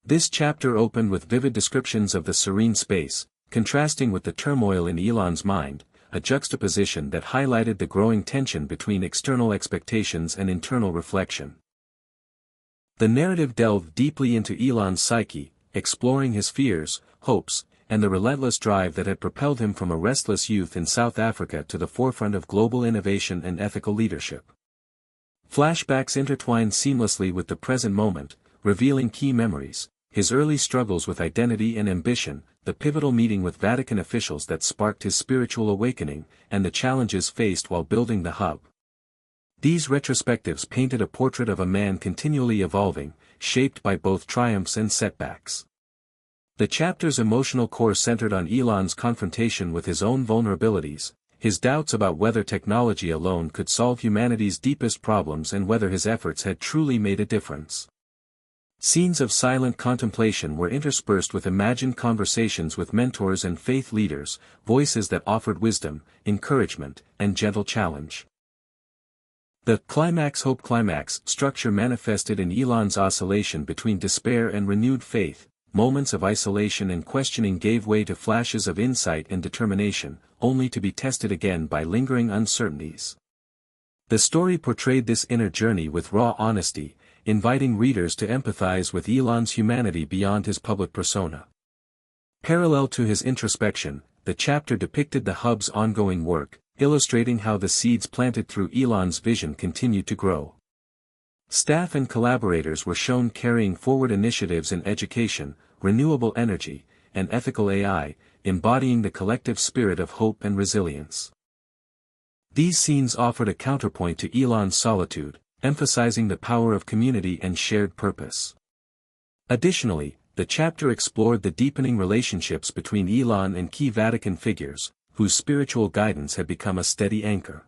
A: This chapter opened with vivid descriptions of the serene space, contrasting with the turmoil in Elon's mind, a juxtaposition that highlighted the growing tension between external expectations and internal reflection. The narrative delved deeply into Elon's psyche, exploring his fears, hopes, and the relentless drive that had propelled him from a restless youth in South Africa to the forefront of global innovation and ethical leadership. Flashbacks intertwined seamlessly with the present moment, revealing key memories: his early struggles with identity and ambition, the pivotal meeting with Vatican officials that sparked his spiritual awakening, and the challenges faced while building the hub. These retrospectives painted a portrait of a man continually evolving, shaped by both triumphs and setbacks. The chapter's emotional core centered on Elon's confrontation with his own vulnerabilities, his doubts about whether technology alone could solve humanity's deepest problems and whether his efforts had truly made a difference. Scenes of silent contemplation were interspersed with imagined conversations with mentors and faith leaders, voices that offered wisdom, encouragement, and gentle challenge. The climax-hope climax structure manifested in Elon's oscillation between despair and renewed faith. Moments of isolation and questioning gave way to flashes of insight and determination, only to be tested again by lingering uncertainties. The story portrayed this inner journey with raw honesty, inviting readers to empathize with Elon's humanity beyond his public persona. Parallel to his introspection, the chapter depicted the hub's ongoing work, illustrating how the seeds planted through Elon's vision continued to grow. Staff and collaborators were shown carrying forward initiatives in education, renewable energy, and ethical AI, embodying the collective spirit of hope and resilience. These scenes offered a counterpoint to Elon's solitude, emphasizing the power of community and shared purpose. Additionally, the chapter explored the deepening relationships between Elon and key Vatican figures, whose spiritual guidance had become a steady anchor.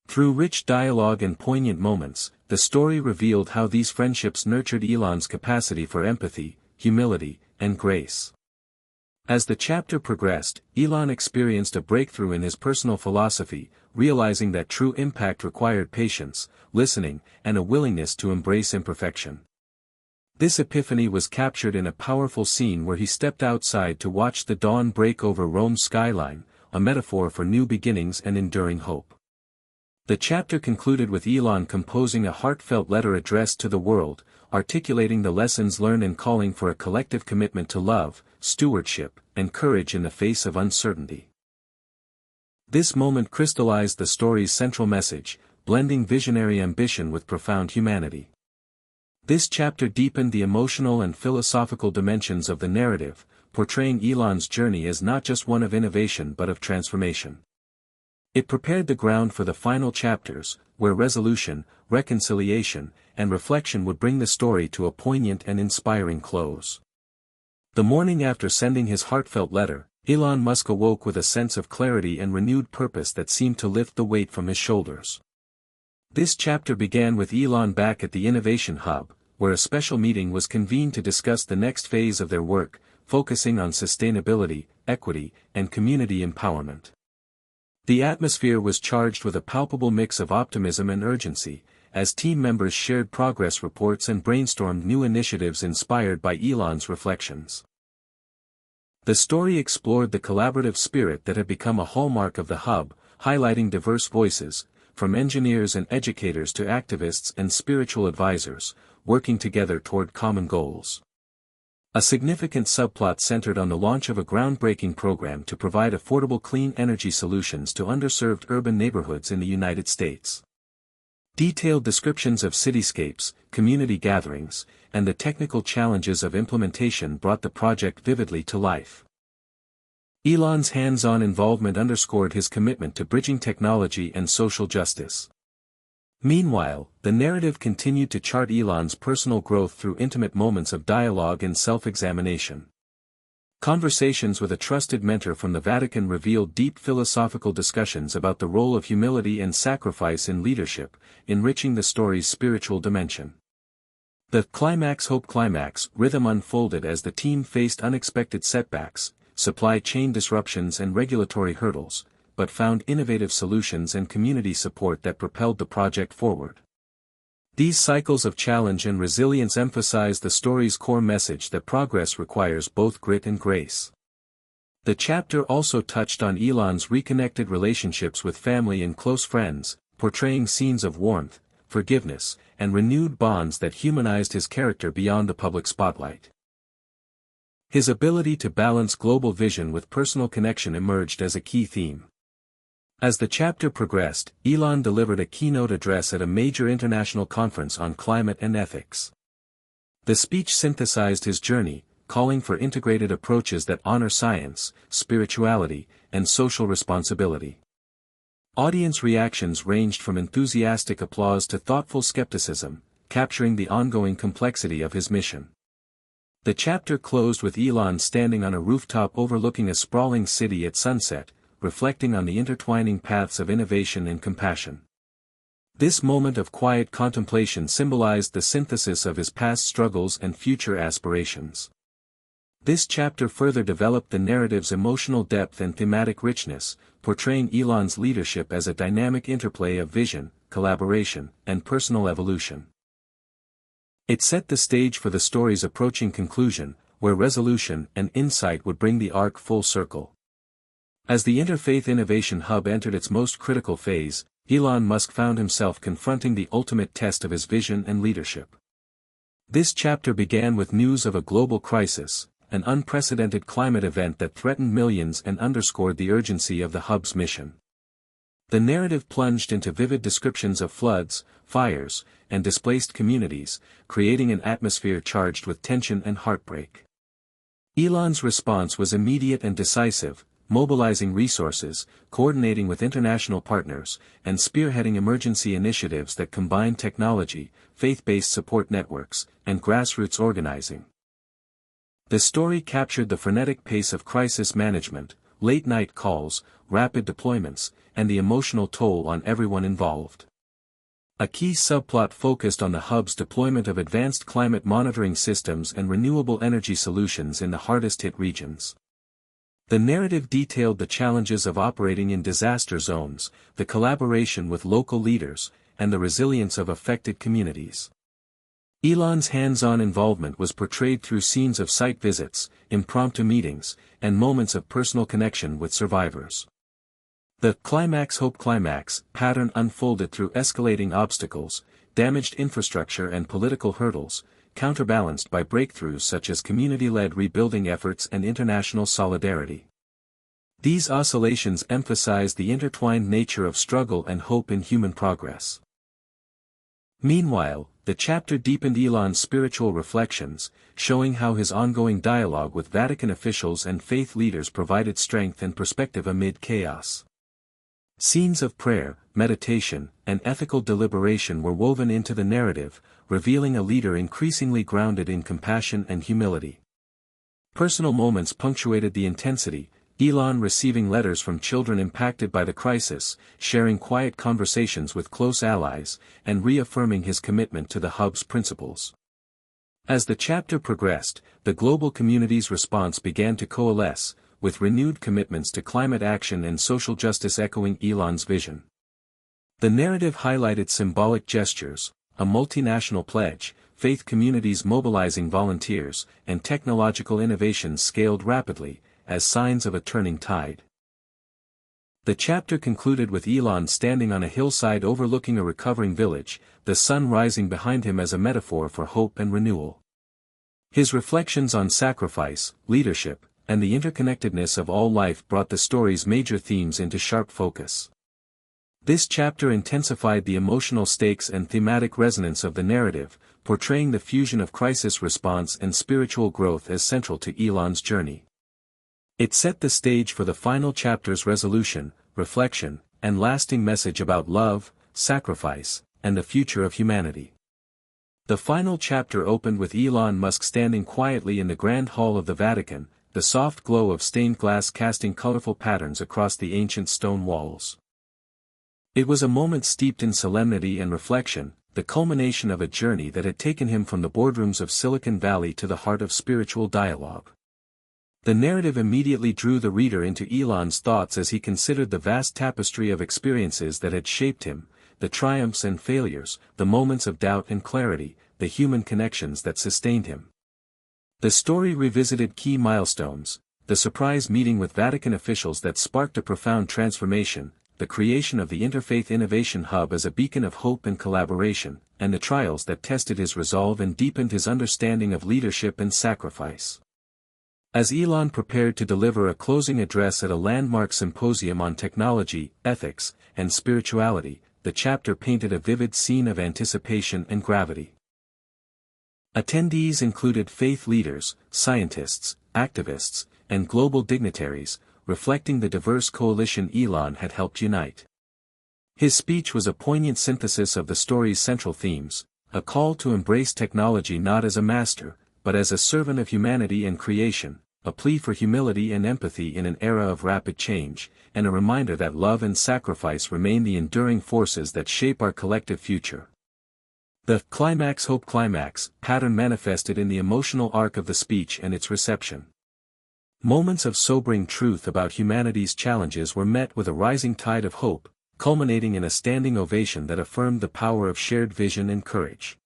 A: Through rich dialogue and poignant moments, the story revealed how these friendships nurtured Elon's capacity for empathy, humility, and grace. As the chapter progressed, Elon experienced a breakthrough in his personal philosophy, realizing that true impact required patience, listening, and a willingness to embrace imperfection. This epiphany was captured in a powerful scene where he stepped outside to watch the dawn break over Rome's skyline, a metaphor for new beginnings and enduring hope. The chapter concluded with Elon composing a heartfelt letter addressed to the world, articulating the lessons learned and calling for a collective commitment to love, stewardship, and courage in the face of uncertainty. This moment crystallized the story's central message, blending visionary ambition with profound humanity. This chapter deepened the emotional and philosophical dimensions of the narrative, portraying Elon's journey as not just one of innovation but of transformation. It prepared the ground for the final chapters, where resolution, reconciliation, and reflection would bring the story to a poignant and inspiring close. The morning after sending his heartfelt letter, Elon Musk awoke with a sense of clarity and renewed purpose that seemed to lift the weight from his shoulders. This chapter began with Elon back at the Innovation Hub, where a special meeting was convened to discuss the next phase of their work, focusing on sustainability, equity, and community empowerment. The atmosphere was charged with a palpable mix of optimism and urgency, as team members shared progress reports and brainstormed new initiatives inspired by Elon's reflections. The story explored the collaborative spirit that had become a hallmark of the hub, highlighting diverse voices, from engineers and educators to activists and spiritual advisors, working together toward common goals. A significant subplot centered on the launch of a groundbreaking program to provide affordable clean energy solutions to underserved urban neighborhoods in the United States. Detailed descriptions of cityscapes, community gatherings, and the technical challenges of implementation brought the project vividly to life. Elon's hands-on involvement underscored his commitment to bridging technology and social justice. Meanwhile, the narrative continued to chart Elon's personal growth through intimate moments of dialogue and self-examination. Conversations with a trusted mentor from the Vatican revealed deep philosophical discussions about the role of humility and sacrifice in leadership, enriching the story's spiritual dimension. The climax rhythm unfolded as the team faced unexpected setbacks, supply chain disruptions and regulatory hurdles, but found innovative solutions and community support that propelled the project forward. These cycles of challenge and resilience emphasize the story's core message that progress requires both grit and grace. The chapter also touched on Elon's reconnected relationships with family and close friends, portraying scenes of warmth, forgiveness, and renewed bonds that humanized his character beyond the public spotlight. His ability to balance global vision with personal connection emerged as a key theme. As the chapter progressed, Elon delivered a keynote address at a major international conference on climate and ethics. The speech synthesized his journey, calling for integrated approaches that honor science, spirituality, and social responsibility. Audience reactions ranged from enthusiastic applause to thoughtful skepticism, capturing the ongoing complexity of his mission. The chapter closed with Elon standing on a rooftop overlooking a sprawling city at sunset, reflecting on the intertwining paths of innovation and compassion. This moment of quiet contemplation symbolized the synthesis of his past struggles and future aspirations. This chapter further developed the narrative's emotional depth and thematic richness, portraying Elon's leadership as a dynamic interplay of vision, collaboration, and personal evolution. It set the stage for the story's approaching conclusion, where resolution and insight would bring the arc full circle. As the Interfaith Innovation Hub entered its most critical phase, Elon Musk found himself confronting the ultimate test of his vision and leadership. This chapter began with news of a global crisis, an unprecedented climate event that threatened millions and underscored the urgency of the hub's mission. The narrative plunged into vivid descriptions of floods, fires, and displaced communities, creating an atmosphere charged with tension and heartbreak. Elon's response was immediate and decisive, mobilizing resources, coordinating with international partners, and spearheading emergency initiatives that combine technology, faith-based support networks, and grassroots organizing. The story captured the frenetic pace of crisis management, late-night calls, rapid deployments, and the emotional toll on everyone involved. A key subplot focused on the hub's deployment of advanced climate monitoring systems and renewable energy solutions in the hardest-hit regions. The narrative detailed the challenges of operating in disaster zones, the collaboration with local leaders, and the resilience of affected communities. Elon's hands-on involvement was portrayed through scenes of site visits, impromptu meetings, and moments of personal connection with survivors. The climax pattern unfolded through escalating obstacles, damaged infrastructure and political hurdles, counterbalanced by breakthroughs such as community-led rebuilding efforts and international solidarity. These oscillations emphasize the intertwined nature of struggle and hope in human progress. Meanwhile, the chapter deepened Elon's spiritual reflections, showing how his ongoing dialogue with Vatican officials and faith leaders provided strength and perspective amid chaos. Scenes of prayer, meditation, and ethical deliberation were woven into the narrative, revealing a leader increasingly grounded in compassion and humility. Personal moments punctuated the intensity, Elon receiving letters from children impacted by the crisis, sharing quiet conversations with close allies, and reaffirming his commitment to the hub's principles. As the chapter progressed, the global community's response began to coalesce, with renewed commitments to climate action and social justice echoing Elon's vision. The narrative highlighted symbolic gestures, a multinational pledge, faith communities mobilizing volunteers, and technological innovations scaled rapidly, as signs of a turning tide. The chapter concluded with Elon standing on a hillside overlooking a recovering village, the sun rising behind him as a metaphor for hope and renewal. His reflections on sacrifice, leadership, and the interconnectedness of all life brought the story's major themes into sharp focus. This chapter intensified the emotional stakes and thematic resonance of the narrative, portraying the fusion of crisis response and spiritual growth as central to Elon's journey. It set the stage for the final chapter's resolution, reflection, and lasting message about love, sacrifice, and the future of humanity. The final chapter opened with Elon Musk standing quietly in the Grand Hall of the Vatican, the soft glow of stained glass casting colorful patterns across the ancient stone walls. It was a moment steeped in solemnity and reflection, the culmination of a journey that had taken him from the boardrooms of Silicon Valley to the heart of spiritual dialogue. The narrative immediately drew the reader into Elon's thoughts as he considered the vast tapestry of experiences that had shaped him, the triumphs and failures, the moments of doubt and clarity, the human connections that sustained him. The story revisited key milestones, the surprise meeting with Vatican officials that sparked a profound transformation, the creation of the Interfaith Innovation Hub as a beacon of hope and collaboration, and the trials that tested his resolve and deepened his understanding of leadership and sacrifice. As Elon prepared to deliver a closing address at a landmark symposium on technology, ethics, and spirituality, the chapter painted a vivid scene of anticipation and gravity. Attendees included faith leaders, scientists, activists, and global dignitaries, reflecting the diverse coalition Elon had helped unite. His speech was a poignant synthesis of the story's central themes, a call to embrace technology not as a master, but as a servant of humanity and creation, a plea for humility and empathy in an era of rapid change, and a reminder that love and sacrifice remain the enduring forces that shape our collective future. The climax hope climax pattern manifested in the emotional arc of the speech and its reception. Moments of sobering truth about humanity's challenges were met with a rising tide of hope, culminating in a standing ovation that affirmed the power of shared vision and courage.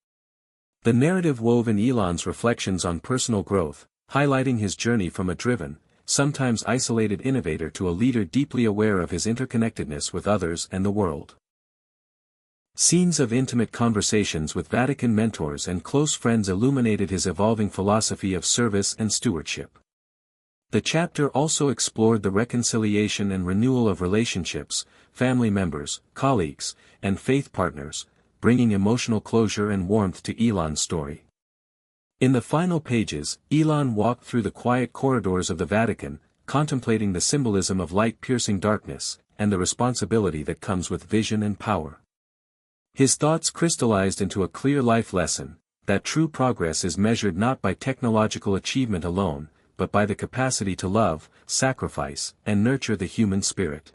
A: The narrative wove in Elon's reflections on personal growth, highlighting his journey from a driven, sometimes isolated innovator to a leader deeply aware of his interconnectedness with others and the world. Scenes of intimate conversations with Vatican mentors and close friends illuminated his evolving philosophy of service and stewardship. The chapter also explored the reconciliation and renewal of relationships, family members, colleagues, and faith partners, bringing emotional closure and warmth to Elon's story. In the final pages, Elon walked through the quiet corridors of the Vatican, contemplating the symbolism of light piercing darkness, and the responsibility that comes with vision and power. His thoughts crystallized into a clear life lesson, that true progress is measured not by technological achievement alone, but by the capacity to love, sacrifice, and nurture the human spirit.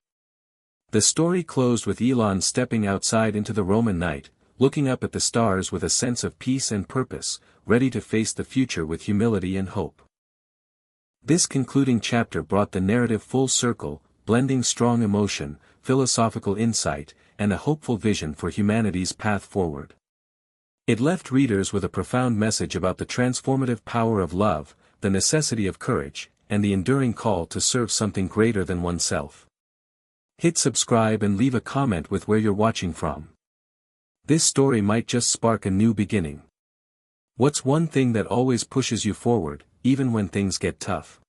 A: The story closed with Elon stepping outside into the Roman night, looking up at the stars with a sense of peace and purpose, ready to face the future with humility and hope. This concluding chapter brought the narrative full circle, blending strong emotion, philosophical insight, and a hopeful vision for humanity's path forward. It left readers with a profound message about the transformative power of love, the necessity of courage, and the enduring call to serve something greater than oneself. Hit subscribe and leave a comment with where you're watching from. This story might just spark a new beginning. What's one thing that always pushes you forward, even when things get tough?